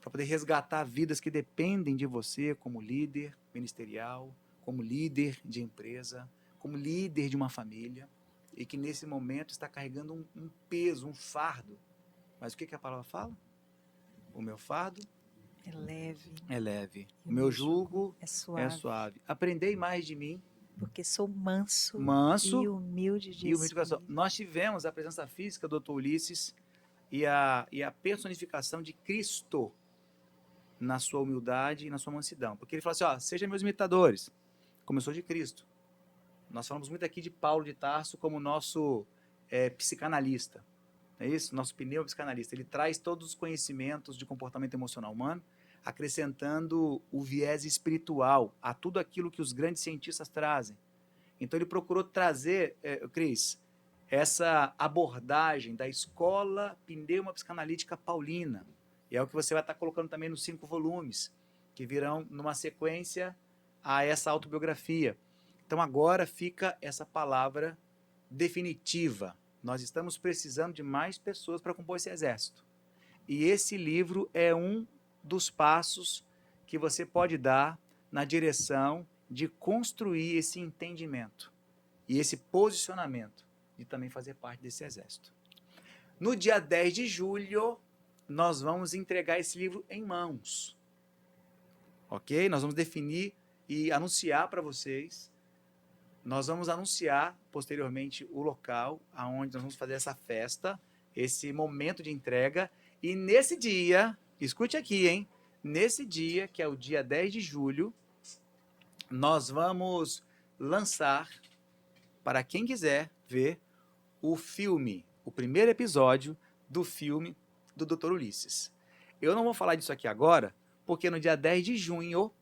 para poder resgatar vidas que dependem de você como líder ministerial, como líder de empresa, como líder de uma família, e que nesse momento está carregando um peso, um fardo. Mas o que a palavra fala? O meu fardo É leve. é leve. O meu jugo é suave. é suave. Aprendei mais de mim. Porque sou manso e humilde de coração. Nós tivemos a presença física do Dr. Ulisses e a personificação de Cristo na sua humildade e na sua mansidão. Porque ele falou assim, ó, sejam meus imitadores, como eu sou de Cristo. Nós falamos muito aqui de Paulo de Tarso como nosso psicanalista. É isso? Nosso psicanalista. Ele traz todos os conhecimentos de comportamento emocional humano, acrescentando o viés espiritual a tudo aquilo que os grandes cientistas trazem. Então ele procurou trazer, Cris, essa abordagem da escola pneumopsicanalítica paulina. E é o que você vai estar colocando também nos 5 volumes, que virão numa sequência a essa autobiografia. Então agora fica essa palavra definitiva, Nós estamos precisando de mais pessoas para compor esse exército. E esse livro é um dos passos que você pode dar na direção de construir esse entendimento e esse posicionamento de também fazer parte desse exército. No dia 10 de julho, nós vamos entregar esse livro em mãos. Ok? Nós vamos definir e anunciar para vocês. Nós vamos anunciar posteriormente o local aonde nós vamos fazer essa festa, esse momento de entrega. E nesse dia, escute aqui, hein? Nesse dia, que é o dia 10 de julho, nós vamos lançar, para quem quiser ver, o filme, o primeiro episódio do filme do Dr. Ulisses. Eu não vou falar disso aqui agora, porque no dia 10 de junho,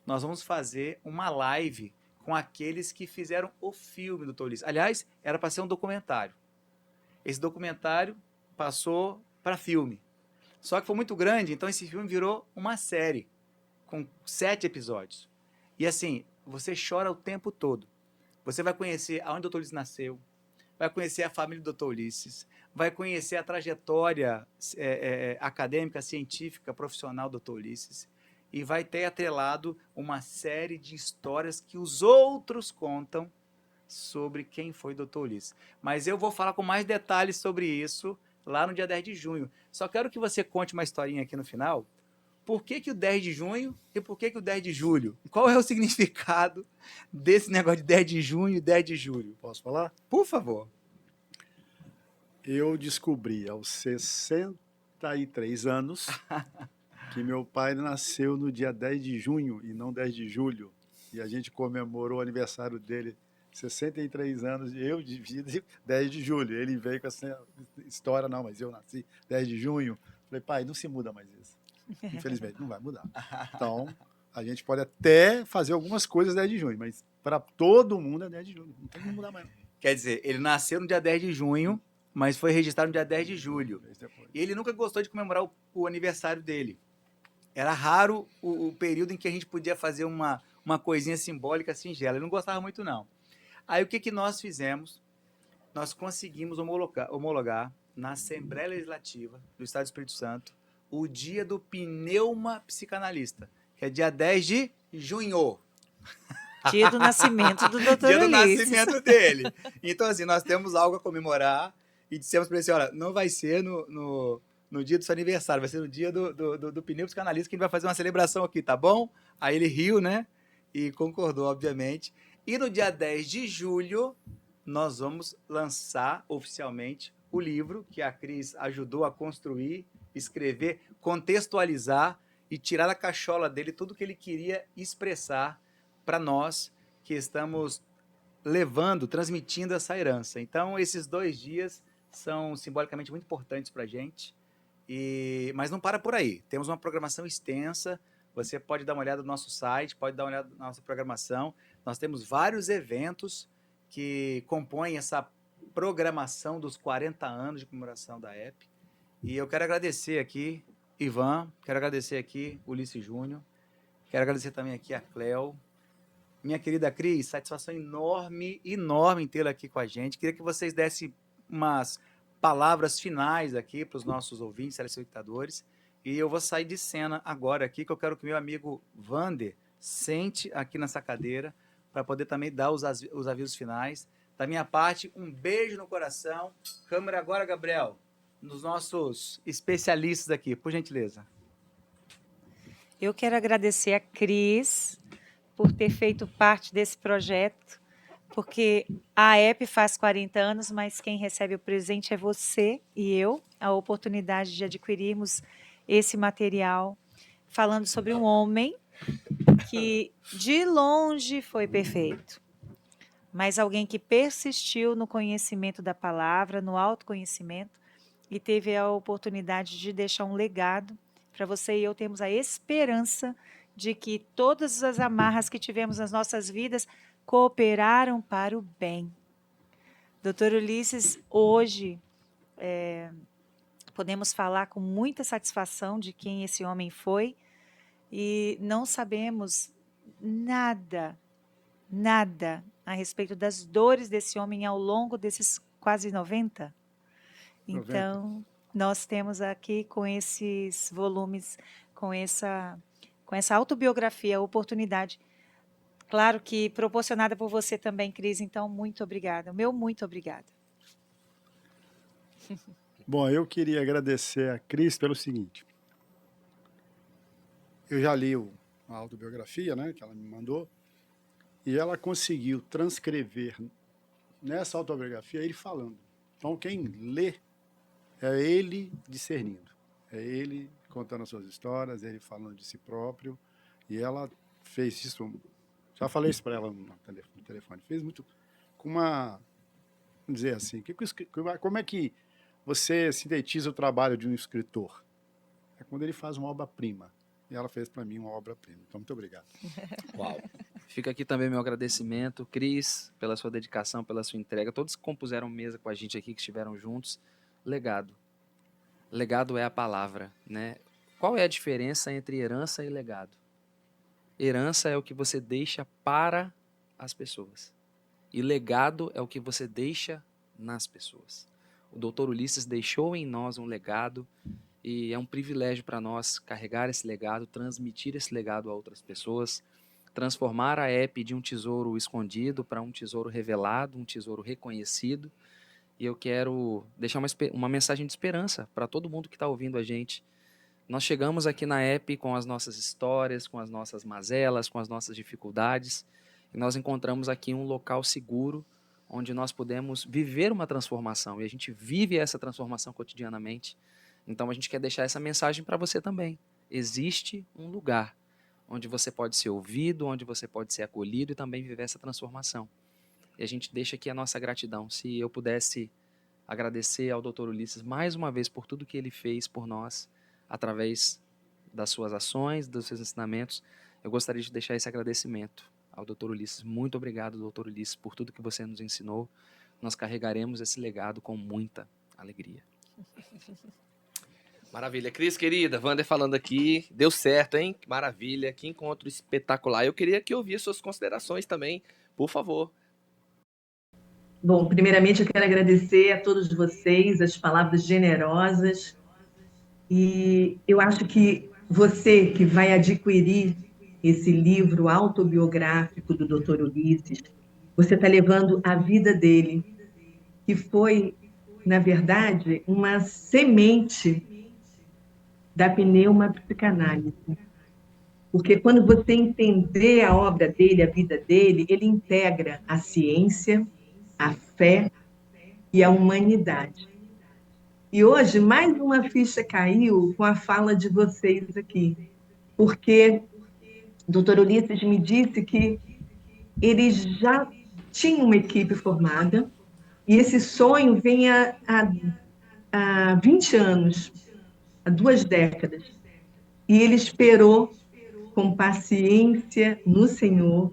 nós vamos fazer uma live com aqueles que fizeram o filme do Dr. Ulisses. Aliás, era para ser um documentário. Esse documentário passou para filme. Só que foi muito grande, então esse filme virou uma série, com 7 episódios. E assim, você chora o tempo todo. Você vai conhecer aonde o Dr. Ulisses nasceu, vai conhecer a família do Dr. Ulisses, vai conhecer a trajetória acadêmica, científica, profissional do Dr. Ulisses, e vai ter atrelado uma série de histórias que os outros contam sobre quem foi o Dr. Ulisses. Mas eu vou falar com mais detalhes sobre isso lá no dia 10 de junho. Só quero que você conte uma historinha aqui no final. Por que o 10 de junho e por que o 10 de julho? Qual é o significado desse negócio de 10 de junho e 10 de julho? Posso falar? Por favor. Eu descobri aos 63 anos que meu pai nasceu no dia 10 de junho e não 10 de julho. E a gente comemorou o aniversário dele, 63 anos, eu de vida, 10 de julho. Ele veio com essa história, não, mas eu nasci 10 de junho. Falei, pai, não se muda mais isso. Infelizmente, não vai mudar. Então, a gente pode até fazer algumas coisas 10 de junho, mas para todo mundo é 10 de junho. Não tem como mudar mais. Quer dizer, ele nasceu no dia 10 de junho, mas foi registrado no dia 10 de julho. E ele nunca gostou de comemorar o aniversário dele. Era raro o período em que a gente podia fazer uma coisinha simbólica, singela. Ele não gostava muito, não. Aí, o que nós fizemos? Nós conseguimos homologar na Assembleia Legislativa do Estado do Espírito Santo o dia do pneuma psicanalista, que é dia 10 de junho. Dia do nascimento do Dr. Dia do Ulisses. nascimento dele. Então, assim, nós temos algo a comemorar e dissemos para ele assim, olha, não vai ser no dia do seu aniversário, vai ser no dia do pneu psicanalista que a gente vai fazer uma celebração aqui, tá bom? Aí ele riu, né? E concordou, obviamente. E no dia 10 de julho, nós vamos lançar oficialmente o livro que a Cris ajudou a construir, escrever, contextualizar e tirar da cachola dele tudo que ele queria expressar para nós que estamos transmitindo essa herança. Então, esses 2 dias são simbolicamente muito importantes para a gente, mas não para por aí. Temos uma programação extensa, você pode dar uma olhada no nosso site, pode dar uma olhada na nossa programação. Nós temos vários eventos que compõem essa programação dos 40 anos de comemoração da EP. E eu quero agradecer aqui, Ivan, quero agradecer aqui, Ulisses Júnior, quero agradecer também aqui a Cleo. Minha querida Cris, satisfação enorme, enorme tê-la aqui com a gente. Queria que vocês dessem umas palavras finais aqui para os nossos ouvintes, telespectadores. E eu vou sair de cena agora aqui, que eu quero que meu amigo Vander sente aqui nessa cadeira para poder também dar os avisos finais. Da minha parte, um beijo no coração. Câmera agora, Gabriel, nos nossos especialistas aqui, por gentileza. Eu quero agradecer a Cris por ter feito parte desse projeto, porque a EP faz 40 anos, mas quem recebe o presente é você e eu, a oportunidade de adquirirmos esse material, falando sobre um homem que de longe foi perfeito, mas alguém que persistiu no conhecimento da palavra, no autoconhecimento, e teve a oportunidade de deixar um legado para você e eu termos a esperança de que todas as amarras que tivemos nas nossas vidas cooperaram para o bem. Dr. Ulisses, hoje, podemos falar com muita satisfação de quem esse homem foi e não sabemos nada a respeito das dores desse homem ao longo desses quase 90. 90. Então, nós temos aqui com esses volumes, com essa autobiografia, a oportunidade, claro que proporcionada por você também, Cris, então muito obrigada. O meu muito obrigada. Bom, eu queria agradecer a Cris pelo seguinte. Eu já li a autobiografia, né, que ela me mandou, e ela conseguiu transcrever nessa autobiografia ele falando. Então, quem lê é ele discernindo, é ele contando as suas histórias, ele falando de si próprio, e ela fez isso, já falei isso para ela no telefone, fez muito, com uma, vamos dizer assim, como é que você sintetiza o trabalho de um escritor? É quando ele faz uma obra-prima, e ela fez para mim uma obra-prima. Então, muito obrigado. Uau. Fica aqui também meu agradecimento, Cris, pela sua dedicação, pela sua entrega, todos que compuseram mesa com a gente aqui, que estiveram juntos. Legado. Legado é a palavra, né? Qual é a diferença entre herança e legado? Herança é o que você deixa para as pessoas. E legado é o que você deixa nas pessoas. O Dr. Ulisses deixou em nós um legado e é um privilégio para nós carregar esse legado, transmitir esse legado a outras pessoas, transformar a EP de um tesouro escondido para um tesouro revelado, um tesouro reconhecido. E eu quero deixar uma mensagem de esperança para todo mundo que está ouvindo a gente. Nós chegamos aqui na EP com as nossas histórias, com as nossas mazelas, com as nossas dificuldades, e nós encontramos aqui um local seguro onde nós podemos viver uma transformação, e a gente vive essa transformação cotidianamente. Então a gente quer deixar essa mensagem para você também. Existe um lugar onde você pode ser ouvido, onde você pode ser acolhido e também viver essa transformação. E a gente deixa aqui a nossa gratidão. Se eu pudesse agradecer ao Dr. Ulisses mais uma vez por tudo que ele fez por nós, através das suas ações, dos seus ensinamentos, eu gostaria de deixar esse agradecimento ao Dr. Ulisses. Muito obrigado, Dr. Ulisses, por tudo que você nos ensinou. Nós carregaremos esse legado com muita alegria. Maravilha. Cris, querida, Wander falando aqui, deu certo, hein? Maravilha, que encontro espetacular. Eu queria que ouvisse suas considerações também, por favor. Bom, primeiramente eu quero agradecer a todos vocês as palavras generosas, e eu acho que você que vai adquirir esse livro autobiográfico do Dr. Ulisses, você está levando a vida dele, que foi, na verdade, uma semente da pneumapsicanálise. Porque quando você entender a obra dele, a vida dele, ele integra a ciência, a fé e a humanidade. E hoje, mais uma ficha caiu com a fala de vocês aqui, porque o Dr. Ulisses me disse que ele já tinha uma equipe formada, e esse sonho vem há 20 anos, há 2 décadas. E ele esperou com paciência no Senhor,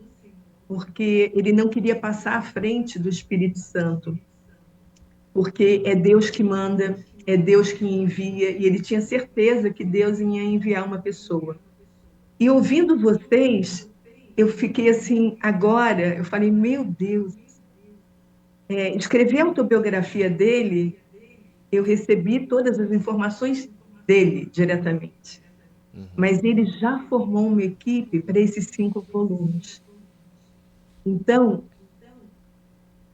porque ele não queria passar à frente do Espírito Santo, porque é Deus que manda, é Deus que envia, e ele tinha certeza que Deus ia enviar uma pessoa. E ouvindo vocês, eu fiquei assim, agora, eu falei, meu Deus, escrever a autobiografia dele, eu recebi todas as informações dele diretamente. Mas ele já formou uma equipe para esses 5 volumes. Então,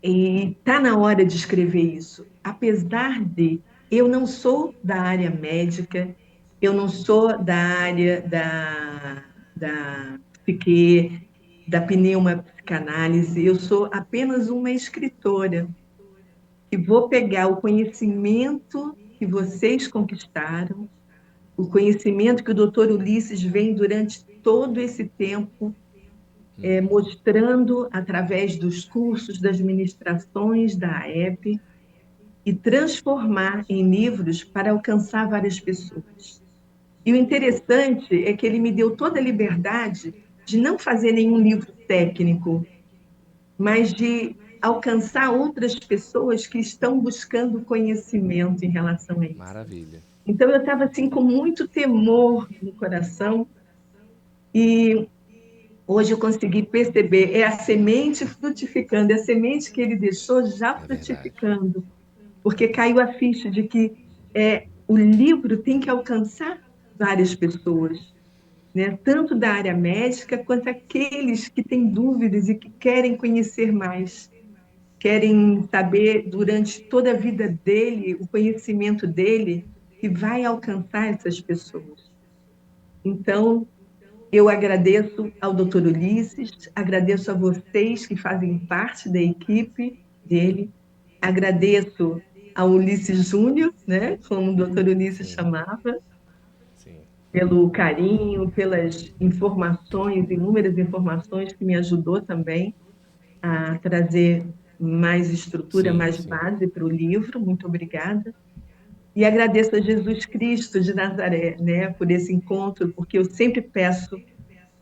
está na hora de escrever isso. Apesar de eu não sou da área médica, eu não sou da área da psique, da pneumapsicanálise, eu sou apenas uma escritora que vou pegar o conhecimento que vocês conquistaram, o conhecimento que o Dr. Ulisses vem durante todo esse tempo mostrando através dos cursos, das ministrações da AEP, e transformar em livros para alcançar várias pessoas. E o interessante é que ele me deu toda a liberdade de não fazer nenhum livro técnico, mas de alcançar outras pessoas que estão buscando conhecimento em relação a isso. Maravilha. Então, eu estava assim, com muito temor no coração, e Hoje eu consegui perceber, é a semente frutificando, é a semente que ele deixou já verdade. frutificando, porque caiu a ficha de que o livro tem que alcançar várias pessoas, né? Tanto da área médica quanto aqueles que têm dúvidas e que querem conhecer mais, querem saber durante toda a vida dele, o conhecimento dele, que vai alcançar essas pessoas. Então, eu agradeço ao Dr. Ulisses, agradeço a vocês que fazem parte da equipe dele, agradeço ao Ulisses Júnior, né, como o Dr. Ulisses chamava, Sim. pelo carinho, pelas informações, inúmeras informações que me ajudou também a trazer mais estrutura, Sim, mais sim. base para o livro. Muito obrigada. E agradeço a Jesus Cristo de Nazaré, né, por esse encontro, porque eu sempre peço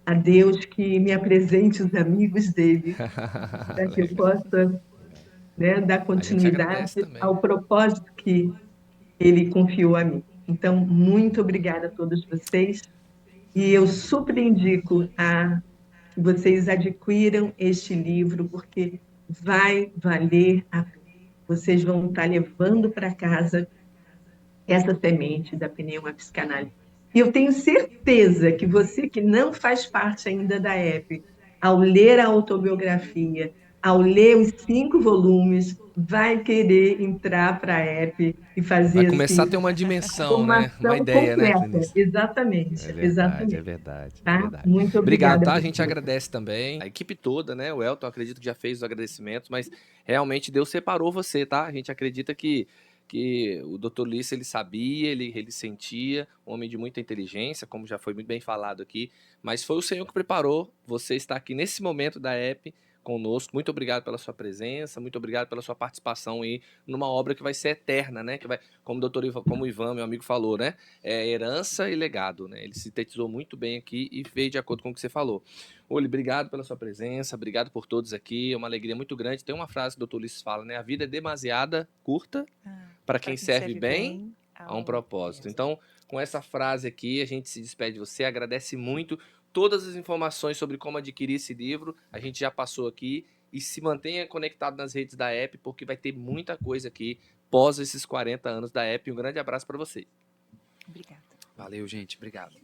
a Deus que me apresente os amigos dele, para que eu possa, né, dar A gente agradece continuidade também. ao propósito que ele confiou a mim. Então, muito obrigada a todos vocês. E eu super indico que vocês adquiram este livro, porque vai valer a pena. Vocês vão estar levando para casa essa semente da pneumapicanálise. E eu tenho certeza que você que não faz parte ainda da EP, ao ler a autobiografia, ao ler os 5 volumes, vai querer entrar para a EP e Vai fazer começar a assim, ter uma dimensão, né? Uma formação ideia, né, completa. Cleonice? Exatamente, É exatamente. verdade, é Tá? verdade. Muito Obrigado, obrigada tá? A por gente tudo. agradece também. A equipe toda, né? O Elton, acredito que já fez os agradecimentos, mas realmente Deus separou você, tá? A gente acredita que o Dr. Ulisses, ele sabia, ele sentia, um homem de muita inteligência, como já foi muito bem falado aqui, mas foi o Senhor que preparou você estar aqui nesse momento da EP conosco. Muito obrigado pela sua presença, muito obrigado pela sua participação aí numa obra que vai ser eterna, né? Que vai, como como o Ivan, meu amigo, falou, né? É herança e legado, né? Ele sintetizou muito bem aqui e veio de acordo com o que você falou. Oli, obrigado pela sua presença, obrigado por todos aqui, é uma alegria muito grande. Tem uma frase que o Dr. Ulisses fala, né? A vida é demasiada curta para quem serve bem a um propósito. Então, com essa frase aqui, a gente se despede de você, agradece muito todas as informações sobre como adquirir esse livro, a gente já passou aqui, e se mantenha conectado nas redes da EP, porque vai ter muita coisa aqui pós esses 40 anos da EP. Um grande abraço para você. Obrigada. Valeu, gente. Obrigado.